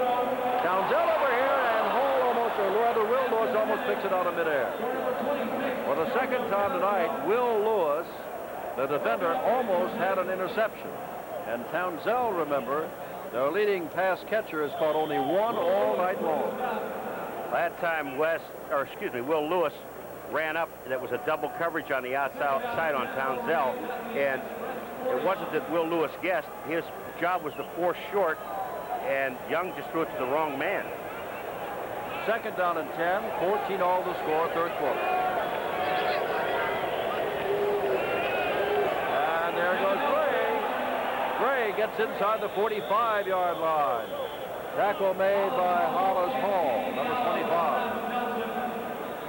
Townsend over here, and Hall almost, or rather Will Lewis almost picks it out of midair. For the second time tonight, Will Lewis, the defender, almost had an interception. And Townsend, remember, their leading pass catcher, has caught only one all night long. That time Will Lewis ran up. That was a double coverage on the outside on Townsend, and it wasn't that Will Lewis guessed. His job was to force short, and Young just threw it to the wrong man. Second down and 10, 14 all to score, third quarter. And there goes Gray. Gray gets inside the 45-yard line. Tackle made by Hollis Hall, number 25.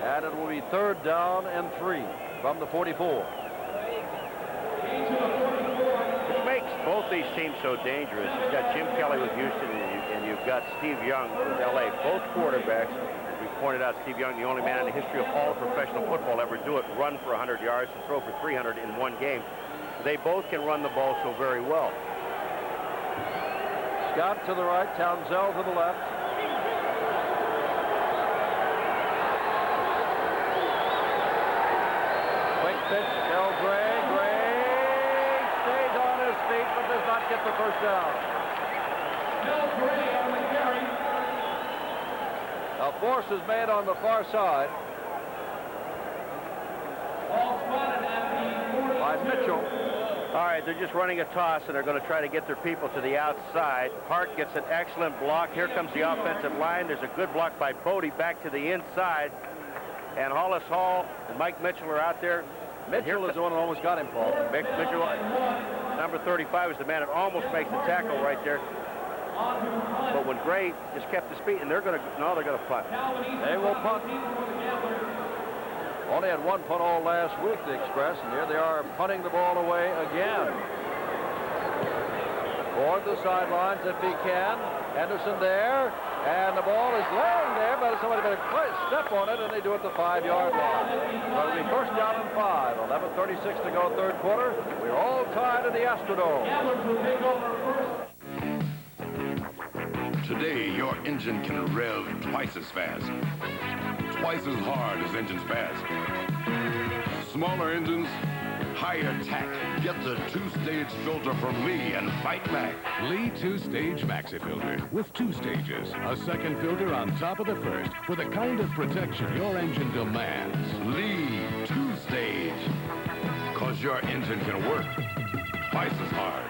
And it will be third down and 3 from the 44. What makes both these teams so dangerous, you've got Jim Kelly with Houston, and you've got Steve Young with L.A. Both quarterbacks, as we pointed out, Steve Young, the only man in the history of all professional football ever do it, run for 100 yards and throw for 300 in one game. They both can run the ball so very well. Scott to the right, Townsell to the left. Quick pitch, Del Gray. Gray stays on his feet, but does not get the first down. Del Gray on the carry. A force is made on the far side by Mitchell. All right, they're just running a toss, and they're going to try to get their people to the outside. Hart gets an excellent block. Here comes the offensive line. There's a good block by Bodie back to the inside. And Hollis Hall and Mike Mitchell are out there. Mitchell is the one who almost got him, Paul. Mitchell, number 35, is the man that almost makes the tackle right there. But when Gray just kept his feet, and they're going to punt. They will punt. Only had one punt all last week, the Express, and here they are punting the ball away again. Toward the sidelines if he can. Henderson there, and the ball is laying there, but somebody better step on it, and they do it the 5-yard line. So it'll be first down and 5. 11:36 to go, third quarter. We're all tied in the Astrodome. Today, your engine can rev twice as fast, twice as hard as engines fast. Smaller engines, higher tack. Get the 2-stage filter from Lee and fight back. Lee 2-stage Maxi Filter with 2 stages. A second filter on top of the first for the kind of protection your engine demands. Lee 2-stage. Cause your engine can work twice as hard.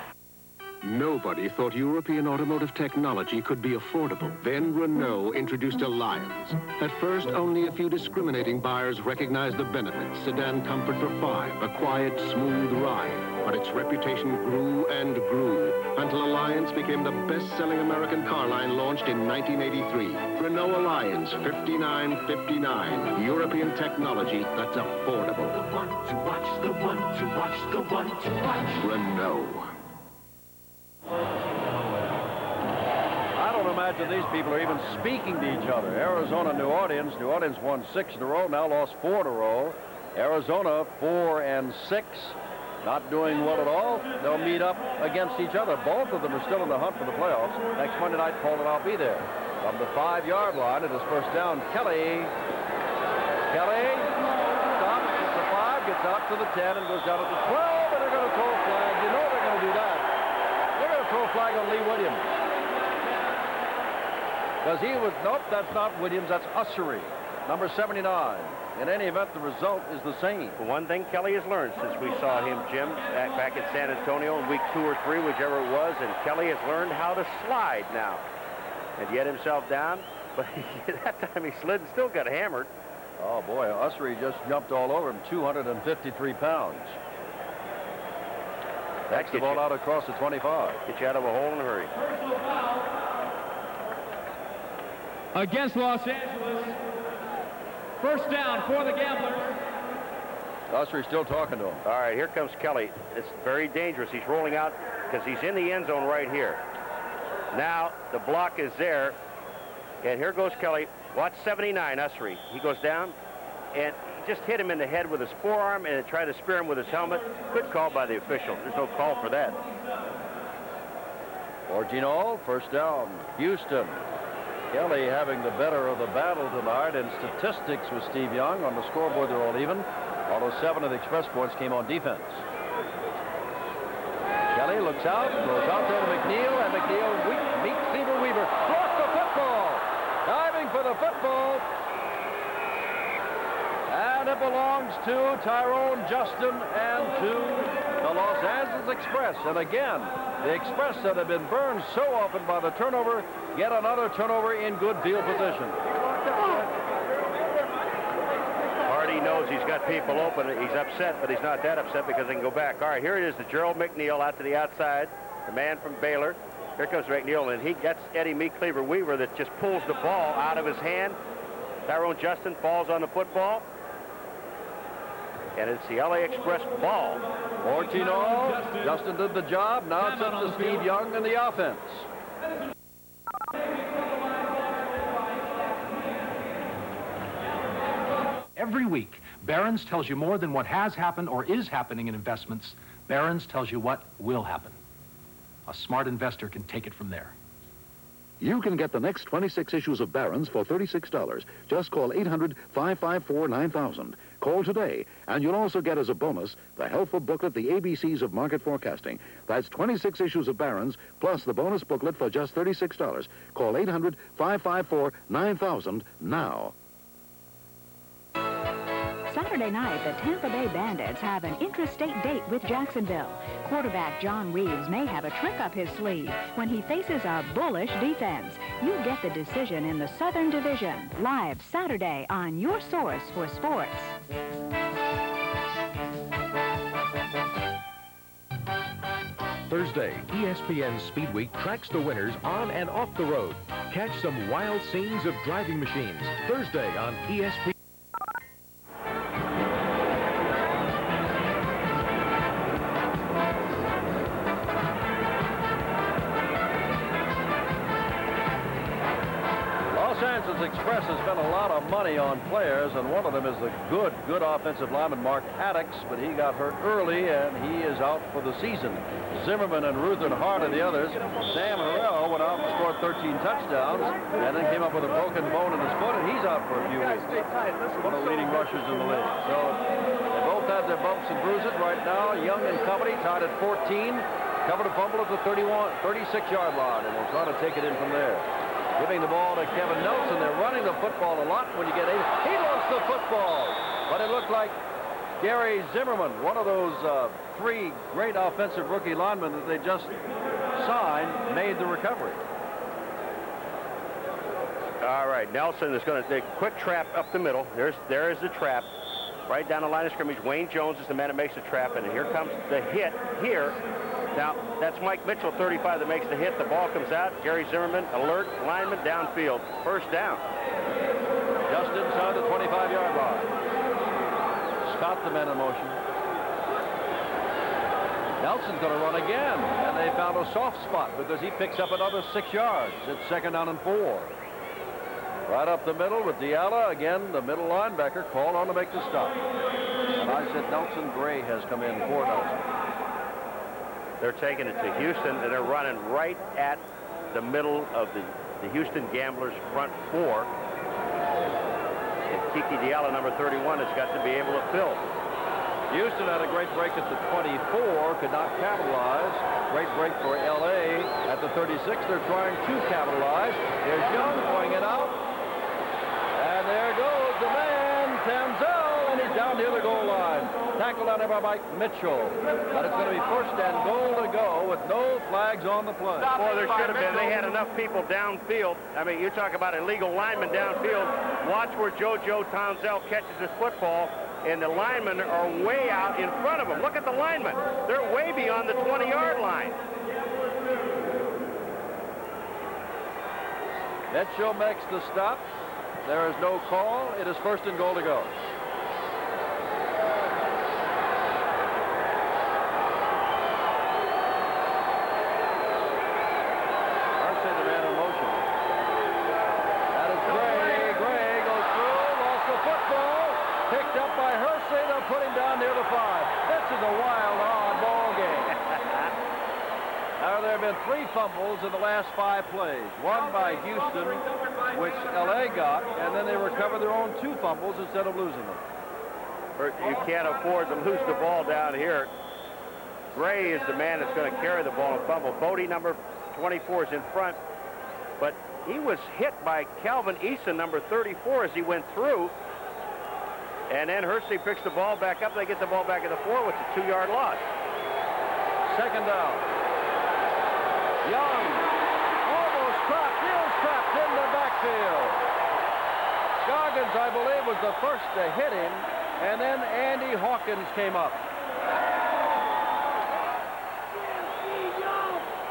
Nobody thought European automotive technology could be affordable. Then Renault introduced Alliance. At first, only a few discriminating buyers recognized the benefits. Sedan comfort for 5, a quiet, smooth ride. But its reputation grew and grew until Alliance became the best-selling American car line launched in 1983. Renault Alliance 5959. European technology that's affordable. The one to watch, the one to watch, the one to watch. Renault. I don't imagine these people are even speaking to each other. Arizona, New Orleans. New Orleans won 6 in a row, now lost 4 in a row. Arizona 4 and 6, not doing well at all. They'll meet up against each other. Both of them are still in the hunt for the playoffs. Next Monday night, Paul and I'll be there. From the 5-yard line, it is first down. Kelly stops at the 5, gets out to the 10, and goes down at the 12, and they're going to throw a flag. You know they're going to do that. They're going to throw a flag on Lee Williams. Because he was, nope, that's not Williams, that's Ussery, number 79. In any event, the result is the same. One thing Kelly has learned since we saw him, Jim, back at San Antonio in week 2 or 3, whichever it was, and Kelly has learned how to slide now and get himself down. But that time he slid and still got hammered. Oh, boy, Ussery just jumped all over him, 253 pounds. That's the ball out across the 25. Get you out of a hole in a hurry. Against Los Angeles. First down for the Gamblers. Ussery's still talking to him. All right, here comes Kelly. It's very dangerous. He's rolling out because he's in the end zone right here. Now the block is there, and here goes Kelly. Watch 79, Ussery. He goes down, and he just hit him in the head with his forearm and tried to spear him with his helmet. Good call by the official. There's no call for that. 14-all, first down, Houston. Kelly having the better of the battle tonight in statistics with Steve Young. On the scoreboard, they're all even. Although 7 of the express points came on defense. Kelly looks out, goes out there to McNeil, and McNeil meets Cleaver Weaver. Lost the football! Diving for the football. And it belongs to Tyrone Justin and to the Los Angeles Express. And again, the Express that have been burned so often by the turnover, get another turnover in good field position. Hardy knows he's got people open. He's upset, but he's not that upset because they can go back. All right, here it is, the Gerald McNeil out to the outside, the man from Baylor. Here comes McNeil, and he gets Eddie Meek Cleaver Weaver that just pulls the ball out of his hand. Tyrone Justin falls on the football. and it's the LA Express ball. 14 all. Justin did the job. Now it's up to Steve Young and the offense. Every week, Barron's tells you more than what has happened or is happening in investments. Barron's tells you what will happen. A smart investor can take it from there. You can get the next 26 issues of Barron's for $36. Just call 800-554-9000. Call today, and you'll also get as a bonus the helpful booklet, The ABCs of Market Forecasting. That's 26 issues of Barron's, plus the bonus booklet for just $36. Call 800-554-9000 now. Saturday night, the Tampa Bay Bandits have an intrastate date with Jacksonville. Quarterback John Reeves may have a trick up his sleeve when he faces a bullish defense. You get the decision in the Southern Division, live Saturday on your source for sports. Thursday, ESPN Speed Week tracks the winners on and off the road. Catch some wild scenes of driving machines. Thursday on ESPN. Express has spent a lot of money on players, and one of them is the good offensive lineman Mark Haddix, but he got hurt early, and he is out for the season. Zimmerman and Ruther Hart are the others. Sam Harrell went out and scored 13 touchdowns, and then came up with a broken bone in his foot, and he's out for a few weeks. One of the leading rushers in the league. So they both had their bumps and bruises. Right now, Young and company tied at 14, covered a fumble at the 36-yard line, and will try to take it in from there. Giving the ball to Kevin Nelson. They're running the football a lot when you get 8. He lost the football. But it looked like Gary Zimmerman, one of those 3 great offensive rookie linemen that they just signed, made the recovery. All right, Nelson is going to take a quick trap up the middle. There is the trap. Right down the line of scrimmage. Wayne Jones is the man that makes the trap, and here comes the hit here. Now, that's Mike Mitchell, 35, that makes the hit. The ball comes out. Gary Zimmerman, alert, lineman, downfield. First down. Just inside the 25-yard line. Scott, the man in motion. Nelson's going to run again, and they found a soft spot because he picks up another 6 yards. It's 2nd down and 4. Right up the middle with Diala. Again, the middle linebacker called on to make the stop. And I said Nelson Gray has come in for Nelson. They're taking it to Houston, and they're running right at the middle of the Houston Gamblers' front 4. And Kiki Diala, number 31, has got to be able to fill. Houston had a great break at the 24, could not capitalize. Great break for L.A. at the 36. They're trying to capitalize. There's Young throwing it out. And there goes the man, Tanzel, and he's down near the goal line. Tackled out by Mike Mitchell. But it's going to be 1st and goal to go with no flags on the play. Boy, there should have been. They had enough people downfield. I mean, you talk about illegal linemen downfield. Watch where JoJo Tanzel catches his football, and the linemen are way out in front of him. Look at the linemen. They're way beyond the 20-yard line. Mitchell makes the stop. There is no call. It is 1st and goal to go. Put him down near the 5. This is a wild, odd ball game. Now, there have been 3 fumbles in the last 5 plays. One by Houston, which L.A. got, and then they recovered their own 2 fumbles instead of losing them. You can't afford to lose the ball down here. Gray is the man that's going to carry the ball and fumble. Bodie, number 24, is in front, but he was hit by Calvin Eason, number 34, as he went through. And then Hersey picks the ball back up. They get the ball back at the 4 with a 2-yard loss. 2nd down. Young almost trapped. He was trapped in the backfield. Scoggins, I believe, was the first to hit him. And then Andy Hawkins came up.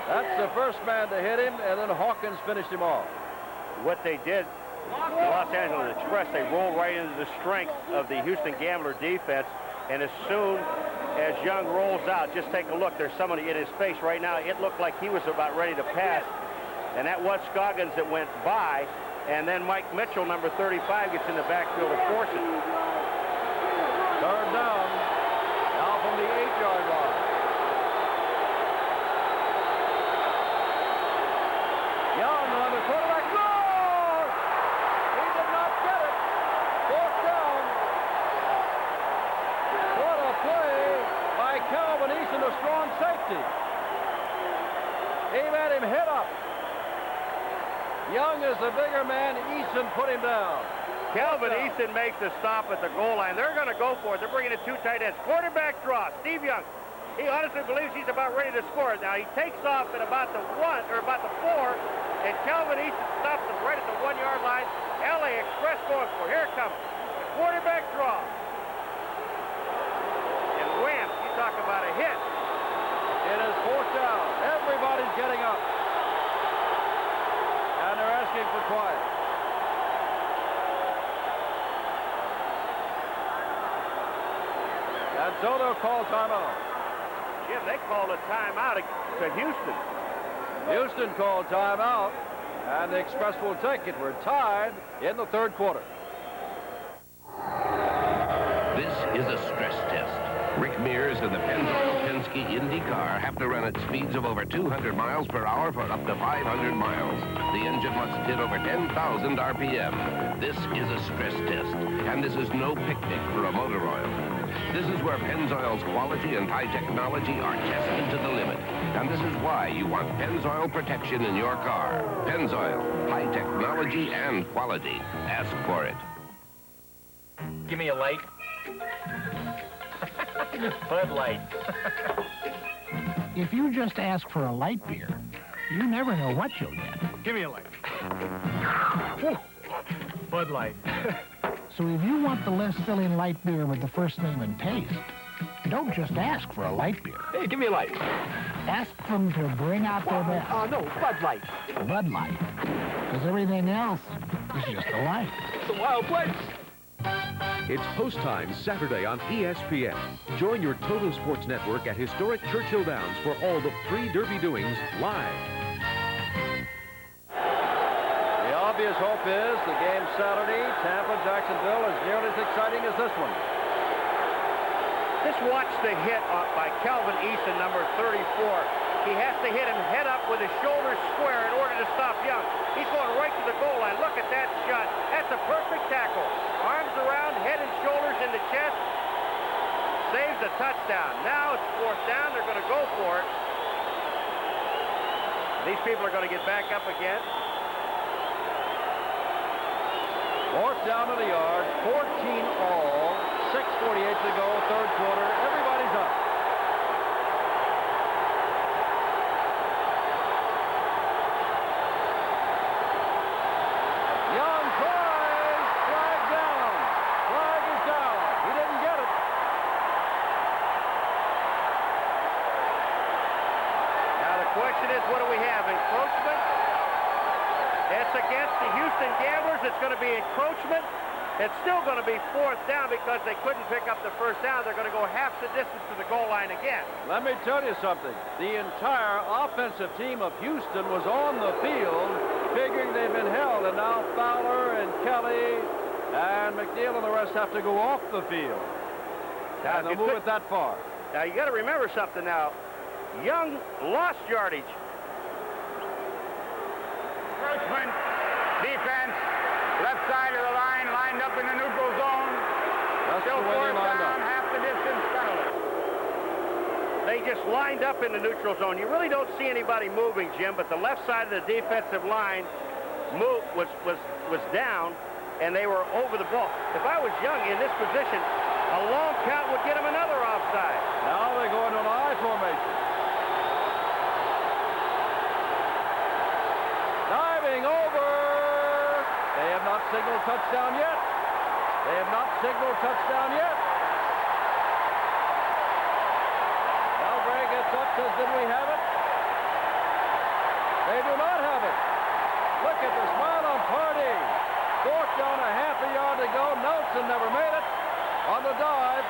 That's the first man to hit him, and then Hawkins finished him off. What they did, the Los Angeles Express, they rolled right into the strength of the Houston Gambler defense. And as soon as Young rolls out, just take a look. There's somebody in his face right now. It looked like he was about ready to pass. And that was Scoggins that went by. And then Mike Mitchell, number 35, gets in the backfield to force it. Third down. Now from the 8-yard line. Young on the quarterback. No! He did not get it. Fourth down. What a play by Calvin Eason, a strong safety. He had him hit up. Young is the bigger man. Eason put him down. Calvin Eason makes a stop at the goal line. They're going to go for it. They're bringing in 2 tight ends. Quarterback draw. Steve Young. He honestly believes he's about ready to score. Now he takes off at about the 1 or about the 4, and Calvin Eason stops him right at the 1-yard line. LA Express going for it. Here it comes. The quarterback draw. And wham! You talk about a hit. It is fourth down. Everybody's getting up. And they're asking for quiet. And so they'll call timeout. Jim, they called a timeout to Houston. Houston called timeout, and the Express will take it. We're tied in the third quarter. This is a stress test. Rick Mears and the Pennzoil Penske Indy car have to run at speeds of over 200 miles per hour for up to 500 miles. The engine must hit over 10,000 RPM. This is a stress test, and this is no picnic for a motor oil. This is where Pennzoil's quality and high technology are tested to the limit. And this is why you want Pennzoil protection in your car. Pennzoil, high technology and quality. Ask for it. Give me a light. Bud Light. If you just ask for a light beer, you never know what you'll get. Give me a light. Bud Light. So if you want the less filling light beer with the first name and taste, don't just ask for a light beer. Hey, give me a light. Ask them to bring out their best. No, Bud Light. Bud Light. Because everything else is just a light. It's a wild place. It's post time Saturday on ESPN. Join your Total Sports Network at historic Churchill Downs for all the free Derby doings live. The obvious hope is the game Saturday, Tampa-Jacksonville, is nearly as exciting as this one. Just watch the hit by Calvin Eason, number 34. He has to hit him head up with his shoulders square in order to stop Young. He's going right to the goal line. Look at that shot. That's a perfect tackle. Arms around, head and shoulders in the chest. Saves a touchdown. Now it's fourth down. They're going to go for it. These people are going to get back up again. Fourth down to the yard, 14 all, 6:48 to go, third quarter. Everybody's up. Young tries, flag down. Flag is down. He didn't get it. Now the question is, what do we have? Encroachment? It's against the Houston Gamblers. It's going to be encroachment. It's still going to be fourth down because they couldn't pick up the first down. They're going to go half the distance to the goal line again. Let me tell you something. The entire offensive team of Houston was on the field figuring they've been held, and now Fowler and Kelly and McNeil and the rest have to go off the field. And they'll move it that far. Now, you got to remember something now. Young lost yardage. Encroachment, defense, left side of the line, lined up in the neutral zone. Still fourth down, half the distance penalty. They just lined up in the neutral zone. You really don't see anybody moving, Jim, but the left side of the defensive line was down, and they were over the ball. If I was Young in this position, a long count would get him another offside. Now they go into an I formation. Diving over. They have not signaled touchdown yet. They have not signaled touchdown yet. Now Gray gets up, says, did we have it? They do not have it. Look at the smile on Pardee. Fourth down, a half a yard to go. Nelson never made it on the dive.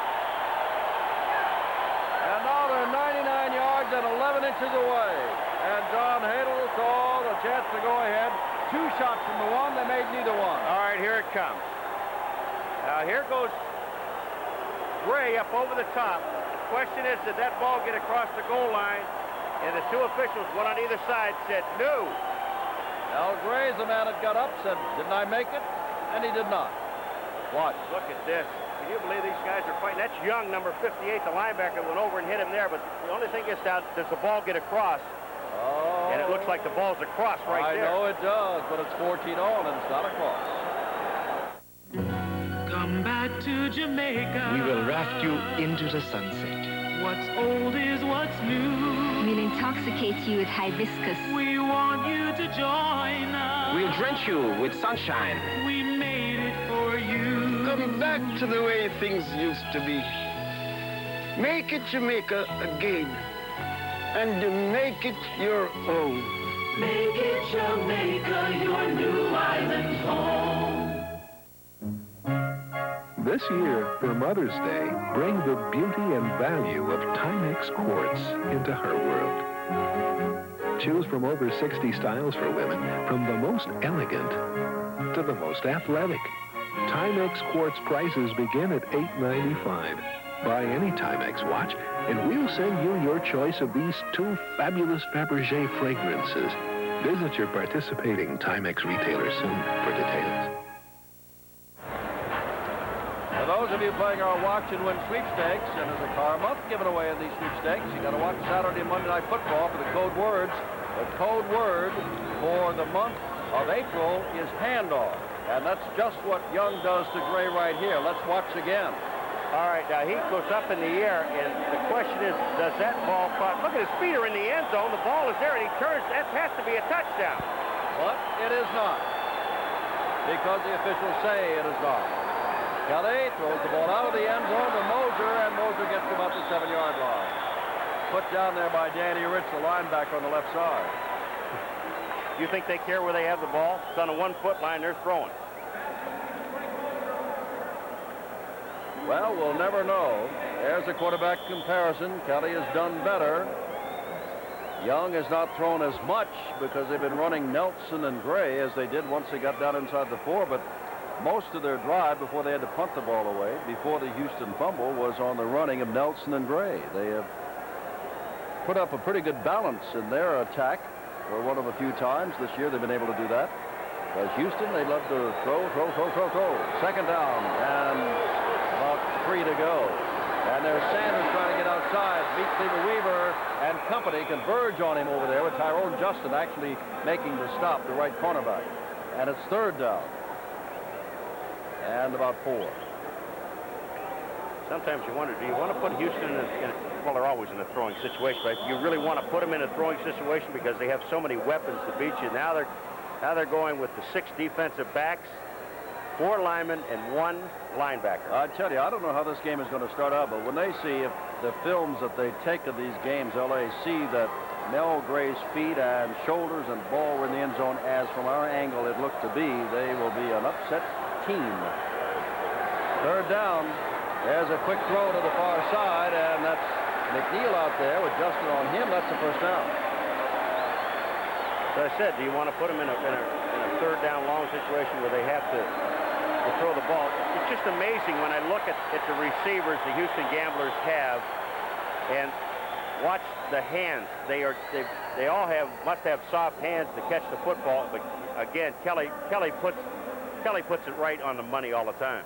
yards and 11 inches away. And John Hadle saw the chance to go ahead. 2 shots from the one. They made neither one. All right, here it comes. Now, here goes Gray up over the top. The question is, did that ball get across the goal line? And the 2 officials, one on either side, said no. Al Gray's the man that got up, said, didn't I make it? And he did not. Watch. Look at this. Can you believe these guys are fighting? That's Young, number 58, the linebacker, went over and hit him there. But the only thing is, now, does the ball get across? Oh. And it looks like the ball's across right there. I know it does, but it's 14 on, and it's not across. Come back to Jamaica. We will raft you into the sunset. What's old is what's new. We'll intoxicate you with hibiscus. We want you to join us. We'll drench you with sunshine. We made it for you. Come back to the way things used to be. Make it Jamaica again. And make it your own. Make it Jamaica your new island home. This year, for Mother's Day, bring the beauty and value of Timex quartz into her world. Choose from over 60 styles for women, from the most elegant to the most athletic. Timex quartz prices begin at $8.95. Buy any Timex watch, and we'll send you your choice of these 2 fabulous Fabergé fragrances. Visit your participating Timex retailer soon for details. For those of you playing our Watch and Win sweepstakes, and there's a car a month given away in these sweepstakes, you got to watch Saturday and Monday Night Football for the code words. The code word for the month of April is handoff. And that's just what Young does to Gray right here. Let's watch again. All right, now he goes up in the air, and the question is, does that ball cross? Look at his feet are in the end zone. The ball is there, and he turns. That has to be a touchdown. But it is not, because the officials say it is not. Kelly throws the ball out of the end zone to Moser, and Moser gets to about the 7-yard line. Put down there by Danny Rich, the linebacker on the left side. You think they care where they have the ball? It's on a 1-foot line. They're throwing. Well, we'll never know. There's a quarterback comparison. Kelly has done better. Young has not thrown as much because they've been running Nelson and Gray as they did once they got down inside the 4, but most of their drive before they had to punt the ball away, before the Houston fumble, was on the running of Nelson and Gray. They have put up a pretty good balance in their attack for one of a few times this year they've been able to do that. Whereas Houston, they love to throw. Second down, and about 3 to go. And there's Sanders trying to get outside. Beats Cleveland Weaver and company converge on him over there with Tyrone Justin actually making the stop, the right cornerback. And it's 3rd down. And about 4. Sometimes you wonder, do you want to put Houston in a well, they're always in a throwing situation, but you really want to put them in a throwing situation because they have so many weapons to beat you. Now they're going with the 6 defensive backs, 4 linemen, and 1 linebacker. I tell you, I don't know how this game is going to start out, but when they see if the films that they take of these games, LA see that Mel Gray's feet and shoulders and ball were in the end zone as from our angle it looked to be, they will be an upset team. 3rd down. There's a quick throw to the far side, and that's McNeil out there with Justin on him. That's the 1st down. So I said, do you want to put them in a 3rd down long situation where they have to throw the ball? It's just amazing when I look at the receivers the Houston Gamblers have, and watch the hands. They all must have soft hands to catch the football. But again, Kelly puts it right on the money all the time.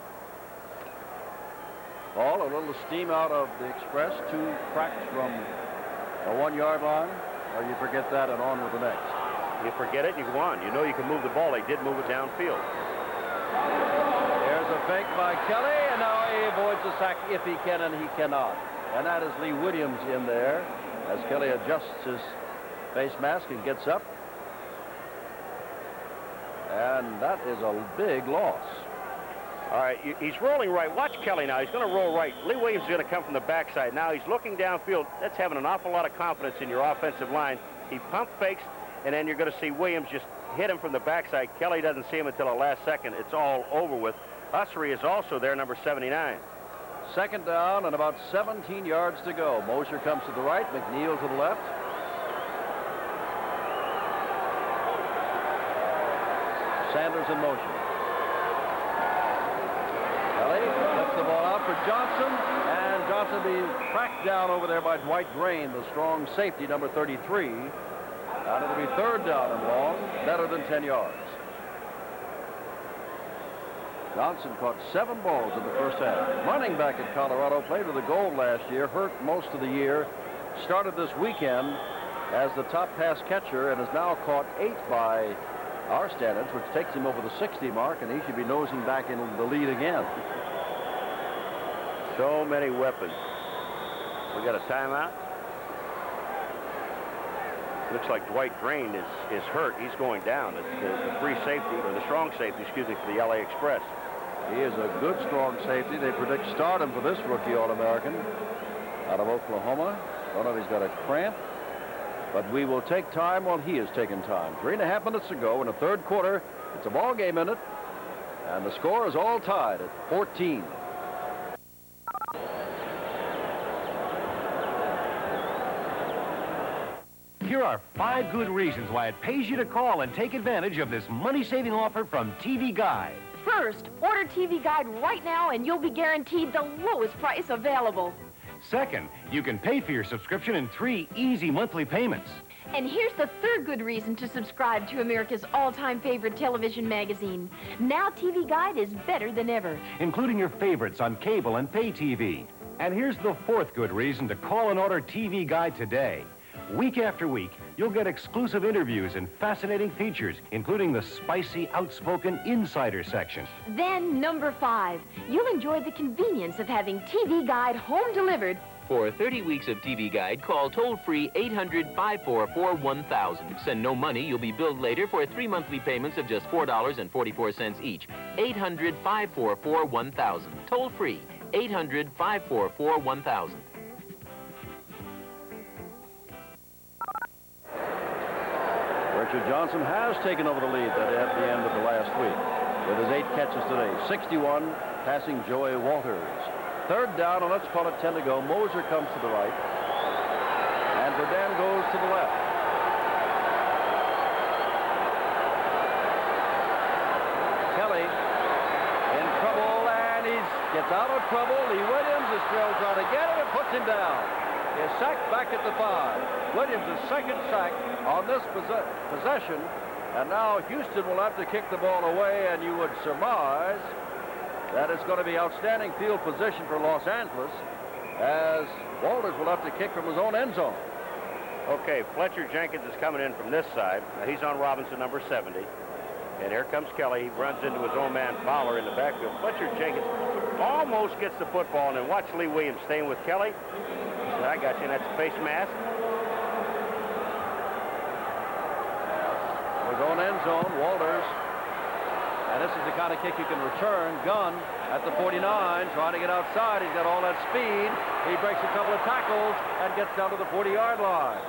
Ball, a little steam out of the Express, 2 cracks from the 1-yard line, or you forget that and on with the next. You forget it and you go on. You know you can move the ball. They did move it downfield. There's a fake by Kelly, and now he avoids the sack if he can, and he cannot. And that is Lee Williams in there as Kelly adjusts his face mask and gets up. And that is a big loss. All right, he's rolling right. Watch Kelly now. He's going to roll right. Lee Williams is going to come from the backside. Now he's looking downfield. That's having an awful lot of confidence in your offensive line. He pump fakes, and then you're going to see Williams just hit him from the backside. Kelly doesn't see him until the last second. It's all over with. Ussery is also there, number 79. Second down and about 17 yards to go. Mosher comes to the right, McNeil to the left. Sanders in motion. Kelly flips the ball out for Johnson, and Johnson be tracked down over there by Dwight Grain, the strong safety, number 33. And it'll be third down and long, better than 10 yards. Johnson caught 7 balls in the first half. Running back at Colorado, played with the Gold last year, hurt most of the year, started this weekend as the top pass catcher, and has now caught 8 by our standards, which takes him over the 60 mark, and he should be nosing back in the lead again. So many weapons. We got a timeout. Looks like Dwight Grain is hurt. He's going down. The free safety, or the strong safety, excuse me, for the LA Express. He is a good strong safety. They predict stardom for this rookie All-American out of Oklahoma. Don't know if he's got a cramp, but we will take time while he is taking time. 3.5 minutes to go in the third quarter. It's a ball game in it, and the score is all tied at 14. Here are 5 good reasons why it pays you to call and take advantage of this money-saving offer from TV Guide. First, order TV Guide right now and you'll be guaranteed the lowest price available. Second, you can pay for your subscription in 3 easy monthly payments. And here's the third good reason to subscribe to America's all-time favorite television magazine. Now TV Guide is better than ever, including your favorites on cable and pay TV. And here's the 4th good reason to call and order TV Guide today. Week after week, you'll get exclusive interviews and fascinating features, including the spicy, outspoken insider section. Then, number 5, you'll enjoy the convenience of having TV Guide home delivered. For 30 weeks of TV Guide, call toll-free 800-544-1000. Send no money. You'll be billed later for 3 monthly payments of just $4.44 each. 800-544-1000. Toll-free 800-544-1000. Richard Johnson has taken over the lead at the end of the last week with his 8 catches today. 61, passing Joey Walters. Third down, and let's call it 10 to go. Moser comes to the right, and Verdun goes to the left. Kelly in trouble, and he gets out of trouble. Lee Williams is still trying to get him and puts him down. Is sacked back at the 5. Williams' second sack on this possession, and now Houston will have to kick the ball away, and you would surmise that it's going to be outstanding field position for Los Angeles, as Walters will have to kick from his own end zone. Okay, Fletcher Jenkins is coming in from this side. He's on Robinson, number 70. And here comes Kelly. He runs into his own man, Fowler, in the backfield. Fletcher Jenkins almost gets the football, and then watch Lee Williams staying with Kelly. I got you, and that's a face mask. His own end zone, Walters. And this is the kind of kick you can return. Gunn at the 49, trying to get outside. He's got all that speed. He breaks a couple of tackles and gets down to the 40-yard line.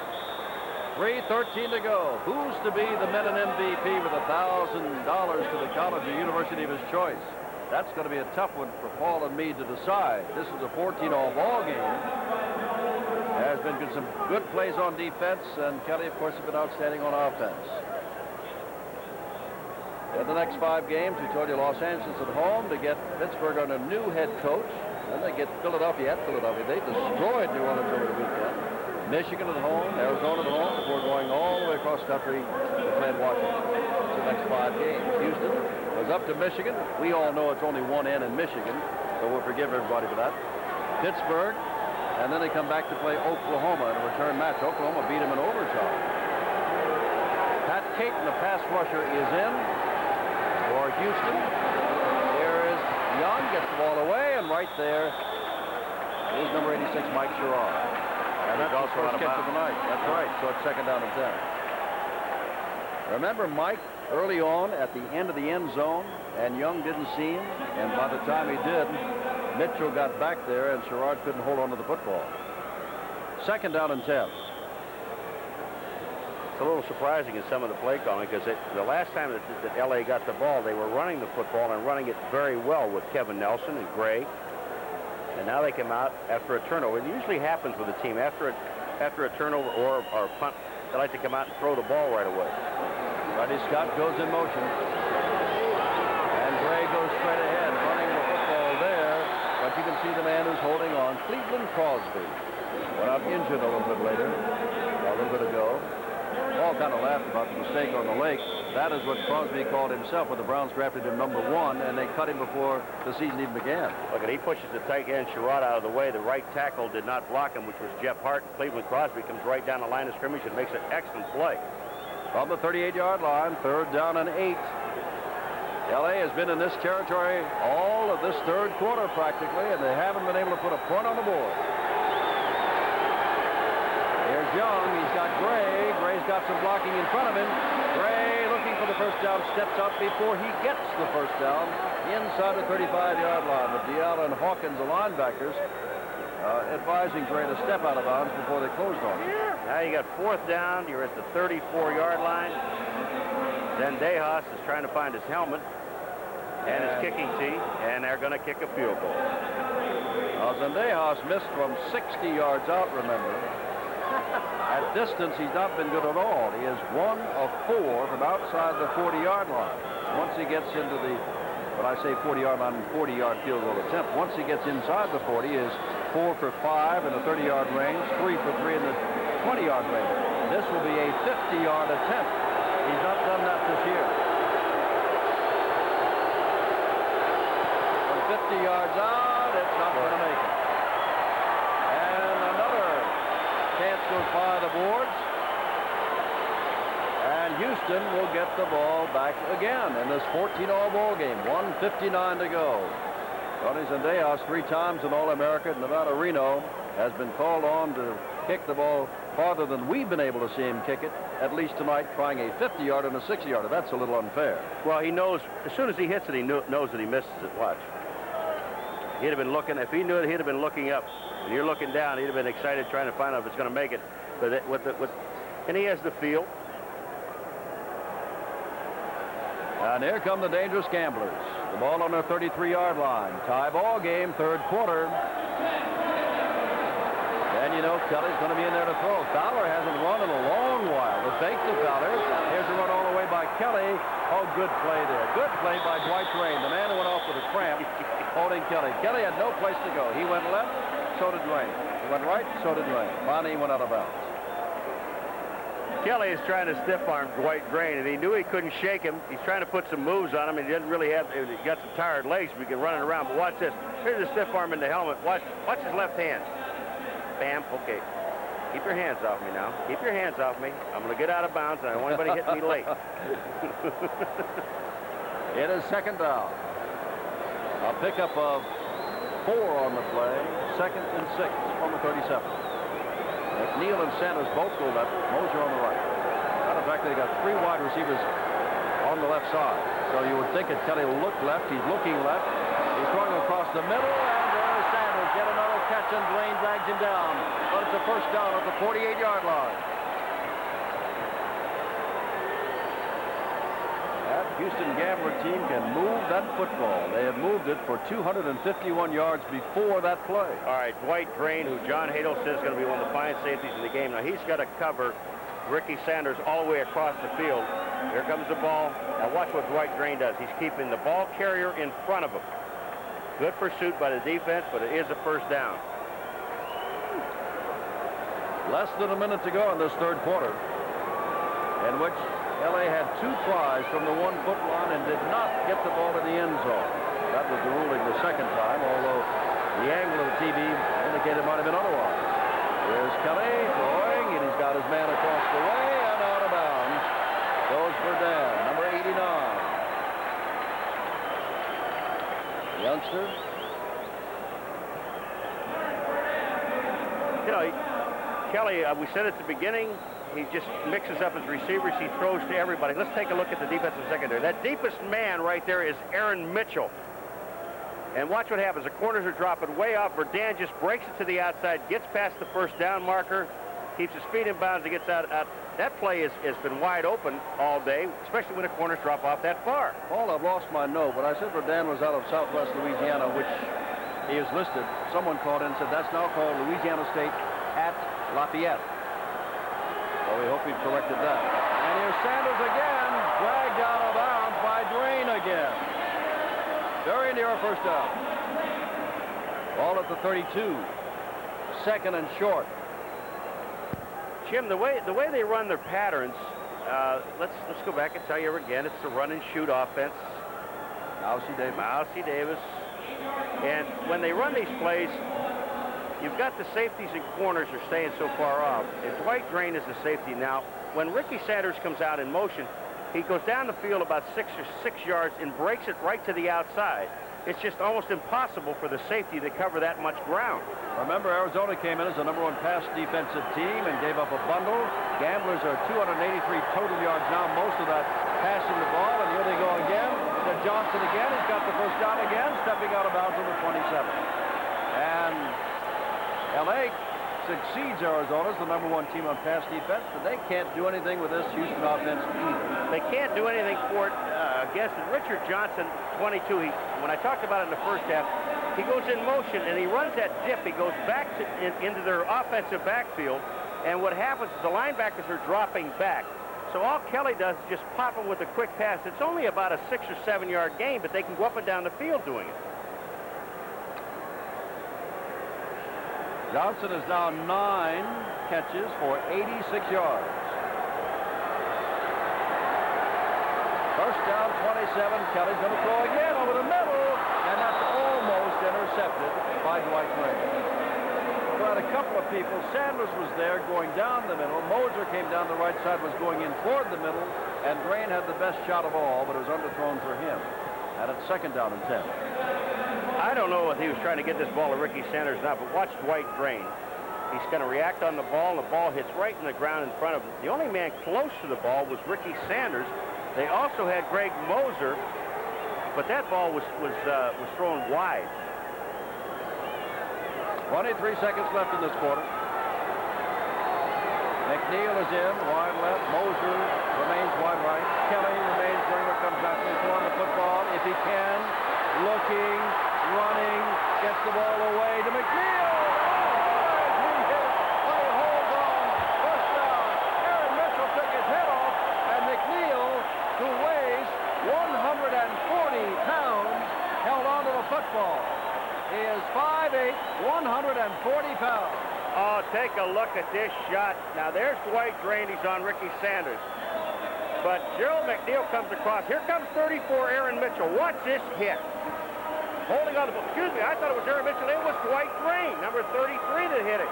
3:13 to go. Who's to be the Menin MVP with $1,000 to the college or university of his choice? That's going to be a tough one for Paul and me to decide. This is a 14-all ball game. There has been some good plays on defense, and Kelly, of course, has been outstanding on offense. In the next 5 games, we told you Los Angeles at home to get Pittsburgh on a new head coach. Then they get Philadelphia at Philadelphia. They destroyed New Orleans over the weekend. Michigan at home, Arizona at home, before going all the way across country to play in Washington. It's the next 5 games. Houston was up to Michigan. We all know it's only one N in Michigan, so we'll forgive everybody for that. Pittsburgh, and then they come back to play Oklahoma in a return match. Oklahoma beat them in overtime. Pat Caton, the pass rusher, is in for Houston. Here is Young, gets the ball away, and right there is number 86, Mike Sherrod. And that's also the first catch of the night. That's right. So it's second down and 10. Remember Mike early on at the end of the end zone, and Young didn't see him, and by the time he did, Mitchell got back there, and Sherrod couldn't hold on to the football. Second down and 10. It's a little surprising in some of the play calling, because the last time that LA got the ball, they were running the football and running it very well with Kevin Nelson and Gray And now they come out after a turnover. It usually happens with a team after a turnover or a punt. They like to come out and throw the ball right away. Buddy Scott goes in motion. And Gray goes straight ahead, running the football there. But you can see the man who's holding on, Cleveland Crosby. Went out injured a little bit later, a little bit ago. All kind of laughed about the mistake on the lake. That is what Crosby called himself when the Browns drafted him #1, and they cut him before the season even began. Look, and he pushes the tight end Sherrod out of the way. The right tackle did not block him, which was Jeff Hart. Cleveland Crosby comes right down the line of scrimmage and makes an excellent play. From the 38-yard line, 3rd down and 8. L.A. has been in this territory all of this 3rd quarter practically, and they haven't been able to put a point on the board. Here's Young. He's got Gray. Gray's got some blocking in front of him. Gray, looking for the first down, steps up before he gets the first down inside the 35-yard line. But Diallo and Hawkins, the linebackers, advising Gray to step out of bounds before they closed on him. Now you got 4th down. You're at the 34-yard line. Zendejas is trying to find his helmet and his kicking tee, and they're going to kick a field goal. Zendejas missed from 60 yards out, remember. At distance, he's not been good at all. He is 1 of 4 from outside the 40-yard line. Once he gets into the, when I say 40-yard line, 40-yard field goal attempt, once he gets inside the 40, is 4 for 5 in the 30-yard range, 3 for 3 in the 20-yard range. This will be a 50-yard attempt. He's not done that this year. From 50 yards out, it's not going to make it. Chance goes by the boards, and Houston will get the ball back again in this 14-all ball game. 1:59 to go. Tony Zendejas, 3 times an All-America at Nevada Reno, has been called on to kick the ball farther than we've been able to see him kick it, at least tonight, trying a 50-yard and a 60-yarder. That's a little unfair. Well, he knows, as soon as he hits it, he knows that he misses it. Watch. He'd have been looking, if he knew it, he'd have been looking up. And you're looking down, he'd have been excited trying to find out if it's going to make it. But and he has the feel. And here come the dangerous gamblers. The ball on their 33-yard line. Tie ball game, 3rd quarter. And you know Kelly's going to be in there to throw. Fowler hasn't run in a long while. The fake to Fowler. Here's a run all the way by Kelly. Oh, good play there. Good play by Dwight Drain, the man who went off with a cramp, holding Kelly. Kelly had no place to go. He went left, so did Drain. He went right, so did Drain. Finally, he went out of bounds. Kelly is trying to stiff-arm Dwight Drain, and he knew he couldn't shake him. He's trying to put some moves on him, and he doesn't really have, he got some tired legs, but he can run it around. But watch this. Here's a stiff arm in the helmet. Watch his left hand. Bam, okay. Keep your hands off me now. Keep your hands off me. I'm going to get out of bounds, and I don't want anybody hitting me late. It is 2nd down. A pickup of 4 on the play. 2nd and 6 from the 37. McNeil and Sanders both go left. Mosier on the right. Matter of fact, they got 3 wide receivers on the left side. So you would think that Kelly will look left. He's looking left. He's throwing across the middle, and there's Sanders. Get another catch, and Blaine drags him down. But it's a 1st down at the 48-yard line. That Houston Gambler team can move that football. They have moved it for 251 yards before that play. All right, Dwight Drain, who John Hadel says is going to be one of the fine safeties in the game. Now, he's got to cover Ricky Sanders all the way across the field. Here comes the ball. Now, watch what Dwight Drain does. He's keeping the ball carrier in front of him. Good pursuit by the defense, but it is a 1st down. Less than a minute to go in this 3rd quarter, in which L.A. had 2 tries from the 1-foot line and did not get the ball in the end zone. That was the ruling the 2nd time, although the angle of the TV indicated it might have been otherwise. Here's Kelly throwing, and he's got his man across the way and out of bounds. Goes for Dan, number 89. Youngster. You know, Kelly, we said at the beginning, he just mixes up his receivers. He throws to everybody. Let's take a look at the defensive secondary. That deepest man right there is Aaron Mitchell. And watch what happens. The corners are dropping way off. Verdun just breaks it to the outside, gets past the 1st down marker, keeps his feet in bounds, and gets out. That play has been wide open all day, especially when the corners drop off that far. Paul, I've lost my note, but I said Verdun was out of southwest Louisiana, which he is listed. Someone called in and said that's now called Louisiana State at Lafayette. So we hope we've corrected that. And here's Sanders again, dragged out of bounds by Drain again. Very near a first down. Ball at the 32. Second and short. Jim, the way they run their patterns, let's go back and tell you again, it's the run and shoot offense. Mousy Davis. And when they run these plays, you've got the safeties and corners are staying so far off. And Dwight Drain is the safety. Now, when Ricky Sanders comes out in motion, he goes down the field about 6 yards and breaks it right to the outside. It's just almost impossible for the safety to cover that much ground. Remember, Arizona came in as the #1 pass defensive team and gave up a bundle. Gamblers are 283 total yards now, most of that passing the ball, and here they go again. To Johnson again. He's got the first down again, stepping out of bounds on the 27. And L.A. succeeds Arizona as the #1 team on pass defense, but they can't do anything with this Houston offense either. They can't do anything for it against it. Richard Johnson, 22, when I talked about it in the first half, he goes in motion and he runs that dip. He goes back into their offensive backfield, and what happens is the linebackers are dropping back. So all Kelly does is just pop them with a quick pass. It's only about a 6 or 7 yard gain, but they can go up and down the field doing it. Johnson is now 9 catches for 86 yards. First down, 27. Kelly's going to throw again over the middle, and that's almost intercepted by Dwight Drain. Had a couple of people. Sanders was there going down the middle. Moser came down the right side, was going in toward the middle, and Drain had the best shot of all, but it was underthrown for him. And it's second down and 10. I don't know if he was trying to get this ball to Ricky Sanders or not, but watch Dwight Drain. He's going to react on the ball, and the ball hits right in the ground in front of him. The only man close to the ball was Ricky Sanders. They also had Greg Moser, but that ball was thrown wide. 23 seconds left in this quarter. McNeil is in, wide left. Moser remains wide right. Kelly remains during what comes back to throwing the football. If he can, looking, running, gets the ball away to McNeil. Oh, he hit it, but he holds on. First down. Aaron Mitchell took his head off, and McNeil, who weighs 140 pounds, held on to the football. He is 5'8", 140 pounds. Oh, take a look at this shot. Now, there's Dwight Drain. He's on Ricky Sanders. But Gerald McNeil comes across. Here comes 34, Aaron Mitchell. Watch this hit. Holding on the ball. Excuse me, I thought it was Aaron Mitchell. It was Dwight Drain, number 33, that hit it.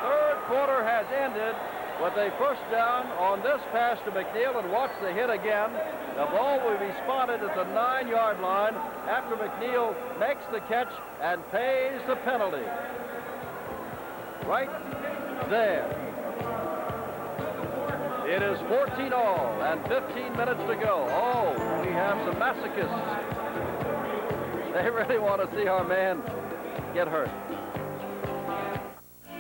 Third quarter has ended with a first down on this pass to McNeil, and watch the hit again. The ball will be spotted at the 9-yard line after McNeil makes the catch and pays the penalty. Right there. It is 14 all and 15 minutes to go. Oh, we have some masochists. They really want to see our man get hurt.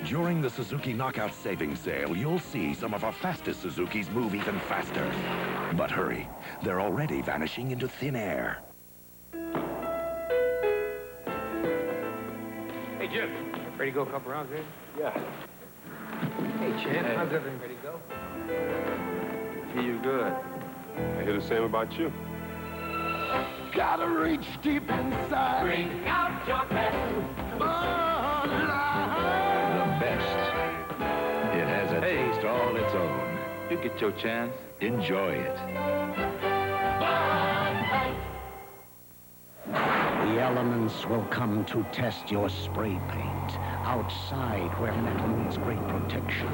During the Suzuki Knockout Savings Sale, you'll see some of our fastest Suzukis move even faster. But hurry, they're already vanishing into thin air. Hey, Jim. Ready to go a couple rounds, man? Yeah. Hey, Chan. Hey. How's everything ready to go? See you good. I hear the same about you. Gotta reach deep inside. Bring out your best. The best. It has a taste all its own. You get your chance. Enjoy it. The elements will come to test your spray paint outside where metal means great protection.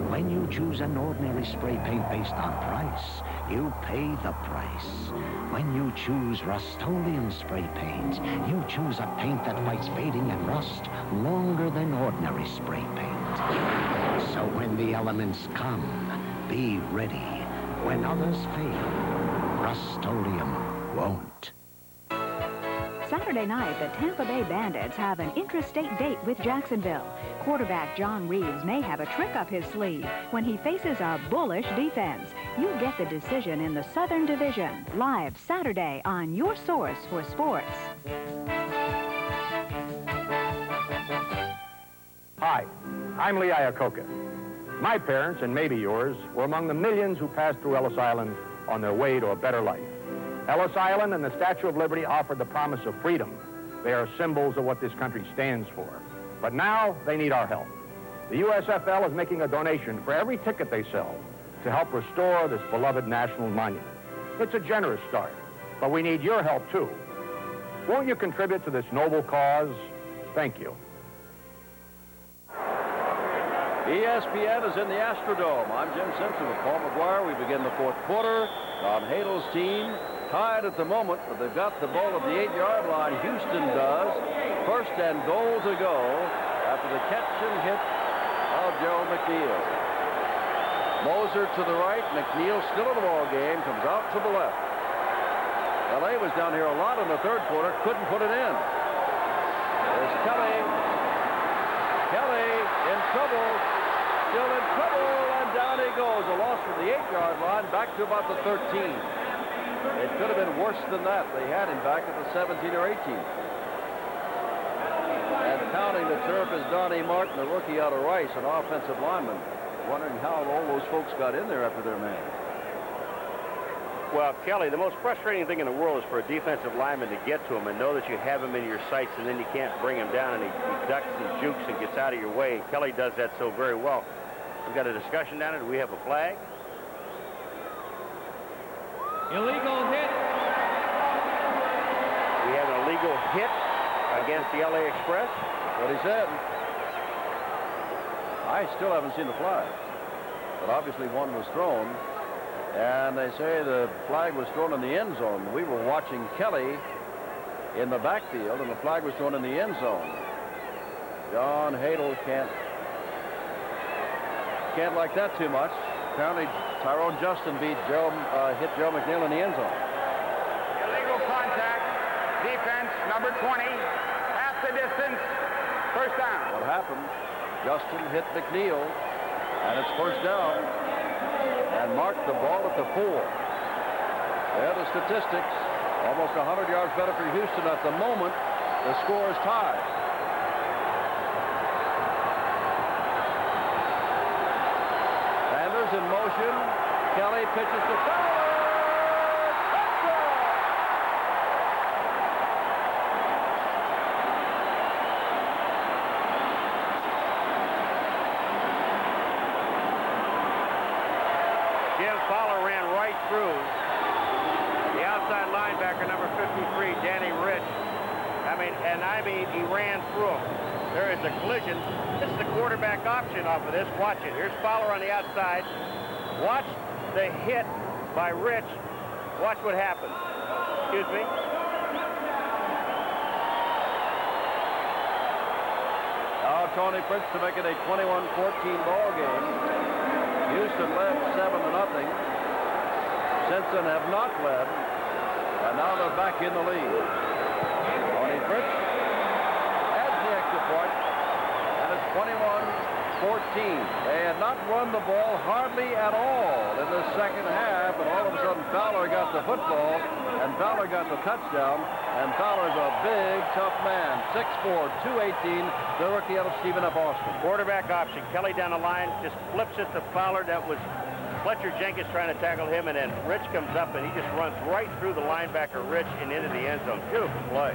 When you choose an ordinary spray paint based on price, you pay the price. When you choose Rust-Oleum spray paint, you choose a paint that fights fading and rust longer than ordinary spray paint. So when the elements come, be ready. When others fail, Rust-Oleum won't. Saturday night, the Tampa Bay Bandits have an intrastate date with Jacksonville. Quarterback John Reeves may have a trick up his sleeve when he faces a bullish defense. You get the decision in the Southern Division, live Saturday on your source for sports. Hi, I'm Lee Iacocca. My parents, and maybe yours, were among the millions who passed through Ellis Island on their way to a better life. Ellis Island and the Statue of Liberty offered the promise of freedom. They are symbols of what this country stands for. But now they need our help. The USFL is making a donation for every ticket they sell to help restore this beloved national monument. It's a generous start, but we need your help too. Won't you contribute to this noble cause? Thank you. ESPN is in the Astrodome. I'm Jim Simpson with Paul McGuire. We begin the fourth quarter. Don Hadel's team tied at the moment, but they've got the ball at the 8-yard line. Houston does. First and goal to go after the catch and hit of Joe McNeil. Moser to the right. McNeil still in the ball game. Comes out to the left. L.A. was down here a lot in the third quarter. Couldn't put it in. There's Kelly. Kelly in trouble. Still in trouble. And down he goes. A loss from the 8-yard line back to about the 13. It could have been worse than that. They had him back at the 17 or 18. And pounding the turf is Donnie Martin, the rookie out of Rice, an offensive lineman. Wondering how all those folks got in there after their man. Well, Kelly, the most frustrating thing in the world is for a defensive lineman to get to him and know that you have him in your sights, and then you can't bring him down, and he ducks and jukes and gets out of your way. Kelly does that so very well. We've got a discussion down there. Do we have a flag? Illegal hit. We have an illegal hit against the LA Express. That's what he said. I still haven't seen the flag, but obviously one was thrown. And they say the flag was thrown in the end zone. We were watching Kelly in the backfield, and the flag was thrown in the end zone. John Hadel can't like that too much. Apparently, Tyrone Justin hit Joe McNeil in the end zone. Illegal contact. Defense, number 20. Half the distance. First down. What happened? Justin hit McNeil, and it's first down. And marked the ball at the 4. There are the statistics. Almost 100 yards better for Houston at the moment. The score is tied. Sanders in motion. Kelly pitches to Fowler. Touchdown! Jim Fowler ran right through the outside linebacker, number 53, Danny Rich. I mean, he ran through him. There is a collision. This is the quarterback option off of this. Watch it. Here's Fowler on the outside. Watch the hit by Rich. Watch what happens. Excuse me. Now Tony Prince to make it a 21-14 ball game. Houston led 7-0. Simpson have not led, and now they're back in the lead. Tony Fritz adds the extra point, and it's 21-14. They had not run the ball hardly at all in the second half, and all of a sudden Fowler got the football, and Fowler got the touchdown, and Fowler's a big, tough man. 6'4", 218, the rookie out of Stephen F. Austin. Quarterback option. Kelly down the line, just flips it to Fowler. That was Fletcher Jenkins trying to tackle him, and then Rich comes up, and he just runs right through the linebacker, Rich, and into the end zone. Beautiful play.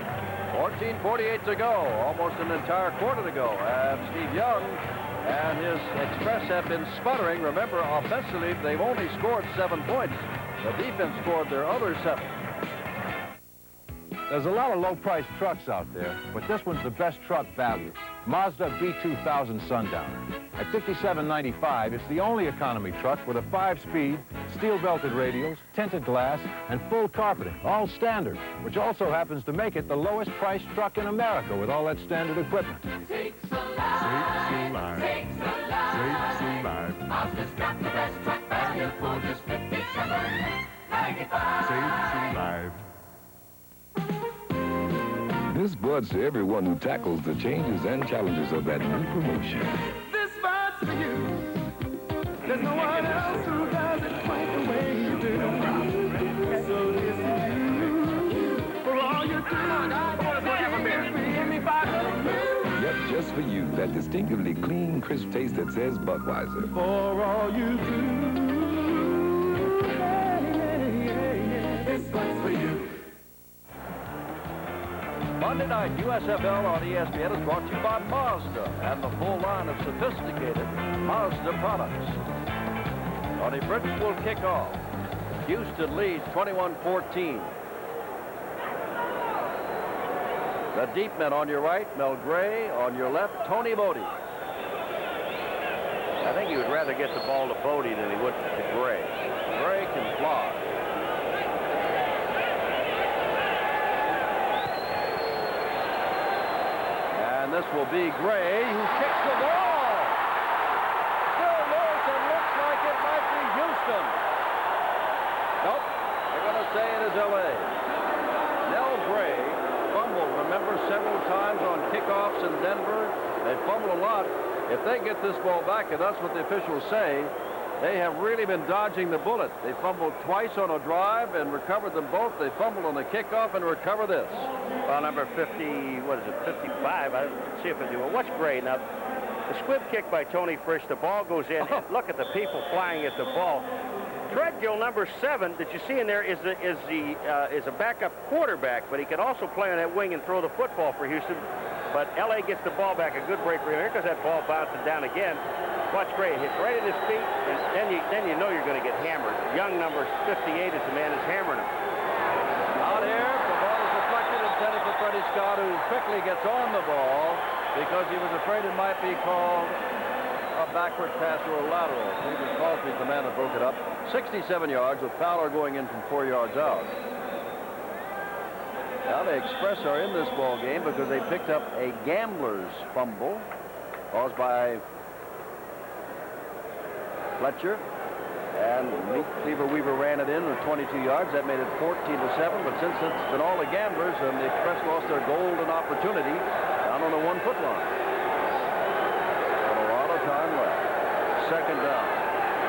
14:48 to go, almost an entire quarter to go, and Steve Young and his Express have been sputtering. Remember, offensively, they've only scored 7 points. The defense scored their other 7. There's a lot of low-priced trucks out there, but this one's the best truck value. Mazda B2000 Sundowner. At $57.95, it's the only economy truck with a 5-speed, steel-belted radials, tinted glass, and full carpeting, all standard, which also happens to make it the lowest-priced truck in America with all that standard equipment. Sakes alive. Sakes alive. Sakes alive. Mazda's got the best truck value for just $57.95. Sakes alive. This buds to everyone who tackles the changes and challenges of that new promotion. This buds for you. There's no one else who does it quite the way you do. So this is you. For all you do. Yep, just for you, that that distinctively clean, crisp taste that says Budweiser. For all you do, this one's for you. Monday night USFL on ESPN is brought to you by Mazda and the full line of sophisticated Mazda products. Tony Fritz will kick off. Houston leads 21-14. The deep men on your right, Mel Gray. On your left, Tony Bodie. I think he would rather get the ball to Bodie than he would to Gray. Gray can fly. And this will be Gray who kicks the ball. Still loose and looks like it might be Houston. Nope. They're going to say it is L.A. Mel Gray fumbled, remember, several times on kickoffs in Denver. They fumble a lot. If they get this ball back, and that's what the officials say, they have really been dodging the bullet. They fumbled twice on a drive and recovered them both. They fumbled on the kickoff and recover this. Well, number 50, what is it, 55? I see if I do. Well, what's Gray? Now, the squib kick by Tony Frisch, the ball goes in. And look at the people flying at the ball. Treadgill, number 7, that you see in there is a backup quarterback, but he can also play on that wing and throw the football for Houston. But L.A. gets the ball back, a good break for him. Here goes that ball bouncing down again. Watch Gray, hits right at his feet, and then you know you're going to get hammered. Young, number 58, is the man who's hammering him. Out here, the ball is deflected, intended for Freddie Scott, who quickly gets on the ball because he was afraid it might be called a backward pass or a lateral. Stephen Crosby's the man that broke it up. 67 yards with Fowler going in from 4 yards out. Now the Express are in this ball game because they picked up a gambler's fumble caused by Fletcher, and Cleaver Weaver ran it in at 22 yards. That made it 14-7, but since it's been all the gamblers, and the Express lost their golden opportunity down on the 1-foot line. But a lot of time left. Second down.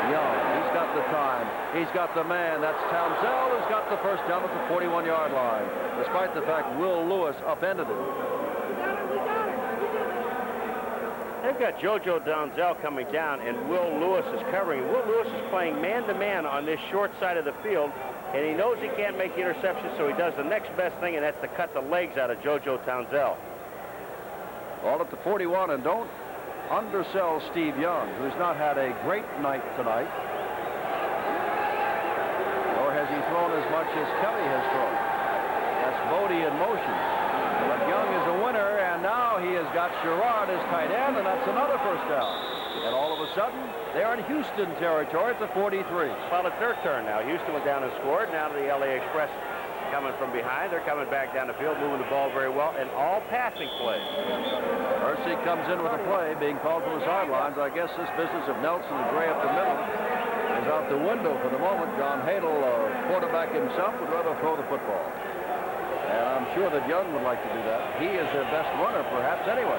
Young, he's got the time. He's got the man. That's Townsell who's got the first down at the 41-yard line, despite the fact Will Lewis upended it. They've got JoJo Townsell coming down, and Will Lewis is covering. Will Lewis is playing man-to-man on this short side of the field, and he knows he can't make the interception, so he does the next best thing, and that's to cut the legs out of JoJo Townsell. All at the 41, and don't undersell Steve Young, who's not had a great night tonight, nor has he thrown as much as Kelly has thrown. That's Bodie in motion. But Young is a winner, and now he has got Sherrard as tight end, and that's another first down. And all of a sudden, they're in Houston territory at the 43. Well, it's their turn now. Houston went down and scored. Now to the LA Express coming from behind. They're coming back down the field, moving the ball very well, and all passing plays. Mercy comes in with a play being called from the sidelines. I guess this business of Nelson and Gray up the middle is out the window for the moment. John Hadel, quarterback himself, would rather throw the football. And I'm sure that Young would like to do that. He is their best runner, perhaps, anyway.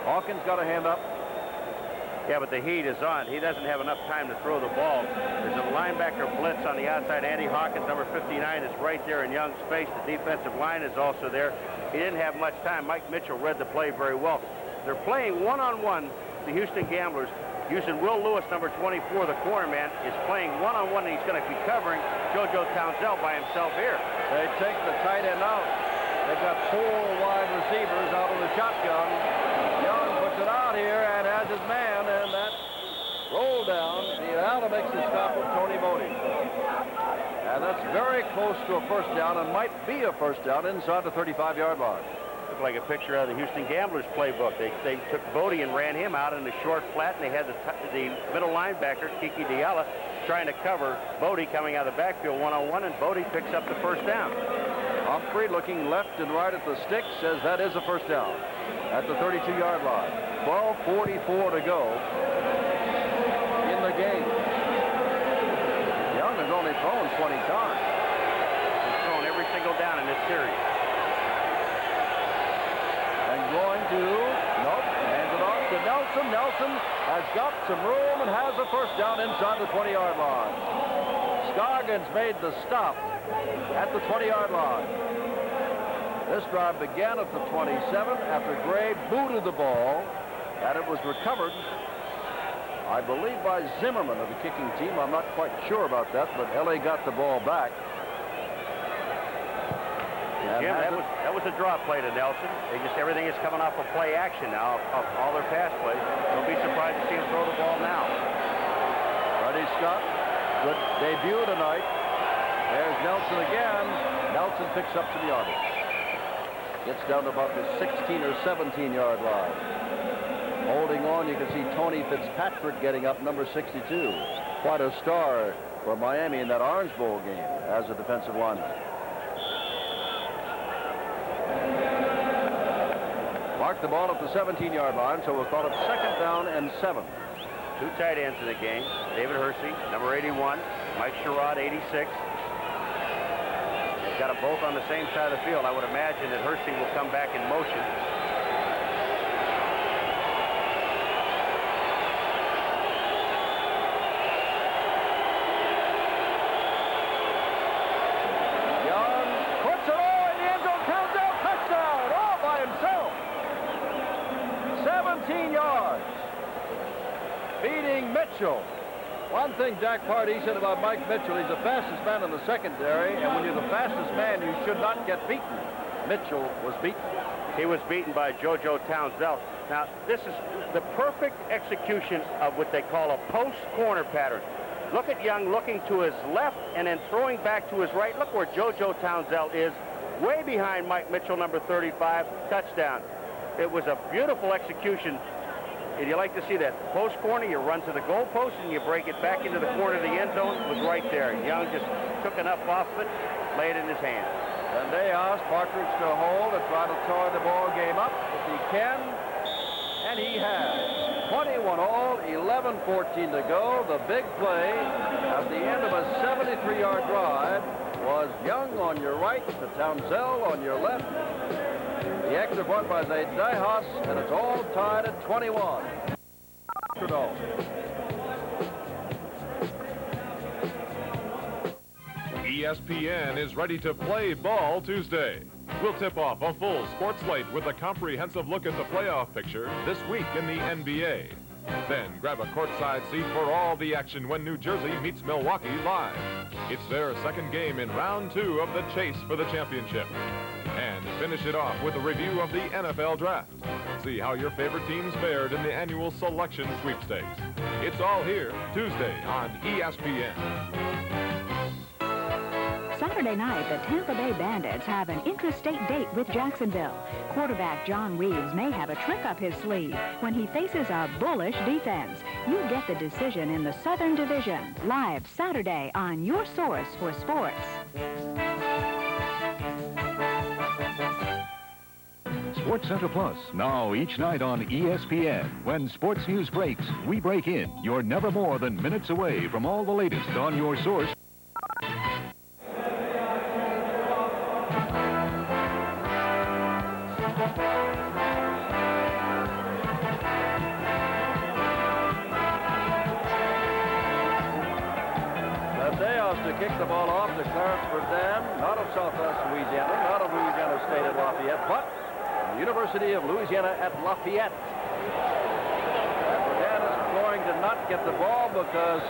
Hawkins got a hand up. Yeah, but the heat is on. He doesn't have enough time to throw the ball. There's a linebacker blitz on the outside. Andy Hawkins, number 59, is right there in Young's face. The defensive line is also there. He didn't have much time. Mike Mitchell read the play very well. They're playing one-on-one, the Houston Gamblers, using Will Lewis, number 24, the corner man, is playing one-on-one, and he's going to be covering JoJo Townsell by himself here. They take the tight end out. They've got 4 wide receivers out of the shotgun. Young puts it out here and has his man, and that roll down. Allen makes the stop with Tony Bodie. And that's very close to a first down and might be a first down inside the 35-yard line. Looked like a picture of the Houston Gamblers playbook. They took Bodie and ran him out in the short flat, and they had the middle linebacker, Kiki Diala, trying to cover Bodie coming out of the backfield one-on-one, and Bodie picks up the first down. Humphrey looking left and right at the stick says that is a first down at the 32-yard line. 12:44 to go in the game. Young Scoggins only thrown 20 times. He's thrown every single down in this series. And going to, nope, hands it off to Nelson. Nelson has got some room and has a first down inside the 20-yard line. Scoggins made the stop at the 20-yard line. This drive began at the 27 after Gray booted the ball, and it was recovered, I believe, by Zimmerman of the kicking team. I'm not quite sure about that, but L.A. got the ball back. Jim, that was a draw play to Nelson. Everything is coming off of play action now, of all their pass plays. Don't be surprised to see him throw the ball now. Freddie Scott, good debut tonight. There's Nelson again. Nelson picks up some yardage. Gets down to about the 16 or 17-yard line. Holding on, you can see Tony Fitzpatrick getting up, number 62. Quite a star for Miami in that Orange Bowl game as a defensive lineman. Mark the ball at the 17-yard line, so we'll call it second down and 7. Two tight ends in the game. David Hersey, number 81. Mike Sherrod, 86. Got them both on the same side of the field. I would imagine that Hersey will come back in motion. Young puts it all in the end zone. Townsend, touchdown, all by himself. 17 yards. Beating Mitchell. One thing Jack Pardee said about Mike Mitchell, he's the fastest man in the secondary, and when you're the fastest man, you should not get beaten. Mitchell was beaten. He was beaten by JoJo Townsend. Now, this is the perfect execution of what they call a post corner pattern. Look at Young looking to his left and then throwing back to his right. Look where JoJo Townsend is, way behind Mike Mitchell, number 35, touchdown. It was a beautiful execution. And you like to see that post corner, you run to the goal post and you break it back into the corner of the end zone. It was right there. Young just took enough off of it, laid it in his hand. And they asked Partridge to hold and try to tie the ball game up if he can, and he has. 21 all, 11-14 to go. The big play at the end of a 73-yard drive was Young on your right to Townsend on your left. The extra point by Dejas, and it's all tied at 21. ESPN is ready to play ball Tuesday. We'll tip off a full sports slate with a comprehensive look at the playoff picture this week in the NBA. Then grab a courtside seat for all the action when New Jersey meets Milwaukee live. It's their second game in round 2 of the chase for the championship. And finish it off with a review of the NFL draft. See how your favorite teams fared in the annual selection sweepstakes. It's all here Tuesday on ESPN. Saturday night, the Tampa Bay Bandits have an intrastate date with Jacksonville. Quarterback John Reeves may have a trick up his sleeve when he faces a bullish defense. You get the decision in the Southern Division, live Saturday on your source for sports. Sports Center Plus, now each night on ESPN. When sports news breaks, we break in. You're never more than minutes away from all the latest on your source. To kick the ball off to Clarence Verdun, not of Southwest Louisiana, not of Louisiana State at Lafayette, but the University of Louisiana at Lafayette. And Verdun is going to not get the ball because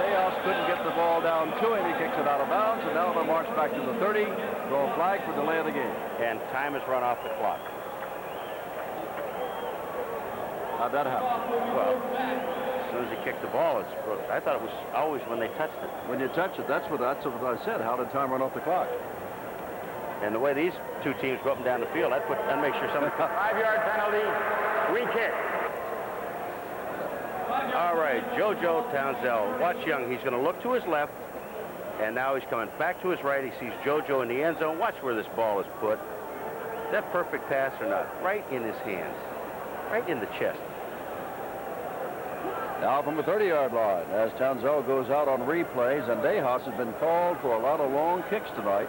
Dejas couldn't get the ball down to him. He kicks it out of bounds, and now they'll march back to the 30, throw a flag for delay of the game. And time has run off the clock. How'd that happen? Well, as soon as he kicked the ball, I thought it was always when they touched it. When you touch it, that's what I said. How did time run off the clock? And the way these two teams go up and down the field, that makes sure somebody... 5-yard penalty, free kick. All right, JoJo Townsend. Watch Young. He's going to look to his left, and now he's coming back to his right. He sees JoJo in the end zone. Watch where this ball is put. Is that perfect pass or not? Right in his hands. Right in the chest. Now from the 30-yard line, as Townsell goes out on replays, and Dejas has been called for a lot of long kicks tonight.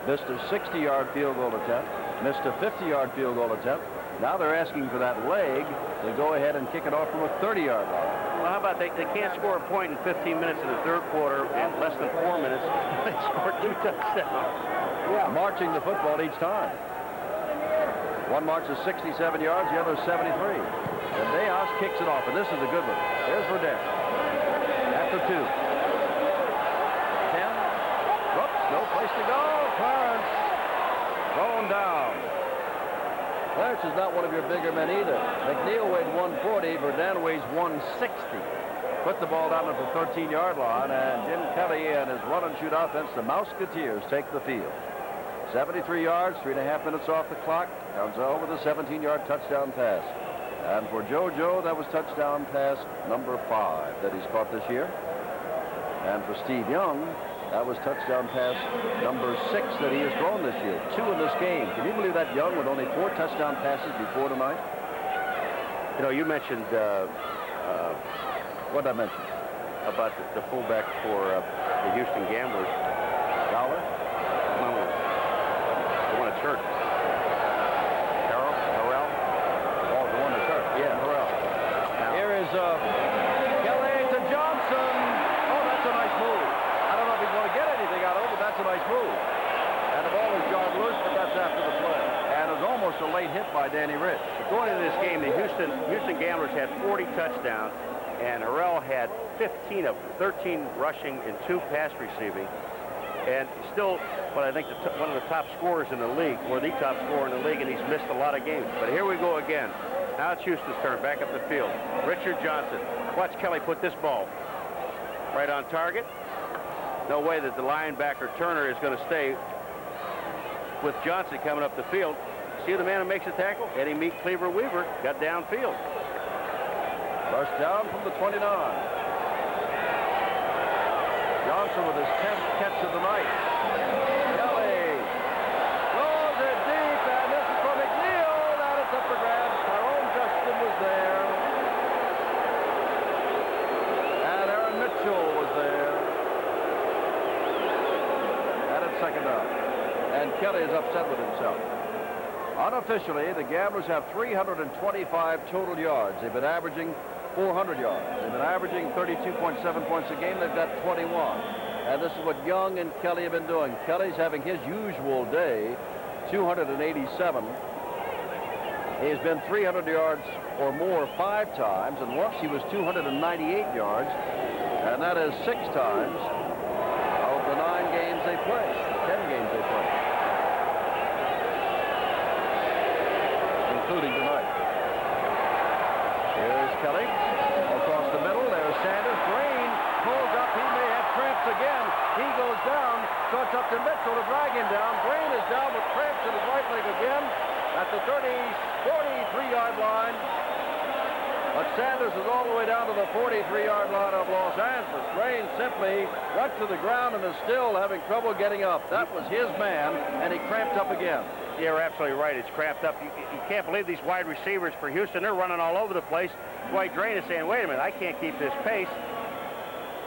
Missed a 60-yard field goal attempt, missed a 50-yard field goal attempt. Now they're asking for that leg to go ahead and kick it off from a 30-yard line. Well, how about they can't score a point in 15 minutes in the third quarter and less than 4 minutes. They scored 2 touchdowns. Yeah, marching the football each time. One marches 67 yards, the other 73. And Dejas kicks it off, and this is a good one. There's Verdett. After 2. 10. Whoops, no place to go. Clarence thrown down. Clarence is not one of your bigger men either. McNeil weighed 140. Verdett weighs 160. Put the ball down at the 13-yard line, and Jim Kelly and his run-and-shoot offense, the Mouseketeers, take the field. 73 yards, 3.5 minutes off the clock. Townsell with a 17-yard touchdown pass. And for JoJo, that was touchdown pass number 5 that he's caught this year. And for Steve Young, that was touchdown pass number 6 that he has thrown this year. 2 in this game. Can you believe that Young with only 4 touchdown passes before tonight? You know, you mentioned, what did I mention? About the fullback for the Houston Gamblers. Dollar? The one that's hurt. Harrell? Oh, the one that's hurt. Yeah, Harrell. Here is Kelly to Johnson. Oh, that's a nice move. I don't know if he's going to get anything out of it, but that's a nice move. And the ball is jarred loose, but that's after the play. And it was almost a late hit by Danny Rich. Going into this game, the Houston Gamblers had 40 touchdowns, and Harrell had 15 of 13 rushing and 2 pass receiving. And still, I think one of the top scorers in the league, or the top scorer in the league, and he's missed a lot of games. But here we go again. Now it's Houston's turn, back up the field. Richard Johnson. Watch Kelly put this ball right on target. No way that the linebacker Turner is going to stay with Johnson coming up the field. See the man who makes the tackle? Eddie Meek Cleaver Weaver got downfield. First down from the 29. Johnson with his 10th catch of the night. Kelly throws it deep, and this is from McNeil. Now it's up for grabs. Tyrone Justin was there. And Aaron Mitchell was there. And it's second down. And Kelly is upset with himself. Unofficially, the Gamblers have 325 total yards. They've been averaging 400 yards. They've been averaging 32.7 points a game. They've got 21. And this is what Young and Kelly have been doing. Kelly's having his usual day, 287. He's been 300 yards or more 5 times, and once he was 298 yards, and that is 6 times of the 9 games they played, 10 games they played, including tonight. Here's Kelly across the middle. There's Sanders. Green pulls up. He may have cramps again. He goes down. So it's up to Mitchell to drag him down. Green is down with cramps in his right leg again at the 43-yard line. But Sanders is all the way down to the 43-yard line of Los Angeles. Green simply went to the ground and is still having trouble getting up. That was his man, and he cramped up again. Yeah, you're absolutely right. It's cramped up. You can't believe these wide receivers for Houston. They're running all over the place. Dwight Drain is saying, wait a minute, I can't keep this pace.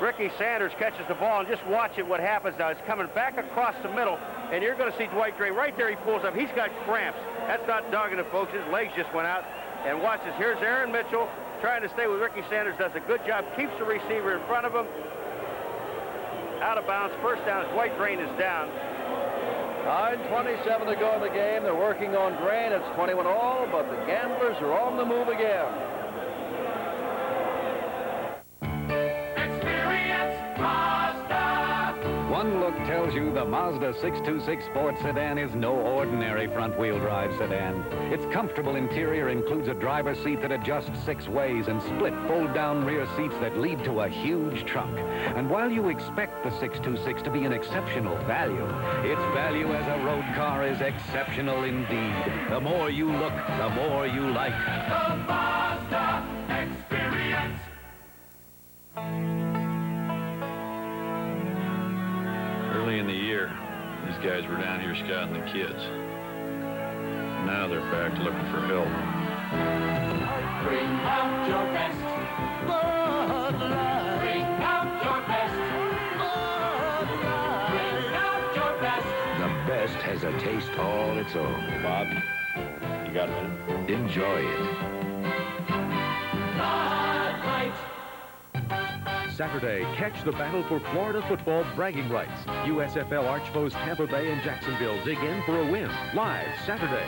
Ricky Sanders catches the ball, and just watch it, what happens now. It's coming back across the middle, and you're going to see Dwight Drain. Right there, he pulls up. He's got cramps. That's not dogging it, folks. His legs just went out. And watch this. Here's Aaron Mitchell trying to stay with Ricky Sanders. Does a good job. Keeps the receiver in front of him. Out of bounds. First down. Dwight Drain is down. 9:27 to go in the game. They're working on Drain. It's 21 all, but the Gamblers are on the move again. One look tells you the Mazda 626 Sport Sedan is no ordinary front-wheel drive sedan. Its comfortable interior includes a driver's seat that adjusts 6 ways and split fold-down rear seats that lead to a huge trunk. And while you expect the 626 to be an exceptional value, its value as a road car is exceptional indeed. The more you look, the more you like. The Mazda Experience. Early in the year, these guys were down here scouting the kids. Now they're back looking for help. Bring out your best. Bud Light. Bring out your best. Bud Light. Bring out your best. The best has a taste all its own. Bob, you got a minute? Enjoy it. Bud Light. Saturday, catch the battle for Florida football bragging rights. USFL archfoes Tampa Bay and Jacksonville dig in for a win. Live Saturday.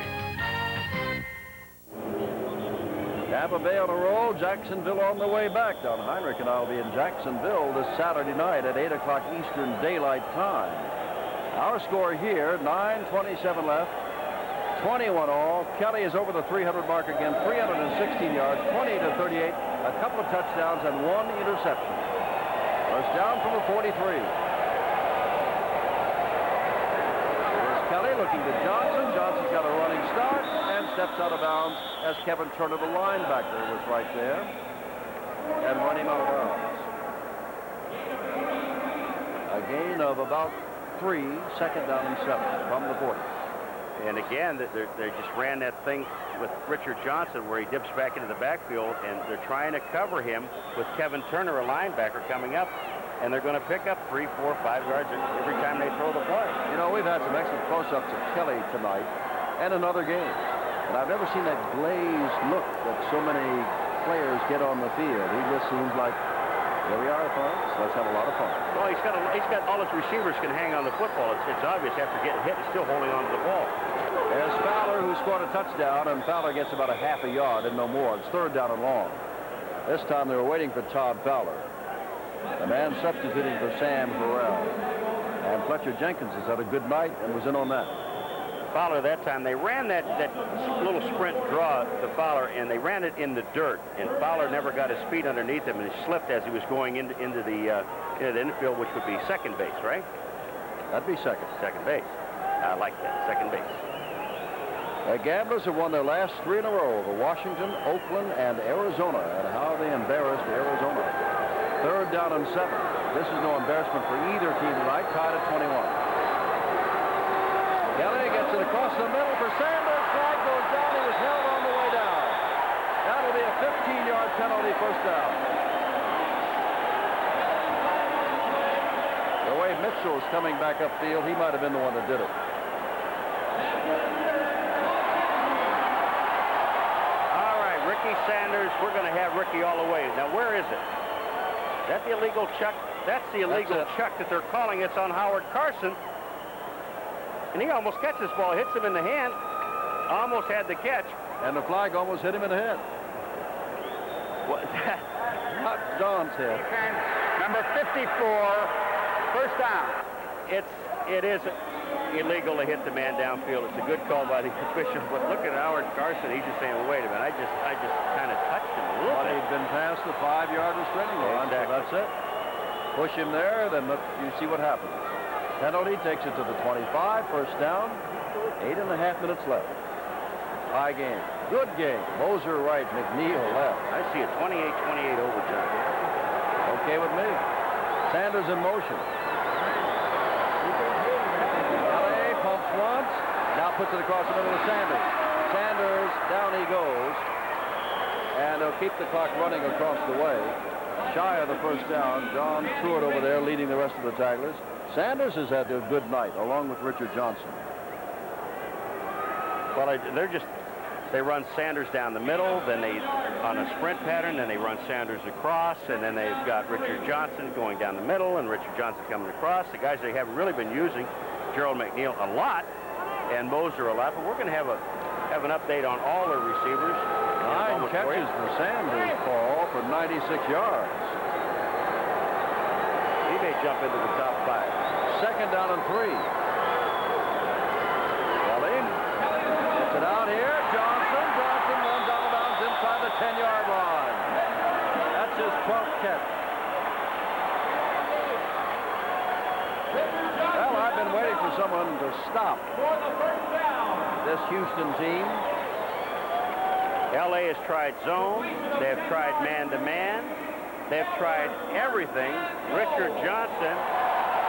Tampa Bay on a roll, Jacksonville on the way back. Don Heinrich and I will be in Jacksonville this Saturday night at 8 o'clock Eastern Daylight Time. Our score here, 9:27 left, 21 all. Kelly is over the 300 mark again, 316 yards, 20-38, a couple of touchdowns and one interception. First down from the 43. Here's Kelly looking to Johnson. Johnson's got a running start and steps out of bounds as Kevin Turner, the linebacker, was right there and run him out of bounds. A gain of about 3, second down and 7 from the 40. And again, they just ran that thing with Richard Johnson where he dips back into the backfield, and they're trying to cover him with Kevin Turner, a linebacker, coming up, and they're going to pick up 3, 4, 5 yards every time they throw the play. You know, we've had some excellent close-ups of Kelly tonight and in other games, and I've never seen that glazed look that so many players get on the field. He just seems like, here we are, folks. Let's have a lot of fun. Well, he's got all his receivers can hang on the football. It's obvious after getting hit, he's still holding on to the ball. There's Fowler, who scored a touchdown, and Fowler gets about a half a yard and no more. It's third down and long. This time they were waiting for Todd Fowler, the man substituting for Sam Harrell. And Fletcher Jenkins has had a good night and was in on that. Fowler that time, they ran that little sprint draw to Fowler, and they ran it in the dirt, and Fowler never got his feet underneath him, and he slipped as he was going into the infield, which would be second base, right? That'd be second. Second base. I like that, second base. The Gamblers have won their last 3 in a row over Washington, Oakland, and Arizona, and how they embarrassed Arizona. Third down and 7. This is no embarrassment for either team tonight, tied at 21. Kelly gets it across the middle for Sanders. Flag goes down. He was held on the way down. That'll be a 15-yard penalty, first down. The way Mitchell's coming back upfield, he might have been the one that did it. All right, Ricky Sanders. We're going to have Ricky all the way. Now, where is it? Is that the illegal chuck? That's the illegal chuck that they're calling. It's on Howard Carson. And he almost catches the ball, hits him in the hand, almost had the catch. And the flag almost hit him in the head. What? Not Don's head. Number 54, first down. It is illegal to hit the man downfield. It's a good call by the official. But look at Howard Carson. He's just saying, well, wait a minute, I just kind of touched him a little bit. He'd been past the 5-yard restraining line, so that's it. Push him there, then you see what happens. Penalty takes it to the 25, first down, 8.5 minutes left. High game, good game. Moser right, McNeil left. I see a 28-28 overtime. Okay with me. Sanders in motion. LA pumps once, now puts it across the middle of Sanders. Sanders, down he goes, and he'll keep the clock running across the way. Shy of the first down, John Truitt over there leading the rest of the tacklers. Sanders has had a good night, along with Richard Johnson. Well, they run Sanders down the middle, then they, on a sprint pattern, then they run Sanders across, and then they've got Richard Johnson going down the middle, and Richard Johnson coming across. The guys they haven't really been using, Gerald McNeil a lot, and Moser a lot, but we're going to have an update on all their receivers. 9 catches for Sanders, Paul, for 96 yards. He may jump into the top 5. Second down and 3. Kelly gets it out here. Johnson runs out of bounds inside the 10-yard line. That's his 12th catch. Well, I've been waiting for someone to stop this Houston team. LA has tried zone. They've tried man-to-man. They've tried everything. Richard Johnson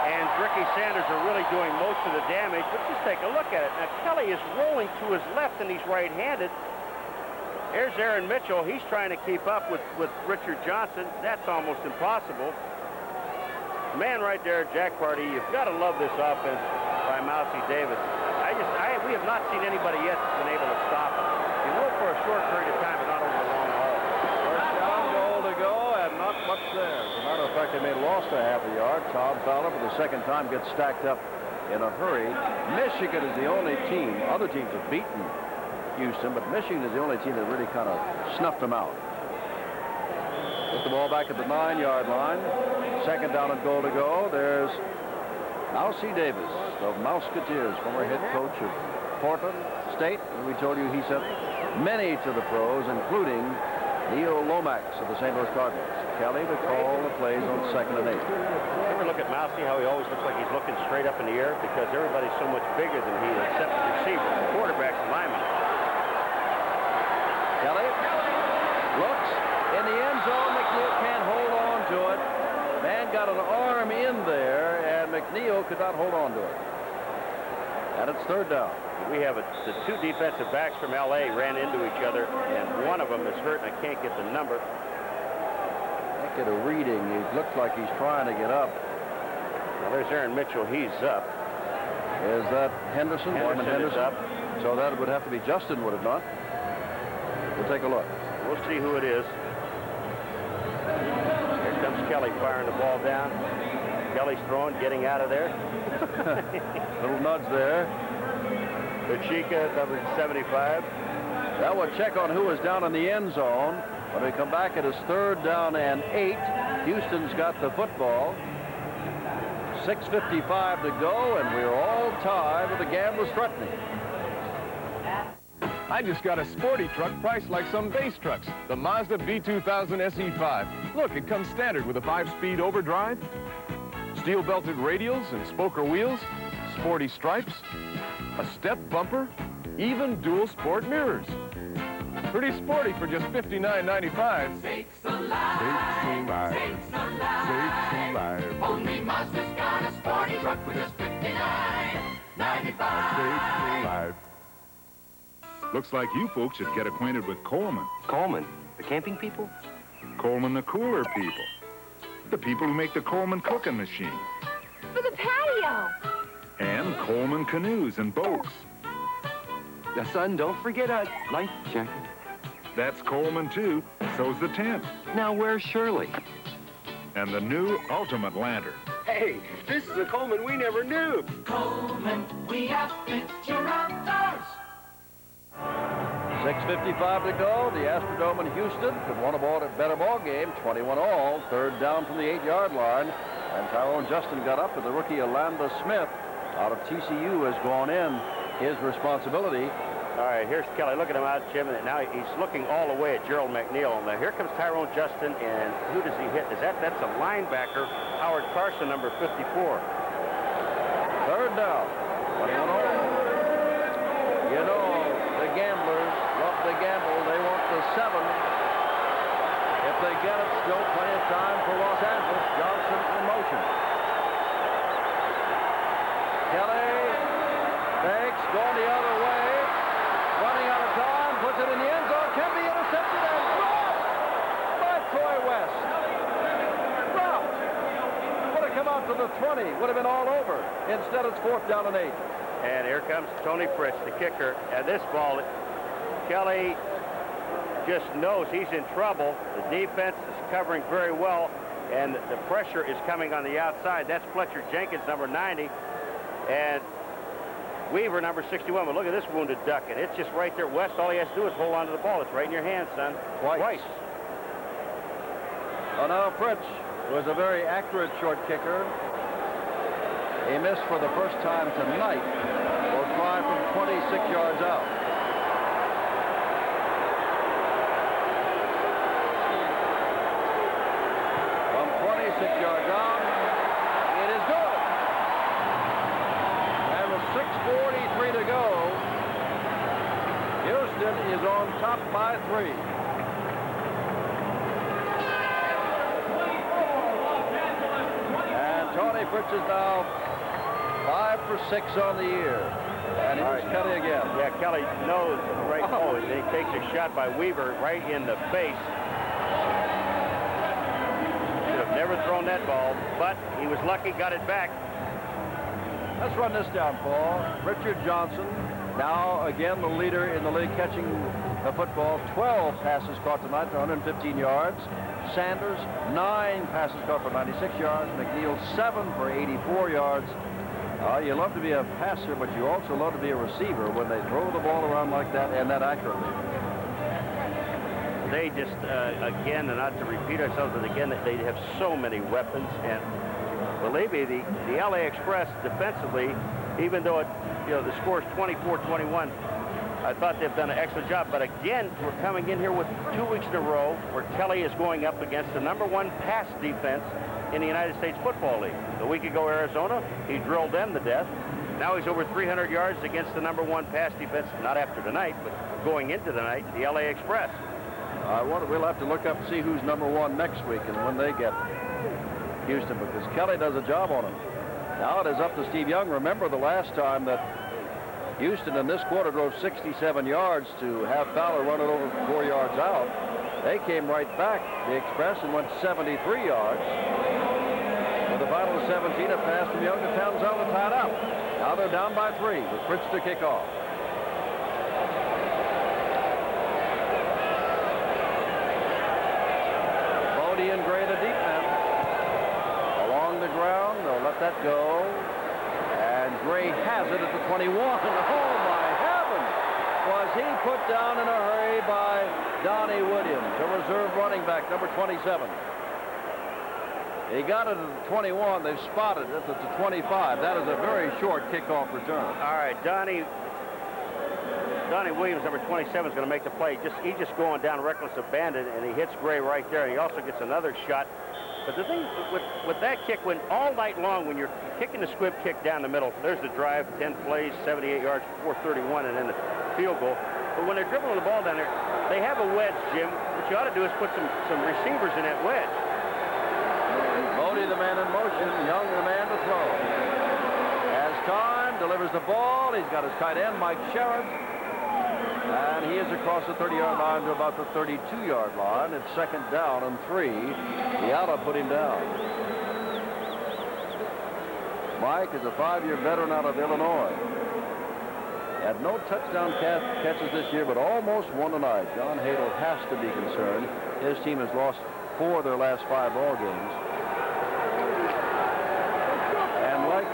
and Ricky Sanders are really doing most of the damage, but just take a look at it. Now, Kelly is rolling to his left, and he's right-handed. Here's Aaron Mitchell. He's trying to keep up with Richard Johnson. That's almost impossible. Man right there, Jack Party, you've got to love this offense by Mousy Davis. We have not seen anybody yet that's been able to stop him. You know, for a short period of time, but not over the long haul. First down, goal to go, and not much there. As a matter of fact, they may have lost a half a yard. Tom Fowler, for the second time, gets stacked up in a hurry. Michigan is the only team. Other teams have beaten Houston, but Michigan is the only team that really kind of snuffed them out. Put the ball back at the 9-yard line. Second down and goal to go. There's Mousy Davis of Mouseketeers, former head coach of Portland State. And we told you he sent many to the pros, including Neil Lomax of the St. Louis Cardinals. Kelly to call the plays on 2nd and 8. Ever look at Mousy, how he always looks like he's looking straight up in the air because everybody's so much bigger than he is, except the receiver, the quarterback's lineman. Kelly looks in the end zone. McNeil can't hold on to it. Man got an arm in there, and McNeil could not hold on to it. And it's third down. We have the two defensive backs from L.A. ran into each other, and one of them is hurt, and I can't get the number. Can't get a reading. He looks like he's trying to get up. Well, there's Aaron Mitchell. He's up. Is that Henderson? Henderson is up. So that would have to be Justin, would it not? We'll take a look. We'll see who it is. Here comes Kelly firing the ball down. Kelly's throwing, getting out of there. Little nudge there. Pachika, number 75. That will check on who is down in the end zone. When we come back, it is third down and 8. Houston's got the football. 6:55 to go, and we're all tied with the Gamblers threatening. I just got a sporty truck priced like some base trucks. The Mazda B2000 SE5. Look, it comes standard with a 5-speed overdrive, steel-belted radials and spoker wheels, sporty stripes, a step bumper, even dual sport mirrors. Pretty sporty for just $59.95. Sakes alive. Sakes alive. Only Mazda's got a sporty truck for just $59.95. Sakes alive. Looks like you folks should get acquainted with Coleman. Coleman? The camping people? Coleman, the cooler people. The people who make the Coleman cooking machine. For the patio. And Coleman canoes and boats. Son, don't forget a life jacket. That's Coleman, too. So's the tent. Now, where's Shirley? And the new Ultimate Lantern. Hey, this is a Coleman we never knew. Coleman, we outfit your outdoors. 6:55 to go. The Astrodome in Houston could want a better ball game. 21 all. Third down from the 8-yard line. And Tyrone Justin got up, but the rookie Alanda Smith out of TCU has gone in. His responsibility. All right, here's Kelly. Look at him out, Jim. And now he's looking all the way at Gerald McNeil. Now here comes Tyrone Justin, and who does he hit? That's a linebacker, Howard Carson, number 54. Third down. 21 all. You know, the Gamblers love to gamble. They want the 7. If they get it, still plenty of time for Los Angeles. Johnson in motion. Kelly fakes, going the other way. Running out of time, puts it in the end zone. Can be intercepted and dropped by Troy West. Dropped. Would have come out to the 20. Would have been all over. Instead, it's 4th down and 8. And here comes Tony Fritz, the kicker. And this ball, Kelly just knows he's in trouble. The defense is covering very well, and the pressure is coming on the outside. That's Fletcher Jenkins, number 90, and Weaver, number 61. But look at this wounded duck, and it's just right there. West, all he has to do is hold on to the ball. It's right in your hands, son. Twice. Oh, now Fritz was a very accurate short kicker. He missed for the first time tonight. Will try from 26 yards out. From 26 yards out, it is good. And with 6:43 to go, Houston is on top by 3. And Tony Fritz is now 5 for 6 on the year. And here's Kelly again. Yeah, Kelly knows right. Oh, and he takes a shot by Weaver right in the face. Should have never thrown that ball, but he was lucky, got it back. Let's run this down, Paul. Richard Johnson, now again the leader in the league catching the football. 12 passes caught tonight for 115 yards. Sanders, 9 passes caught for 96 yards. McNeil, 7 for 84 yards. You love to be a passer, but you also love to be a receiver when they throw the ball around like that and that accurately. They just, again, and not to repeat ourselves, but again, they have so many weapons. And believe me, the LA Express defensively, even though the score is 24-21, I thought they've done an excellent job. But again, we're coming in here with 2 weeks in a row where Kelly is going up against the #1 pass defense in the United States Football League. A week ago, Arizona, he drilled them to death. Now he's over 300 yards against the #1 pass defense, not after tonight, but going into the night, the LA Express. We'll have to look up and see who's #1 next week and when they get Houston, because Kelly does a job on him. Now it is up to Steve Young. Remember the last time that Houston in this quarter drove 67 yards to have Fowler run it over 4 yards out. They came right back, the Express, and went 73 yards. With a final of 17, a pass from Young to Townsend to tie it up. Now they're down by 3 with Fritz to kick off. Bodie and Gray, the deep men. Along the ground, they'll let that go. And Gray has it at the 21. Oh, my heavens! Was he put down in a hurry by Donnie Williams, the reserve running back, number 27. He got it at the 21. They've spotted it at the 25. That is a very short kickoff return. All right, Donnie Williams, number 27, is going to make the play. He's just going down reckless abandon, and he hits Gray right there, and he also gets another shot. But the thing with that kick, when all night long, when you're kicking the squib kick down the middle, there's the drive, 10 plays, 78 yards, 431, and then the field goal. But when they're dribbling the ball down there, they have a wedge, Jim. What you ought to do is put some receivers in that wedge. Bodie, the man in motion. Young, the man to throw. Has time, delivers the ball. He's got his tight end, Mike Sherrod. And he is across the 30-yard line to about the 32-yard line. It's 2nd down and 3. Yala put him down. Mike is a 5-year veteran out of Illinois. Had no touchdown catches this year, but almost won tonight. John Hadle has to be concerned. His team has lost 4 of their last 5 ball games. And like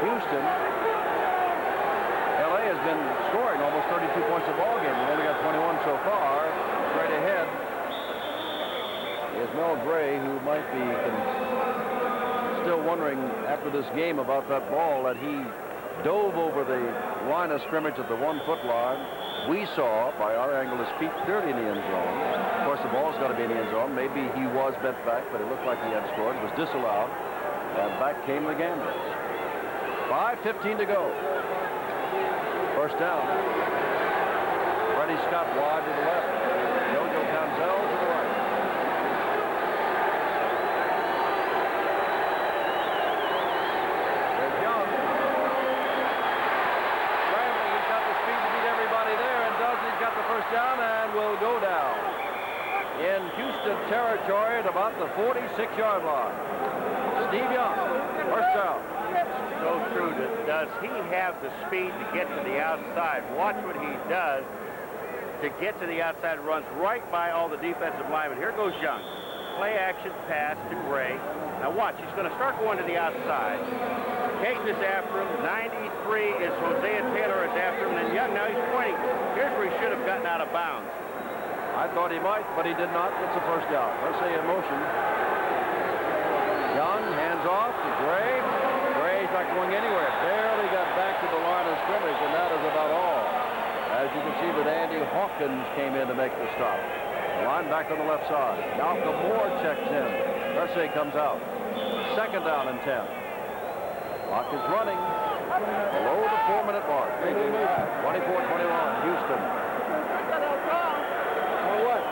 Houston, LA has been scoring almost 32 points a ball game. We've only got 21 so far. Straight ahead is Mel Gray, who might be still wondering after this game about that ball that he dove over the line of scrimmage at the 1-foot line. We saw, by our angle, his feet clearly in the end zone. Of course, the ball's got to be in the end zone. Maybe he was bent back, but it looked like he had scored. It was disallowed. And back came the Gamblers. 5:15 to go. First down. Freddie Scott wide to the left. Jojo Townsend to the right. There's Young. Scrambling. He's got the speed to beat everybody there, and does. He's got the first down and will go down in Houston territory at about the 46-yard line. Steve Young, first down. So true. Does he have the speed to get to the outside? Watch what he does to get to the outside. Runs right by all the defensive linemen. Here goes Young. Play action pass to Gray. Now watch. He's going to start going to the outside. Caton is after him. 93 is Hosea Taylor is after him. And Young, now he's pointing. Here's where he should have gotten out of bounds. I thought he might, but he did not. It's a first down. Let's say in motion. Young hands off to Gray. Gray's not going anywhere. Barely got back to the line of scrimmage, and that is about all. As you can see that Andy Hawkins came in to make the stop. Line back on the left side. Malcolm Moore checks in. Hersey comes out. 2nd down and 10. Clock is running below the 4-minute mark. 24-21, Houston. For what?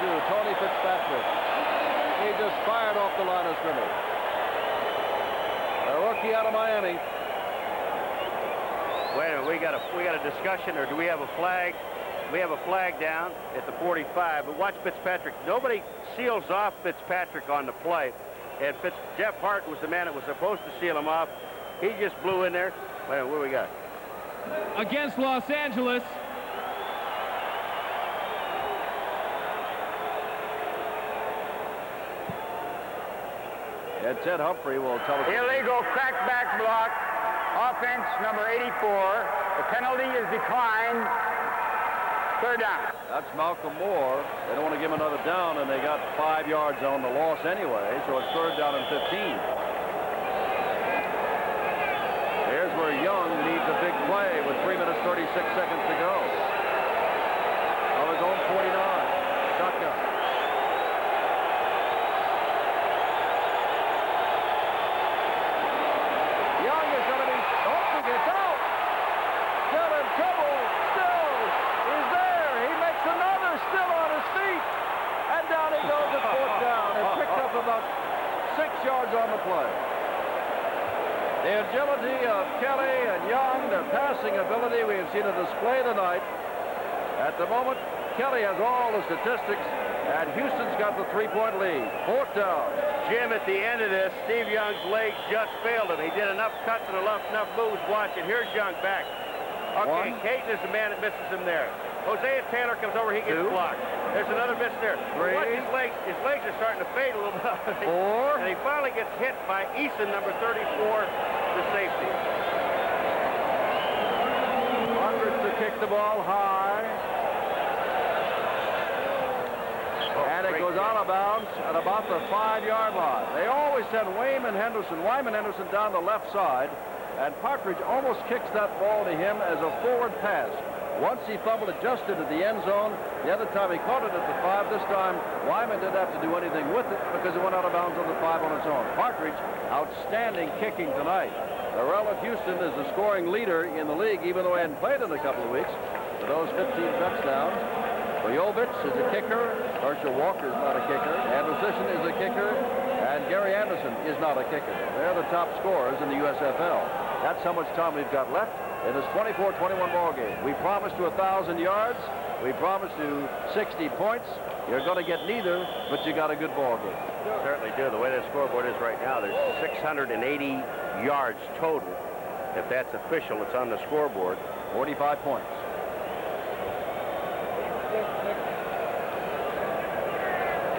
to Tony Fitzpatrick. He just fired off the line of scrimmage. A rookie out of Miami. Wait a minute, we got a discussion, or do we have a flag? We have a flag down at the 45, but watch Fitzpatrick. Nobody seals off Fitzpatrick on the play. And Jeff Hart was the man that was supposed to seal him off. He just blew in there. Wait a minute, what do we got? Against Los Angeles. And Ted Humphrey will tell us. Illegal crackback block. Offense number 84. The penalty is declined. Third down. That's Malcolm Moore. They don't want to give him another down, and they got 5 yards on the loss anyway, so it's third down and 15. Here's where Young needs a big play with 3 minutes 36 seconds to go. On his own 49. Shotgun. Young is going to be open. It's out. Still in trouble. Still. He's there. He makes another, still on his feet. And down he goes at fourth down. And picked up about 6 yards on the play. The agility of Kelly and Young, their passing ability, we have seen a display tonight. At the moment, Kelly has all the statistics, and Houston's got the 3-point lead. Fourth down. Jim, at the end of this, Steve Young's legs just failed him. He did enough cuts and enough moves. Watch it. Here's Young back. Okay, Caton is the man that misses him there. Hosea Taylor comes over, he gets blocked. There's another miss there. Watch his legs are starting to fade a little bit. 4. And he finally gets hit by Eason, number 34, the safety. Hundreds to kick the ball high. And it goes out of bounds at about the 5-yard line. They always send Wyman Henderson down the left side, and Partridge almost kicks that ball to him as a forward pass. Once he fumbled it just into the end zone. The other time he caught it at the 5. This time, Wyman didn't have to do anything with it because it went out of bounds on the 5 on its own. Partridge, outstanding kicking tonight. Darrell of Houston is the scoring leader in the league, even though he hadn't played in a couple of weeks. For those 15 touchdowns. Bojovich is a kicker. Herschel Walker is not a kicker. Anderson is a kicker. And Gary Anderson is not a kicker. They're the top scorers in the USFL. That's how much time we've got left in this 24-21 ball game. We promised to 1,000 yards. We promised to 60 points. You're going to get neither, but you got a good ball game. Certainly do. The way that scoreboard is right now, there's 680 yards total. If that's official, it's on the scoreboard. 45 points.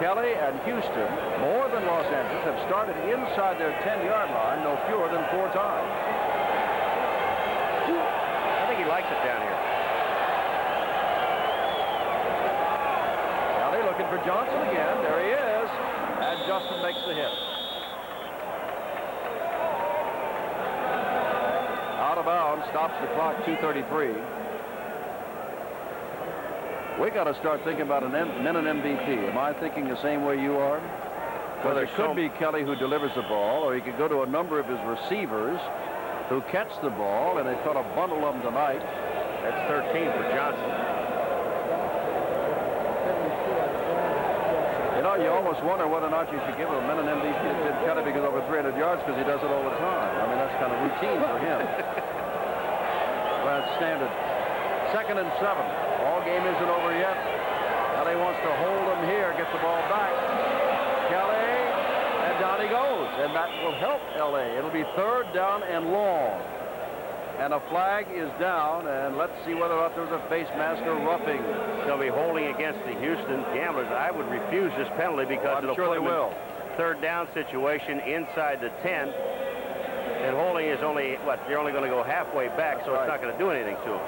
Kelly and Houston, more than Los Angeles, have started inside their 10-yard line no fewer than 4 times. I think he likes it down here. Kelly looking for Johnson again. There he is. And Justin makes the hit. Out of bounds, stops the clock, 2:33. We got to start thinking about an minute MVP. Am I thinking the same way you are? Well, it could be Kelly who delivers the ball, or he could go to a number of his receivers who catch the ball, and they've got a bundle of them tonight. That's 13 for Johnson. You know, you almost wonder whether or not you should give him a minute MVP to Kelly because over 300 yards, because he does it all the time. I mean, that's kind of routine for him. Well, it's standard. 2nd and 7. Ball game isn't over yet. Kelly wants to hold him here, get the ball back. Kelly, and down he goes. And that will help L.A. It'll be 3rd down and long. And a flag is down, and let's see whether or not there's a face mask or roughing. They'll be holding against the Houston Gamblers. I would refuse this penalty because I'm sure they will. 3rd down situation inside the 10. And holding is only, what, they're only going to go halfway back, so it's not going to do anything to them.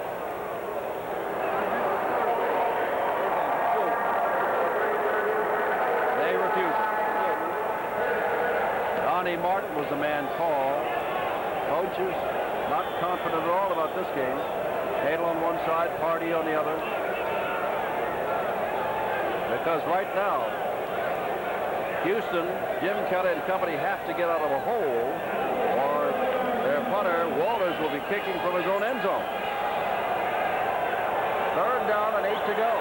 Donnie Martin was the man called. Coaches not confident at all about this game. Cadle on one side, Party on the other. Because right now, Houston, Jim Kelly and company have to get out of a hole, or their punter, Walters, will be kicking from his own end zone. 3rd down and 8 to go.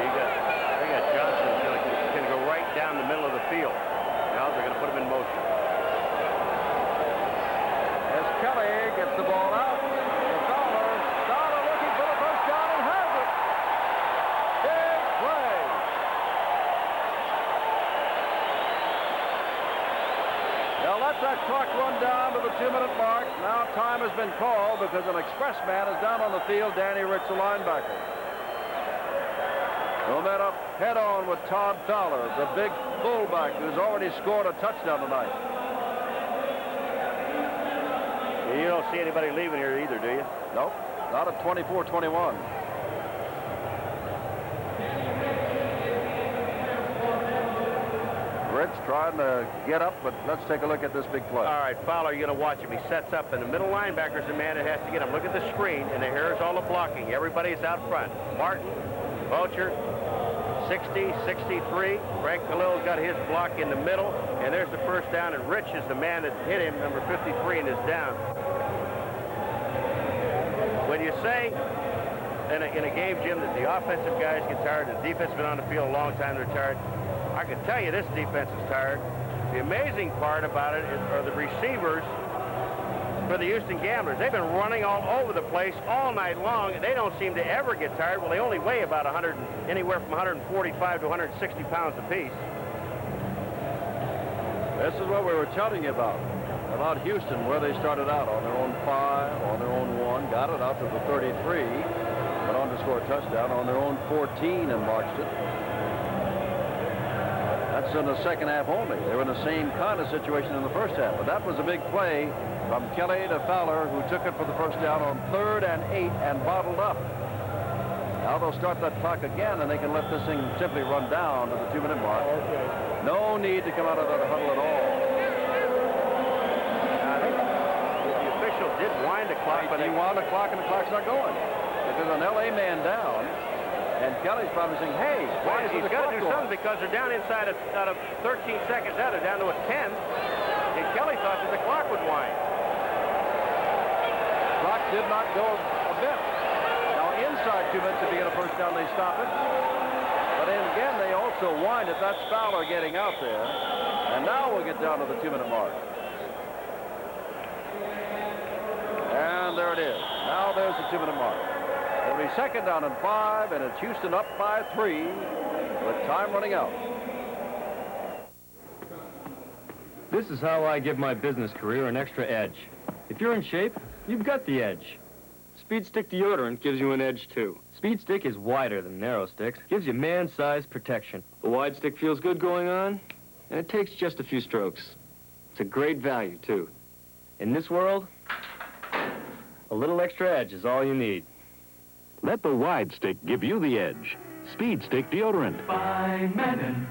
they got Johnson going to go right down the middle of the field. Now they're going to put him in motion. As Kelly gets the ball out, Fowler looking for the first down and has it. Big play. Now let that clock run down to the 2-minute mark. Now time has been called because an express man is down on the field, Danny Rich, the linebacker. He'll met up head-on with Todd Fowler, the big fullback who's already scored a touchdown tonight. You don't see anybody leaving here either, do you? Nope, not at 24-21. Rich trying to get up, but let's take a look at this big play. All right, Fowler, you're going to watch him. He sets up, and the middle linebacker's the man that has to get him. Look at the screen, and here's all the blocking. Everybody's out front. Martin, Vulture, 60, 63. Frank Khalil's got his block in the middle, and there's the first down, and Rich is the man that hit him, number 53, and is down. When you say in a game, Jim, that the offensive guys get tired, the defense has been on the field a long time, they're tired, I can tell you this defense is tired. The amazing part about it are the receivers for the Houston Gamblers. They've been running all over the place all night long, and they don't seem to ever get tired. Well, they only weigh about anywhere from 145 to 160 pounds apiece. This is what we were telling you about Houston, where they started out on their own 5, on their own 1, got it out to the 33, went on to score a touchdown on their own 14 and marched it. That's in the second half only. They were in the same kind of situation in the first half, but that was a big play from Kelly to Fowler, who took it for the first down on 3rd and 8 and bottled up. Now they'll start that clock again, and they can let this thing simply run down to the 2-minute mark. Okay. No need to come out of that huddle at all. I think the official did wind the clock, but he wound the clock, and the clock's not going. If there's an LA man down, and Kelly's probably saying, hey, why is he's got to do something because they're down inside out of 13 seconds out. They're down to a 10. And Kelly thought that the clock would wind. Clock did not go a bit. Now inside 2 minutes, if you get a first down, they stop it. But then again, they also wind it. That's Fowler getting out there. And now we'll get down to the 2-minute mark. And there it is. Now there's the 2-minute mark. It'll be second down and 5, and it's Houston up by 3 with time running out. This is how I give my business career an extra edge. If you're in shape, you've got the edge. Speed Stick deodorant gives you an edge, too. Speed Stick is wider than narrow sticks, gives you man-sized protection. The wide stick feels good going on, and it takes just a few strokes. It's a great value, too. In this world, a little extra edge is all you need. Let the wide stick give you the edge. Speed Stick deodorant. By Menon.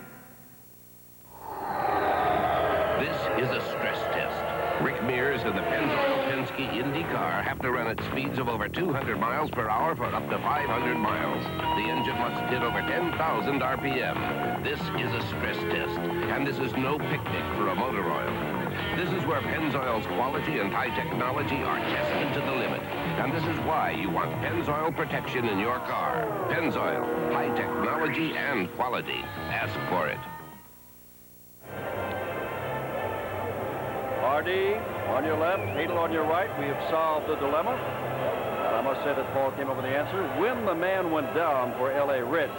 This is a stress test. Rick Mears and the Pennzoil Penske Indy car have to run at speeds of over 200 miles per hour for up to 500 miles. The engine must hit over 10,000 RPM. This is a stress test, and this is no picnic for a motor oil. This is where Pennzoil's quality and high technology are tested to the limit. And this is why you want Pennzoil protection in your car. Pennzoil, high technology and quality. Ask for it. Hardy on your left, Hadel on your right. We have solved the dilemma. And I must say that Paul came up with the answer. When the man went down for L.A. Rich,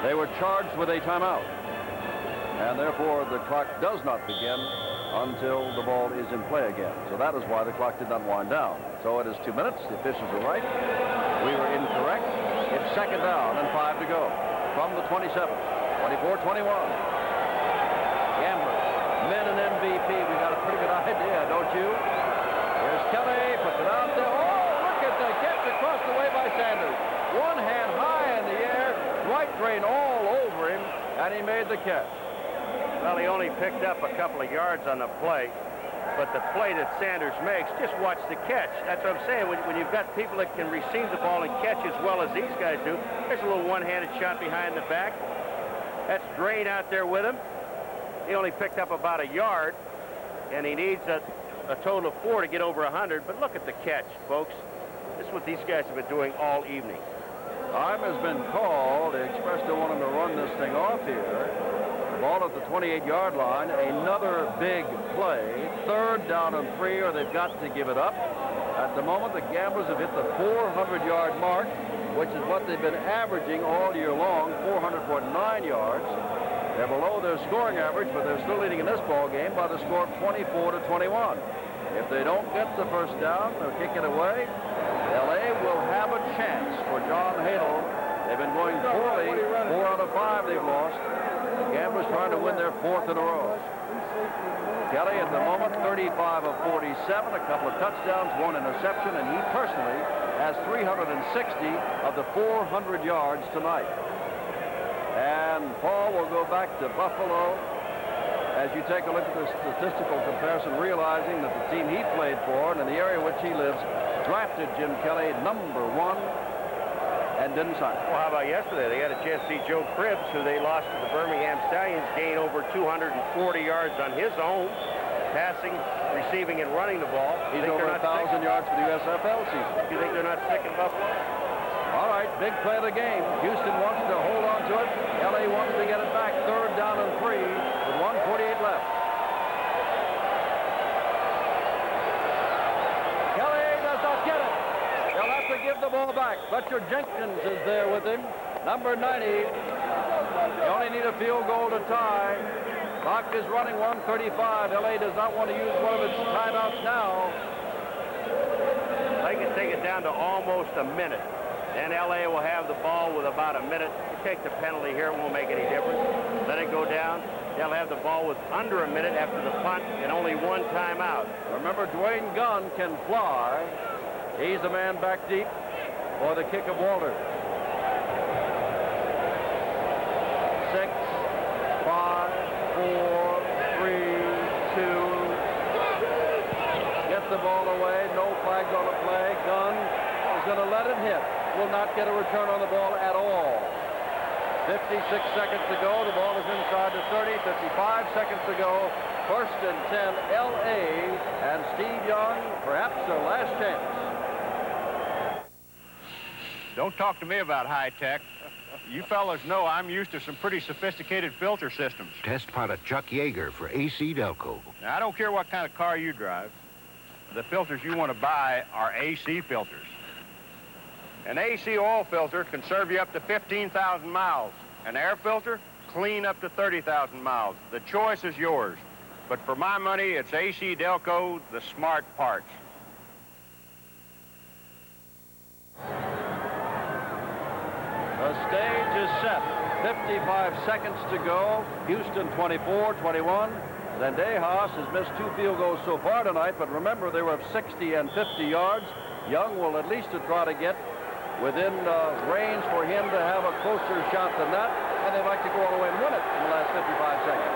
they were charged with a timeout. And therefore, the clock does not begin until the ball is in play again. So that is why the clock did not wind down. So it is 2 minutes. The officials are right. We were incorrect. It's second down and 5 to go from the 27. 24-21. Gamblers, Menon MVP. We got a pretty good idea, don't you? Here's Kelly, puts it out there. Oh, look at the catch across the way by Sanders. One hand high in the air, right drain all over him, and he made the catch. Well, he only picked up a couple of yards on the play, but the play that Sanders makes, just watch the catch. That's what I'm saying. When you've got people that can receive the ball and catch as well as these guys do, there's a little one-handed shot behind the back. That's Drain out there with him. He only picked up about a yard, and he needs a total of 4 to get over 100. But look at the catch, folks. This is what these guys have been doing all evening. Time has been called. The Express don't want him to run this thing off here. The ball at the 28-yard line. Another big play. 3rd down and 3, or they've got to give it up. At the moment, the Gamblers have hit the 400-yard mark, which is what they've been averaging all year long, 400.9 yards. They're below their scoring average, but they're still leading in this ball game by the score of 24-21. If they don't get the first down or kick it away, L.A. will have a chance for John Hadel. They've been going poorly. 4 out of 5 they've lost. The Gamblers trying to win their 4th in a row. Kelly at the moment 35 of 47, a couple of touchdowns, 1 interception, and he personally has 360 of the 400 yards tonight. And Paul will go back to Buffalo as you take a look at the statistical comparison, realizing that the team he played for and in the area in which he lives drafted Jim Kelly #1 and didn't sign. Well, how about yesterday? They had a chance to see Joe Cribbs, who they lost to the Birmingham Stallions, gain over 240 yards on his own, passing, receiving, and running the ball. He's over 1,000 yards for the USFL season. Do you think they're not sick in Buffalo? All right, big play of the game. Houston wants to hold on to it. L.A. wants to get it back. 3rd down and 3 with 1:48 left. Kelly does not get it. They'll have to give the ball back. Fletcher Jenkins is there with him. Number 90. They only need a field goal to tie. Clock is running 1:35. L.A. does not want to use one of its timeouts now. They can take it down to almost a minute. Then L.A. will have the ball with about a minute. You take the penalty here, it won't make any difference. Let it go down. They'll have the ball with under a minute after the punt and only 1 timeout. Remember, Dwayne Gunn can fly. He's the man back deep for the kick of Walter. 6, 5, 4, 3, 2. Get the ball away. No flags on the play. Gunn is going to let it hit. Will not get a return on the ball at all. 56 seconds to go. The ball is inside the 30. 55 seconds to go. 1st and 10, L.A. and Steve Young, perhaps their last chance. Don't talk to me about high tech. You fellas know I'm used to some pretty sophisticated filter systems. Test pilot Chuck Yeager for AC Delco. Now, I don't care what kind of car you drive. The filters you want to buy are AC filters. An AC oil filter can serve you up to 15,000 miles. An air filter, clean up to 30,000 miles. The choice is yours. But for my money, it's AC Delco, the smart parts. The stage is set. 55 seconds to go. Houston 24-21. Zendejas has missed 2 field goals so far tonight, but remember they were of 60 and 50 yards. Young will at least try to get within range for him to have a closer shot than that, and they'd like to go all the way and win it in the last 55 seconds.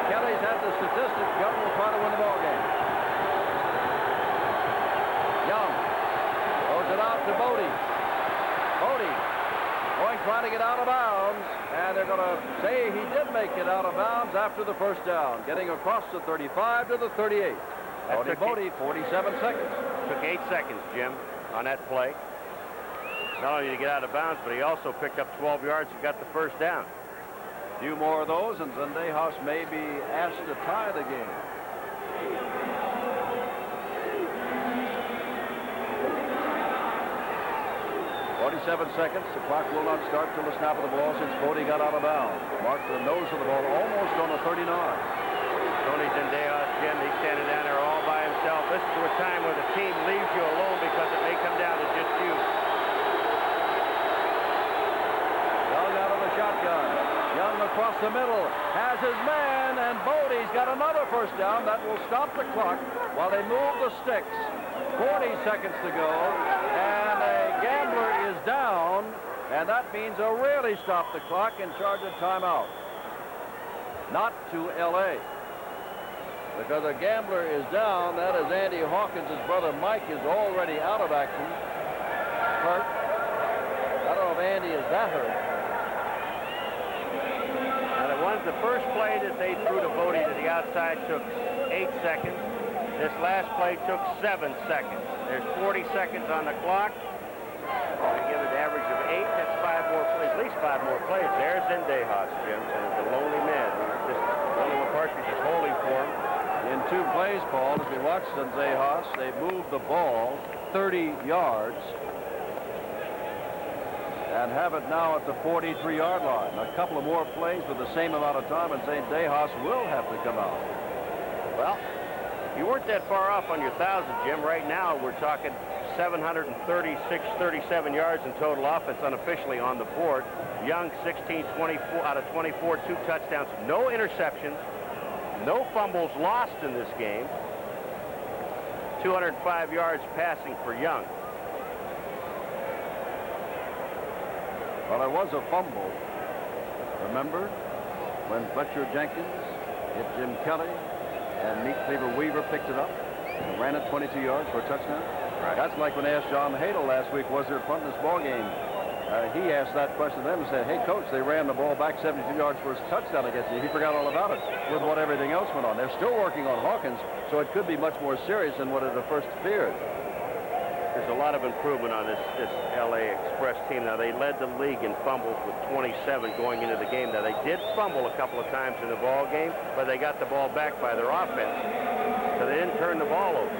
Kelly's had the statistics. Young will try to win the ball game. Young throws it out to Bodie. Bodie going trying to get out of bounds, and they're going to say he did make it out of bounds after the first down, getting across the 35 to the 38. Bodie, 47 seconds. Took 8 seconds, Jim, on that play. Not only did he get out of bounds, but he also picked up 12 yards and got the first down. A few more of those, and Zendejas may be asked to tie the game. "47 seconds. The clock will not start till the snap of the ball since Bodie got out of bounds. Mark the nose of the ball almost on the 39. Tony Zendejas, Jim, he's standing down there all by himself. This is a time where the team leaves you alone because it may come down to just you. Young out of the shotgun. Young across the middle. Has his man, and Bodie's got another first down. That will stop the clock while they move the sticks. 40 seconds to go, and a gambler is down, and that means a really stop the clock and charge a timeout. Not to L.A. Because a gambler is down. That is Andy Hawkins. His brother Mike is already out of action. Hurt. I don't know if Andy is that hurt. Now, the first play that they threw to Bodie to the outside took 8 seconds. This last play took 7 seconds. There's 40 seconds on the clock, We give it an average of 8. That's 5 more plays, at least 5 more plays. There's Zendejas, Jim, and it's a lonely man. Just only McCarthy's just holding for him. In 2 plays, Paul, as we watch Zendejas, they moved the ball 30 yards and have it now at the 43-yard line. A couple of more plays with the same amount of time, and Zendejas will have to come out. Well, you weren't that far off on your 1,000, Jim. Right now, we're talking 736, 37 yards in total offense unofficially on the board. Young, 16, 24 out of 24, 2 touchdowns, no interceptions, no fumbles lost in this game. 205 yards passing for Young. Well, there was a fumble. Remember when Fletcher Jenkins hit Jim Kelly and Meat Cleaver Weaver picked it up and ran it 22 yards for a touchdown? Right. That's like when I asked John Hadle last week, was there fun in this ball game? He asked that question to them and said, hey, Coach, they ran the ball back 72 yards for a touchdown against you. He forgot all about it with what everything else went on. They're still working on Hawkins, so it could be much more serious than what it at first appeared. There's a lot of improvement on this LA Express team. Now, they led the league in fumbles with 27 going into the game. Now, they did fumble a couple of times in the ball game, but they got the ball back by their offense. So they didn't turn the ball over.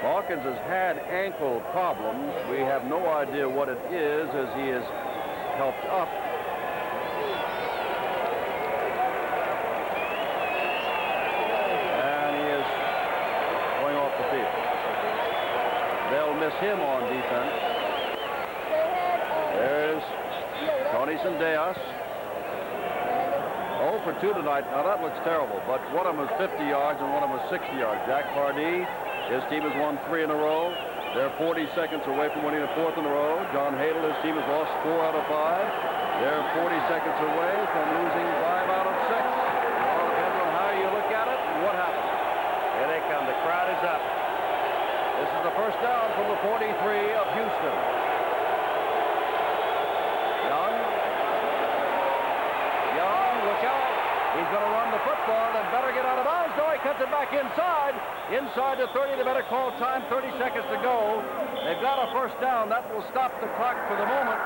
Hawkins has had ankle problems. We have no idea what it is as he is helped up. They'll miss him on defense. There's Tony Zendejas. 0 for 2 tonight. Now that looks terrible, but one of them was 50 yards and one of them was 60 yards. Jack Pardee, his team has won 3 in a row. They're 40 seconds away from winning a 4th in a row. John Hadle, his team has lost 4 out of 5. They're 40 seconds away from losing 5 out of 6. It all depends on how you look at it and what happens. Here they come. The crowd is up. This is the first down from the 43 of Houston. Young, look out. He's going to run the football and better get out of bounds. No, he cuts it back inside. Inside the 30, they better call time. 30 seconds to go. They've got a first down. That will stop the clock for the moment.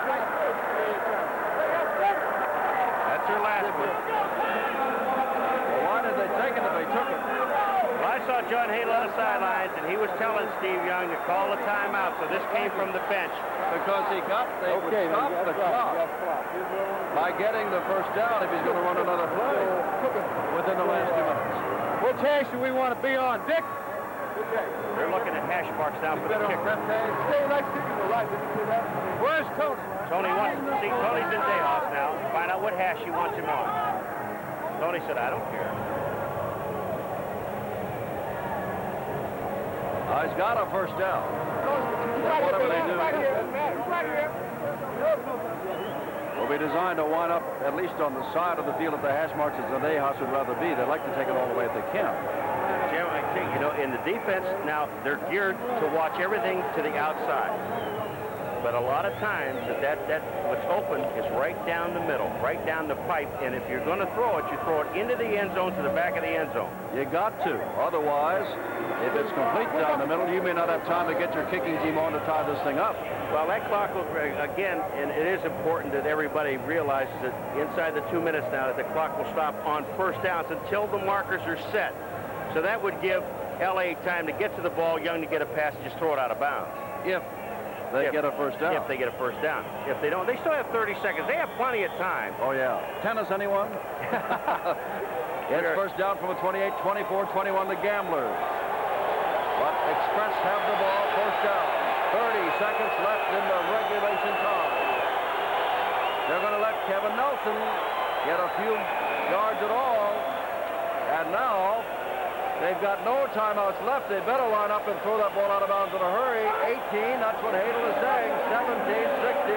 That's their last one. Well, why did they take it if they took it? Well, I saw John Hadle on the sidelines, and he was telling Steve Young to call a timeout, so this came from the bench. Because they would stop the clock by getting the first down if he's going to run another play within the last 2 minutes. Which hash do we want to be on, Dick? They're looking at hash marks now for the kicker. Where's Tony? Tony wants to see Tony's in day off now. Find out what hash he wants him on. Tony said, I don't care. He's got a first down. Whatever they do will be designed to wind up at least on the side of the field of the hash marks as Zendejas would rather be. They'd like to take it all the way if they can. Jim, I think, you know, in the defense, now they're geared to watch everything to the outside. But a lot of times, what's open is right down the middle, right down the pipe. And if you're going to throw it, you throw it into the end zone to the back of the end zone. You got to. Otherwise, if it's complete down the middle, you may not have time to get your kicking team on to tie this thing up. Well, that clock will, again, and it is important that everybody realizes that inside the 2 minutes now that the clock will stop on first downs until the markers are set. So that would give L.A. time to get to the ball, Young to get a pass, and just throw it out of bounds. If they get a first down. If they get a first down. If they don't, they still have 30 seconds. They have plenty of time. Oh, yeah. Tennis, anyone? It's first down from a 28, 24, 21, the Gamblers. But Express have the ball, first down. 30 seconds left in the regulation time. They're going to let Kevin Nelson get a few yards at all. And now they've got no timeouts left. They better line up and throw that ball out of bounds in a hurry. 18, that's what Hadle is saying. 17, 16,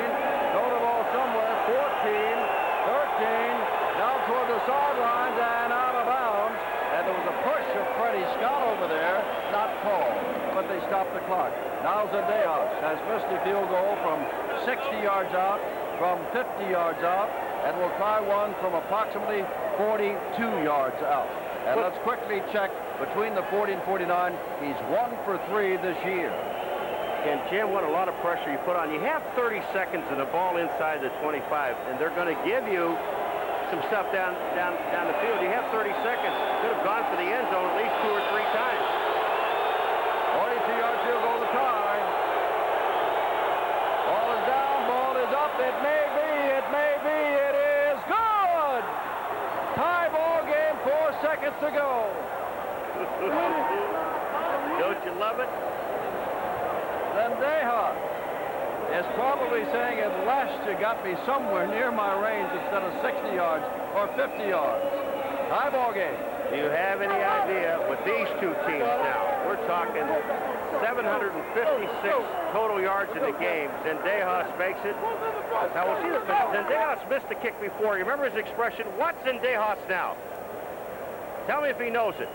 throw the ball somewhere. 14, 13, down toward the sidelines and out of bounds. And there was a push of Freddie Scott over there, not called, but they stopped the clock. Now Zendejas has missed a field goal from 60 yards out, from 50 yards out, and will try one from approximately 42 yards out. And let's quickly check between the 40 and 49. He's 1 for 3 this year. And Jim, what a lot of pressure you put on. You have 30 seconds and the ball inside the 25, and they're going to give you some stuff down the field. You have 30 seconds. Could have gone for the end zone at least 2 or 3 times. 42-yard field goal to tie. Ball is down, ball is up. It may be, it is good. Tie ball game, 4 seconds to go. Don't you love it? Zendeja is probably saying, at last you got me somewhere near my range instead of 60 yards or 50 yards. Tie ball game. Do you have any idea with these two teams now? We're talking 756 total yards in the game. Zendejas makes it. Now, we'll see that Zendejas missed a kick before. You remember his expression, what's Zendejas now? Tell me if he knows it.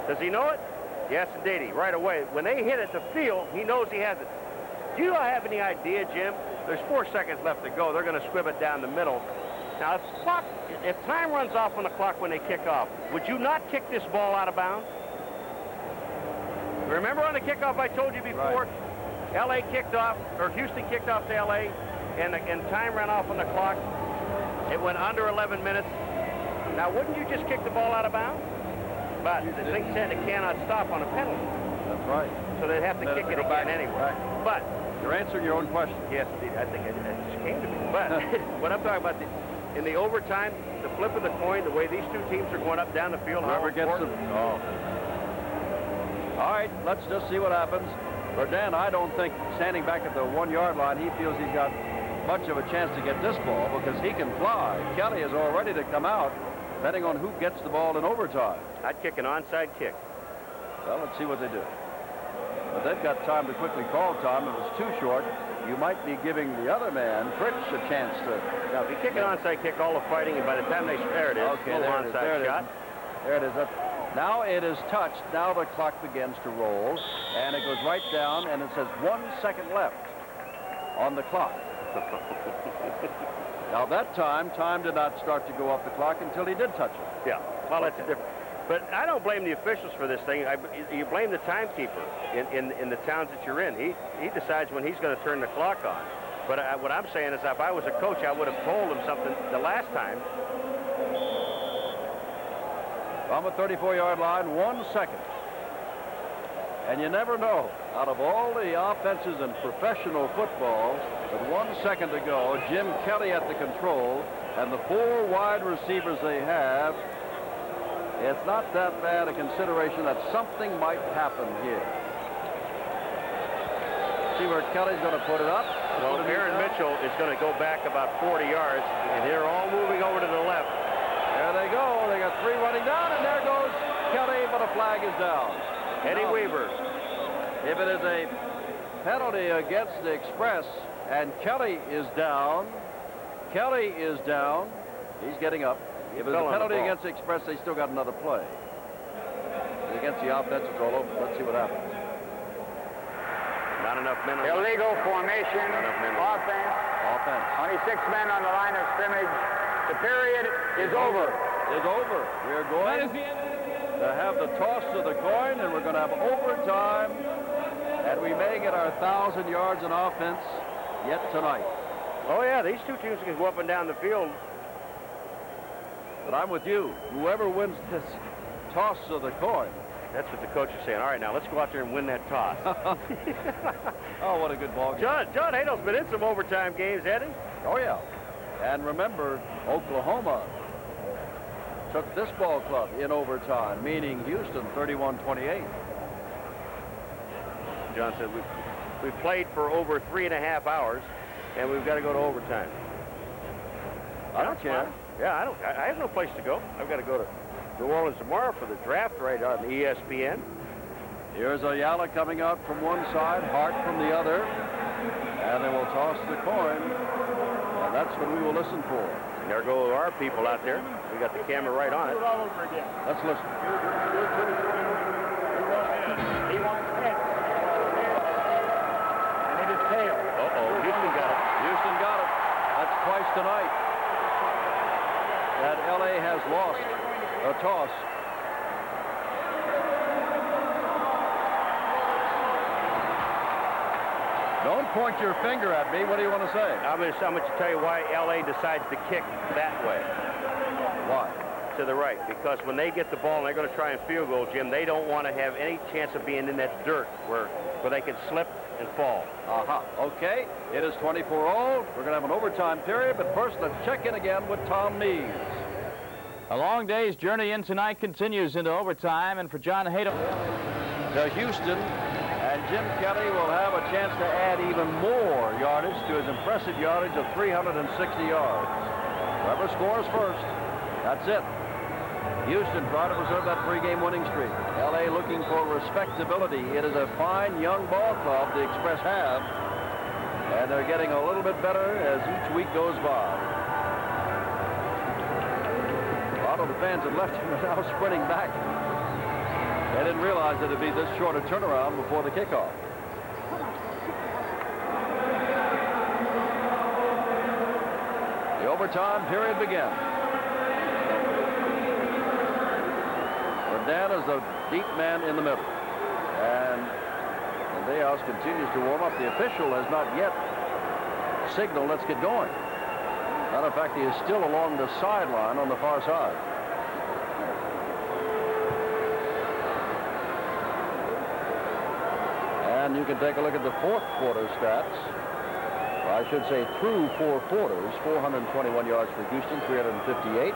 Does he know it? Yes, indeed. Right away. When they hit it to field, he knows he has it. Do you have any idea, Jim? There's 4 seconds left to go. They're going to squib it down the middle. Now, if time runs off on the clock when they kick off, would you not kick this ball out of bounds? Remember on the kickoff I told you before, right. L.A. kicked off, or Houston kicked off to L.A., and time ran off on the clock. It went under 11 minutes. Now, wouldn't you just kick the ball out of bounds? But the thing said it cannot stop on a penalty. That's right. So they'd have to kick it again anyway. Right. But you're answering your own question. Yes, indeed. I think it just came to me. But what I'm talking about, in the overtime, the flip of the coin, the way these two teams are going up down the field, whoever gets them. Oh. All right, let's just see what happens. For Dan, I don't think standing back at the 1-yard line, he feels he's got much of a chance to get this ball because he can fly. Kelly is all ready to come out, depending on who gets the ball in overtime. I'd kick an onside kick. Well, let's see what they do. But they've got time to quickly call time. If it's too short, you might be giving the other man, Fritz, a chance to... Now, if you kick an onside kick, all the fighting, and by the time there it is. Okay, there it is. There it is. Now it is touched. Now the clock begins to roll, and it goes right down, and it says 1 second left on the clock. Now that time did not start to go off the clock until he did touch it. Yeah, well, that's different. But I don't blame the officials for this thing. You blame the timekeeper in the towns that you're in. He decides when he's going to turn the clock on. But what I'm saying is if I was a coach, I would have told him something the last time. On the 34-yard line, 1 second. And you never know. Out of all the offenses in professional football, with 1 second to go, Jim Kelly at the control, and the 4 wide receivers they have, it's not that bad a consideration that something might happen here. See where Kelly's going to put it up. Well, Aaron Mitchell is going to go back about 40 yards, and they're all moving over to the left. There they go. They got 3 running down, and there goes Kelly, but a flag is down. Eddie Weaver. If it is a penalty against the Express, and Kelly is down, he's getting up. If it's a penalty against the Express, they still got another play. Against the offense, it's all over. Let's see what happens. Not enough men. Illegal formation. Offense. Only 6 men on the line of scrimmage. The period is over. We're going to have the toss of the coin, and we're going to have overtime, and we may get our 1,000 yards in offense yet tonight. Oh, yeah, these two teams can go up and down the field. But I'm with you. Whoever wins this toss of the coin. That's what the coach is saying. All right, now let's go out there and win that toss. Oh, what a good ball game. John Hadel's been in some overtime games, hasn't he? Oh, yeah. And remember, Oklahoma took this ball club in overtime, meaning Houston 31-28. John said we've played for over 3.5 hours, and we've got to go to overtime. I don't care. Yeah, I have no place to go. I've got to go to New Orleans tomorrow for the draft right on ESPN. Here's Ayala coming out from one side, Hart from the other, and they will toss the coin, and that's what we will listen for. And there go our people out there. We got the camera right on it. Let's listen. He wants head. And it is tail. Uh-oh, Houston got it. Houston got it. That's twice tonight that L.A. has lost a toss. Don't point your finger at me. What do you want to say? I'm going to tell you why L.A. decides to kick that way. Why? To the right. Because when they get the ball and they're going to try and field goal, Jim, they don't want to have any chance of being in that dirt where they can slip and fall. Okay. It is 24-all. We're going to have an overtime period, but first let's check in again with Tom Nees. A long day's journey in tonight continues into overtime, and for John Haydel. To Houston, and Jim Kelly will have a chance to add even more yardage to his impressive yardage of 360 yards. Whoever scores first, that's it. Houston trying to preserve that 3-game winning streak. L.A. looking for respectability. It is a fine young ball club the Express have, and they're getting a little bit better as each week goes by. A lot of the fans that left him are now sprinting back. They didn't realize that it'd be this short a turnaround before the kickoff. The overtime period begins. Dan is the deep man in the middle. And Deus continues to warm up. The official has not yet signaled, let's get going. Matter of fact, he is still along the sideline on the far side. And you can take a look at the fourth quarter stats. I should say through 4 quarters, 421 yards for Houston, 358.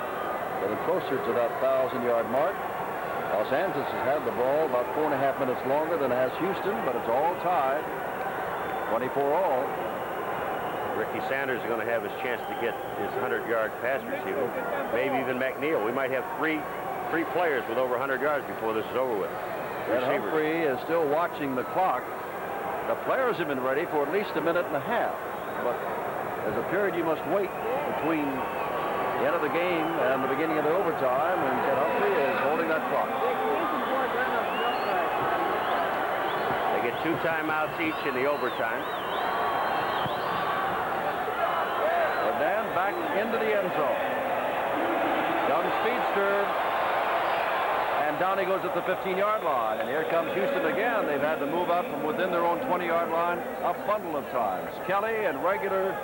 Getting closer to that 1,000-yard mark. Los Angeles has had the ball about 4.5 minutes longer than has Houston, but it's all tied. 24-all. Ricky Sanders is going to have his chance to get his 100-yard pass receiver. Maybe even McNeil. We might have three players with over 100 yards before this is over with. And Humphrey is still watching the clock. The players have been ready for at least a minute and a half. But there's a period you must wait between the end of the game and the beginning of the overtime, and Ted Humphrey is holding that clock. They get 2 timeouts each in the overtime. Dan back into the end zone. Young speedster. And down he goes at the 15-yard line. And here comes Houston again. They've had to move out from within their own 20-yard line a bundle of times. Kelly in regular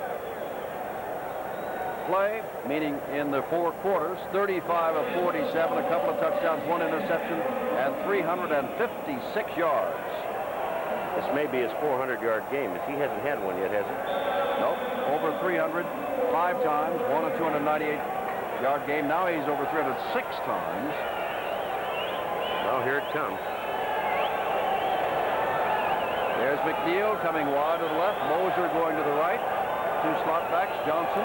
play, meaning in the 4 quarters, 35 of 47, a couple of touchdowns, 1 interception, and 356 yards. This may be his 400-yard game. He hasn't had one yet, has he? Nope. Over 300 5 times, won a 298-yard game. Now he's over 306 times. Well, here it comes. There's McNeil coming wide to the left. Moser going to the right. 2 slot backs, Johnson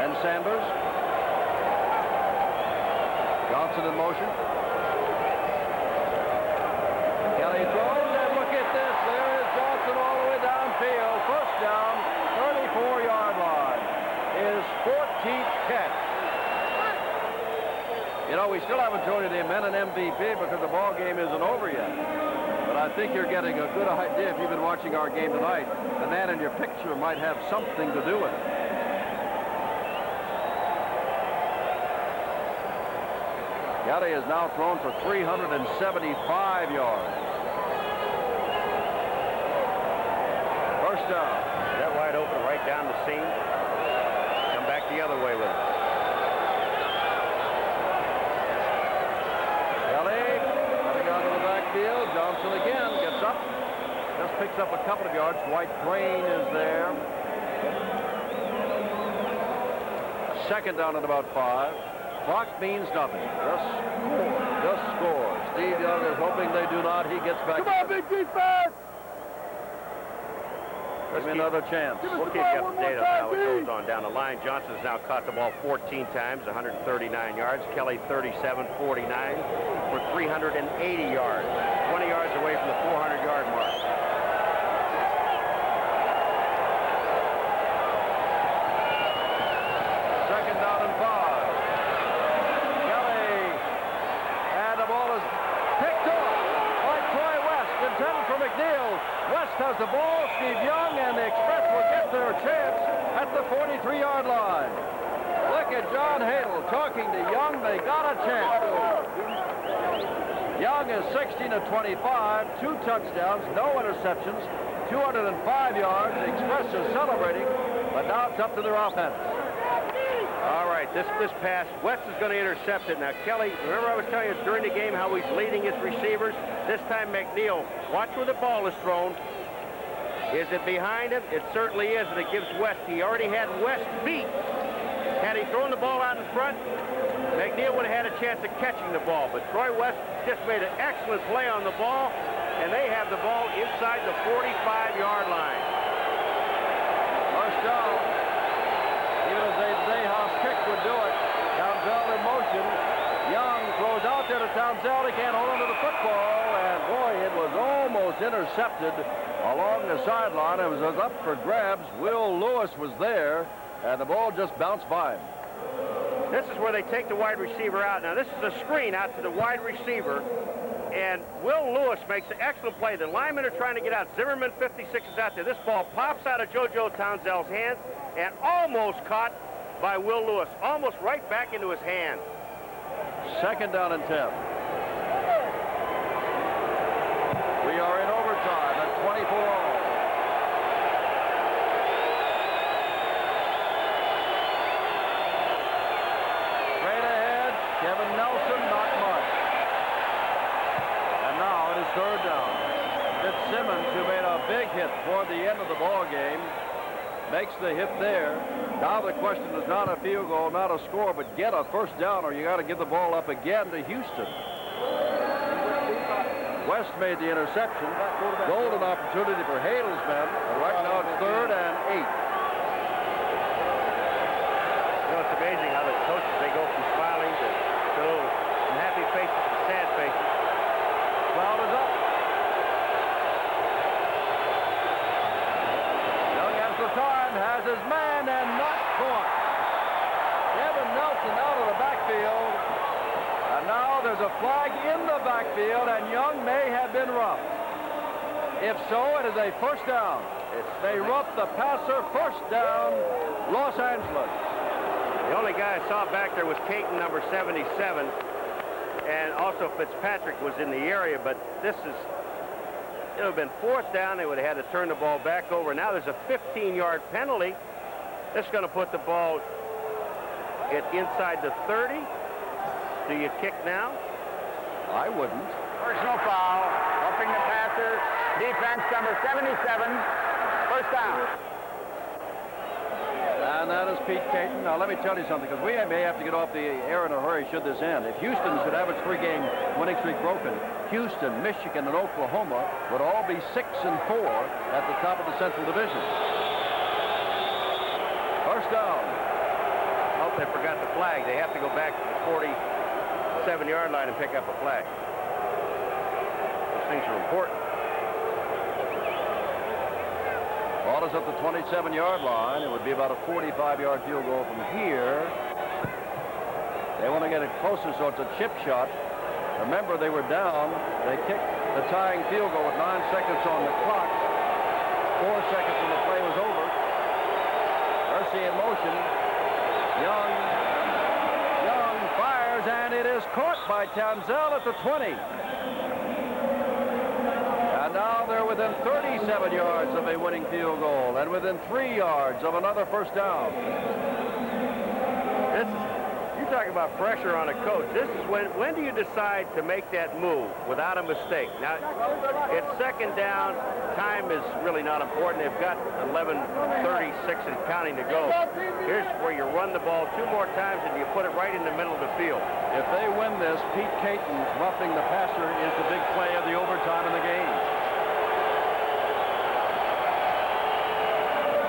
and Sanders. Johnson in motion. Kelly throws, and look at this. There is Johnson all the way downfield. First down, 34-yard line. His 14th catch. You know, we still haven't told you the men an MVP because the ball game isn't over yet. But I think you're getting a good idea if you've been watching our game tonight. The man in your picture might have something to do with it. Kelly has now thrown for 375 yards. First down. That wide open right down the seam. Come back the other way with it. Kelly coming out of the backfield. Johnson again gets up. Just picks up a couple of yards. Dwight Crane is there. Second down at about 5. Clock means nothing. Just score. Just score. Steve Young is hoping they do not. He gets back. Come on, big defense! Give me another chance. We'll keep you up to date on how it goes on down the line. Johnson has now caught the ball 14 times, 139 yards. Kelly 37-49 for 380 yards. 20 yards away from the 400-yard mark. Second down and 5. Kelly. And the ball is picked off by Troy West. Intended for McNeil. West has the ball. Steve Young and the Express will get their chance at the 43-yard line. Look at John Hadel talking to Young. They got a chance. Young is 16 of 25, 2 touchdowns, no interceptions, 205 yards. The Express is celebrating, but now it's up to their offense. All right, this pass, West is going to intercept it. Now, Kelly, remember I was telling you during the game how he's leading his receivers? This time, McNeil, watch where the ball is thrown. Is it behind him? It certainly is, and it gives West. He already had West beat. Had he thrown the ball out in front, McNeil would have had a chance of catching the ball. But Troy West just made an excellent play on the ball, and they have the ball inside the 45-yard line. First down. Even as a Dejas kick would do it. Townsend in motion. Young throws out there to Townsend. He can't hold on to the football. And boy, it was almost intercepted along the sideline. It was up for grabs. Will Lewis was there, and the ball just bounced by him. This is where they take the wide receiver out. Now, this is a screen out to the wide receiver. And Will Lewis makes an excellent play. The linemen are trying to get out. Zimmerman, 56, is out there. This ball pops out of JoJo Townsend's hands and almost caught by Will Lewis. Almost right back into his hand. Second down and 10. We are in overtime at 24 all. Straight ahead, Kevin Nelson, not much. And now it is third down. Fitzsimmons, who made a big hit toward the end of the ball game, makes the hit there. Now the question is not a field goal, not a score, but get a first down, or you got to give the ball up again to Houston. West made the interception. Golden opportunity for Hale's men. And right now it's third and 8. You know, it's amazing how the coaches, they go from smiling to from happy faces to sad faces. Crowd is up. Young has the time, has his man, and not caught. Kevin Nelson out of the backfield. And now there's a flag in the backfield, and Young may have been roughed. If so, it is a first down. They roughed the passer. First down, Los Angeles. The only guy I saw back there was Caton, number 77, and also Fitzpatrick was in the area, but this is, it would have been fourth down. They would have had to turn the ball back over. Now there's a 15-yard penalty. This is going to put the ball inside the 30. Do you kick now? I wouldn't. Personal foul. Roughing the passer. Defense number 77. First down. And that is Pete Caton. Now, let me tell you something, because we may have to get off the air in a hurry should this end. If Houston should have its 3-game winning streak broken, Houston, Michigan, and Oklahoma would all be 6 and 4 at the top of the Central Division. First down. I hope they forgot the flag. They have to go back to the 47-yard line and pick up a flag. Those things are important. Ball is at the 27-yard line. It would be about a 45-yard field goal from here. They want to get it closer, so it's a chip shot. Remember, they were down. They kicked the tying field goal with 9 seconds on the clock. 4 seconds when the play was over. Mercy in motion. Young fires, and it is caught by Townsend at the 20. And now they're within 37 yards of a winning field goal and within 3 yards of another first down. You talk about pressure on a coach. This is when do you decide to make that move without a mistake? Now, it's second down. Time is really not important. They've got 11:36 and counting to go. Here's where you run the ball 2 more times and you put it right in the middle of the field. If they win this, Pete Caton's roughing the passer is the big play of the overtime in the game.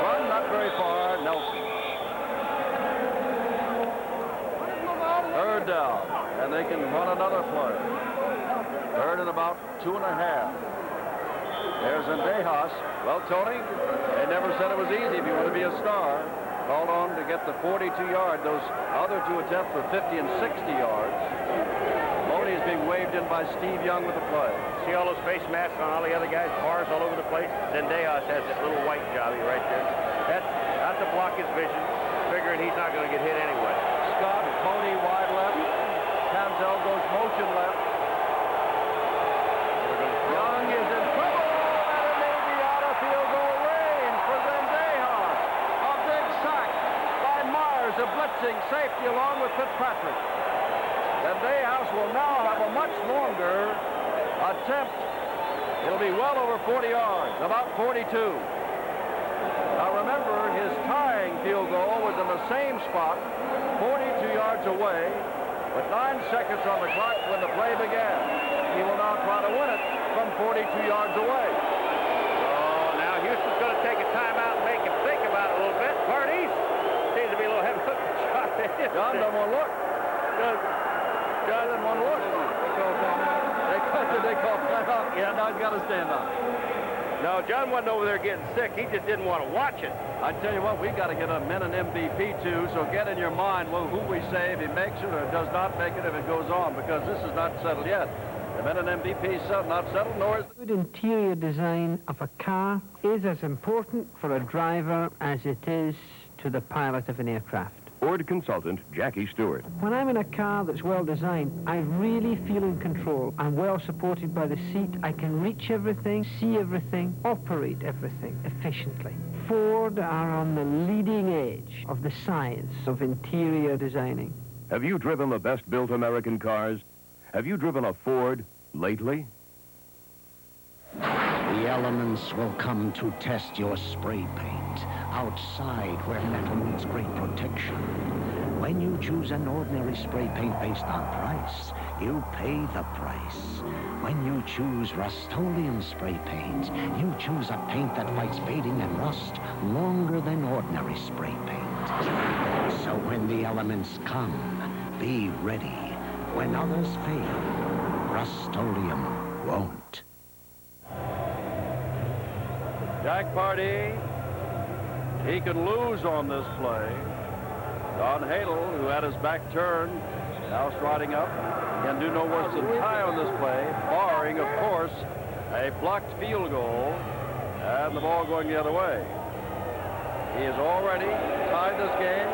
Run not very far, Nelson. Third down, and they can run another play. Third and about 2.5. There's Dejas. Well, Tony, they never said it was easy if you want to be a star. Called on to get the 42-yard. Those other 2 attempts were 50 and 60 yards. Boney is being waved in by Steve Young with the play. See all those face masks on all the other guys, bars all over the place? Then Dejas has that little white jobby right there. That's not to block his vision, figuring he's not going to get hit anyway. Scott, Boney wide left. Townsend goes motion left. Young is in trouble, and it may be out of field goal range for Zendejas. A big sack by Myers, a blitzing safety along with Fitzpatrick. Zendejas will now have a much longer attempt. It'll be well over 40 yards, about 42. Now remember, his tying field goal was in the same spot, 42 yards away, with 9 seconds on the clock when the play began. He will now try to win it from 42 yards away. Oh, now Houston's going to take a timeout and make him think about it a little bit. Bart East seems to be a little heavy looking shot. John doesn't want to look. John doesn't want to look. They call timeout. Yeah, now he's got to stand up. No, John wasn't over there getting sick. He just didn't want to watch it. I tell you what, we've got to get a men and MVP too, so get in your mind who we say if he makes it or does not make it if it goes on, because this is not settled yet. The men and MVP is not settled, nor is Good interior design of a car is as important for a driver as it is to the pilot of an aircraft. Ford consultant Jackie Stewart. When I'm in a car that's well designed, I really feel in control. I'm well supported by the seat. I can reach everything, see everything, operate everything efficiently. Ford are on the leading edge of the science of interior designing. Have you driven the best-built American cars? Have you driven a Ford lately? The elements will come to test your spray paint outside where metal needs great protection. When you choose an ordinary spray paint based on price, you pay the price. When you choose Rust-Oleum spray paint, you choose a paint that fights fading and rust longer than ordinary spray paint. So when the elements come, be ready. When others fail, Rust-Oleum won't. Jack Pardee. He can lose on this play. Don Hadel, who had his back turned, now striding up, can do no worse than tie on this play, barring, of course, a blocked field goal and the ball going the other way. He has already tied this game.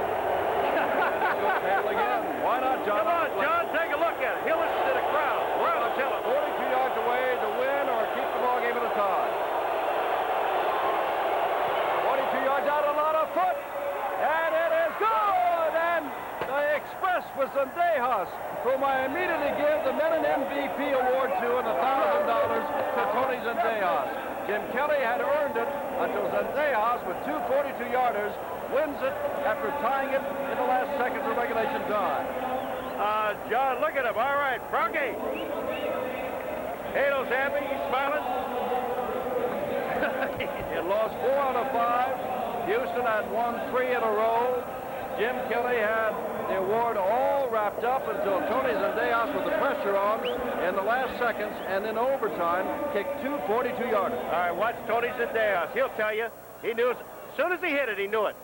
Hadel again. Why not, John? Come on, John, take a look at it. He'll listen to the crowd. Well, I'm telling 42 yards away to win or keep the ball game at a tie. 42 yards out, a lot of foot, and it is good. And the Express with Zendejas, whom I immediately give the Men and MVP award to and $1,000 to Tony Zendejas. Jim Kelly had earned it until Zendejas, with 2 42-yarders, wins it after tying it in the last seconds of regulation time. John, look at him. All right, Frankie. Hadel's happy. He's smiling. It lost 4 out of 5. Houston had won 3 in a row. Jim Kelly had the award all wrapped up until Tony Zendejas, with the pressure on in the last seconds and in overtime, kicked 2 42-yarders. All right, watch Tony Zendejas. He'll tell you. He knew it. As soon as he hit it, he knew it.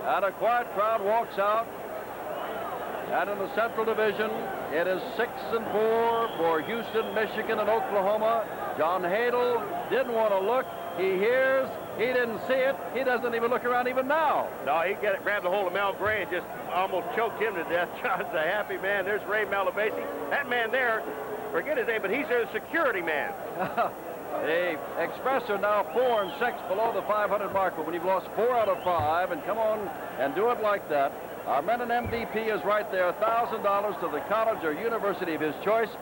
And a quiet crowd walks out. And in the Central Division, it is 6-4 for Houston, Michigan, and Oklahoma. John Hadel didn't want to look. He hears. He didn't see it. He doesn't even look around even now. No, he grabbed a hold of Mel Gray and just almost choked him to death. John's a happy man. There's Ray Malavasi. That man there, forget his name, but he's their security man. The Express are now 4 and 6 below the 500 mark, but when you've lost 4 out of 5 and come on and do it like that, our Men and MVP is right there, $1,000 to the college or university of his choice.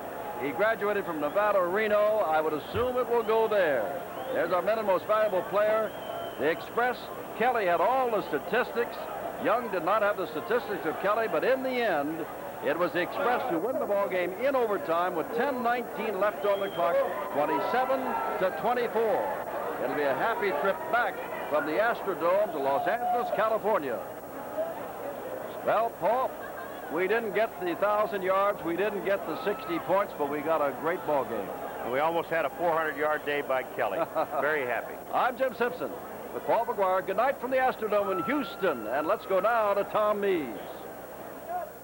He graduated from Nevada, Reno. I would assume it will go there. There's our Men and Most Valuable Player. The Express, Kelly had all the statistics. Young did not have the statistics of Kelly, but in the end, it was the Express who win the ball game in overtime with 10:19 left on the clock, 27-24. It'll be a happy trip back from the Astrodome to Los Angeles, California. Well, Paul, we didn't get the 1,000 yards, we didn't get the 60 points, but we got a great ball game. And we almost had a 400-yard day by Kelly. Very happy. I'm Jim Simpson with Paul McGuire. Good night from the Astrodome in Houston, and let's go now to Tom Mees.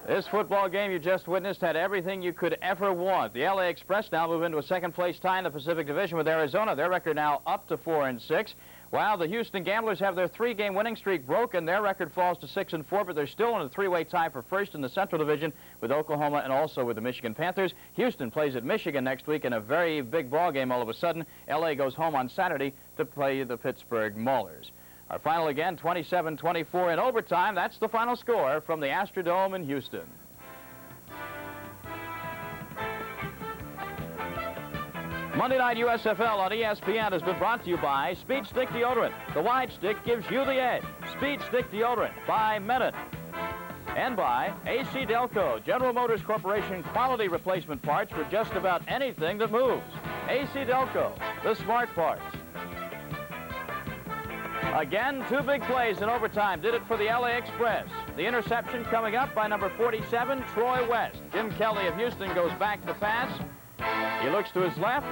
This football game you just witnessed had everything you could ever want. The LA Express now move into a second-place tie in the Pacific Division with Arizona. Their record now up to 4-6. While the Houston Gamblers have their 3-game winning streak broken, their record falls to 6-4, but they're still in a 3-way tie for first in the Central Division with Oklahoma and also with the Michigan Panthers. Houston plays at Michigan next week in a very big ball game all of a sudden. LA goes home on Saturday to play the Pittsburgh Maulers. Our final again, 27-24 in overtime. That's the final score from the Astrodome in Houston. Monday Night USFL on ESPN has been brought to you by Speed Stick Deodorant. The wide stick gives you the edge. Speed Stick Deodorant by Menon. And by AC Delco, General Motors Corporation quality replacement parts for just about anything that moves. AC Delco, the smart parts. Again, 2 big plays in overtime did it for the LA Express. The interception coming up by number 47, Troy West. Jim Kelly of Houston goes back to pass. He looks to his left.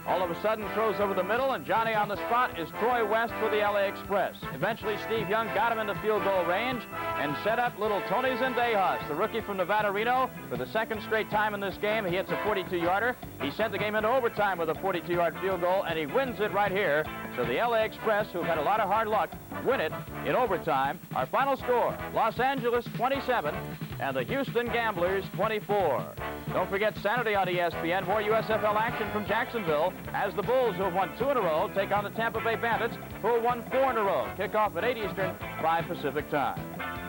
All of a sudden throws over the middle, and Johnny on the spot is Troy West for the LA Express. Eventually, Steve Young got him into field goal range and set up little Tony Zendejas, the rookie from Nevada Reno. For the second straight time in this game, he hits a 42-yarder. He sent the game into overtime with a 42-yard field goal, and he wins it right here. So the LA Express, who've had a lot of hard luck, win it in overtime. Our final score, Los Angeles 27 and the Houston Gamblers 24. Don't forget Saturday on ESPN, more USFL action from Jacksonville as the Bulls, who have won 2 in a row, take on the Tampa Bay Bandits, who have won 4 in a row. Kickoff at 8 Eastern, 5 Pacific time.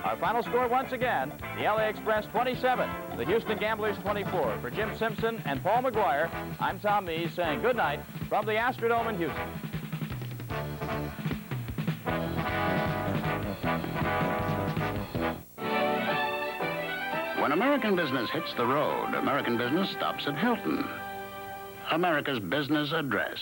Our final score once again, the LA Express 27, the Houston Gamblers 24. For Jim Simpson and Paul McGuire, I'm Tom Mees saying good night from the Astrodome in Houston. When American business hits the road, American business stops at Hilton. America's business address.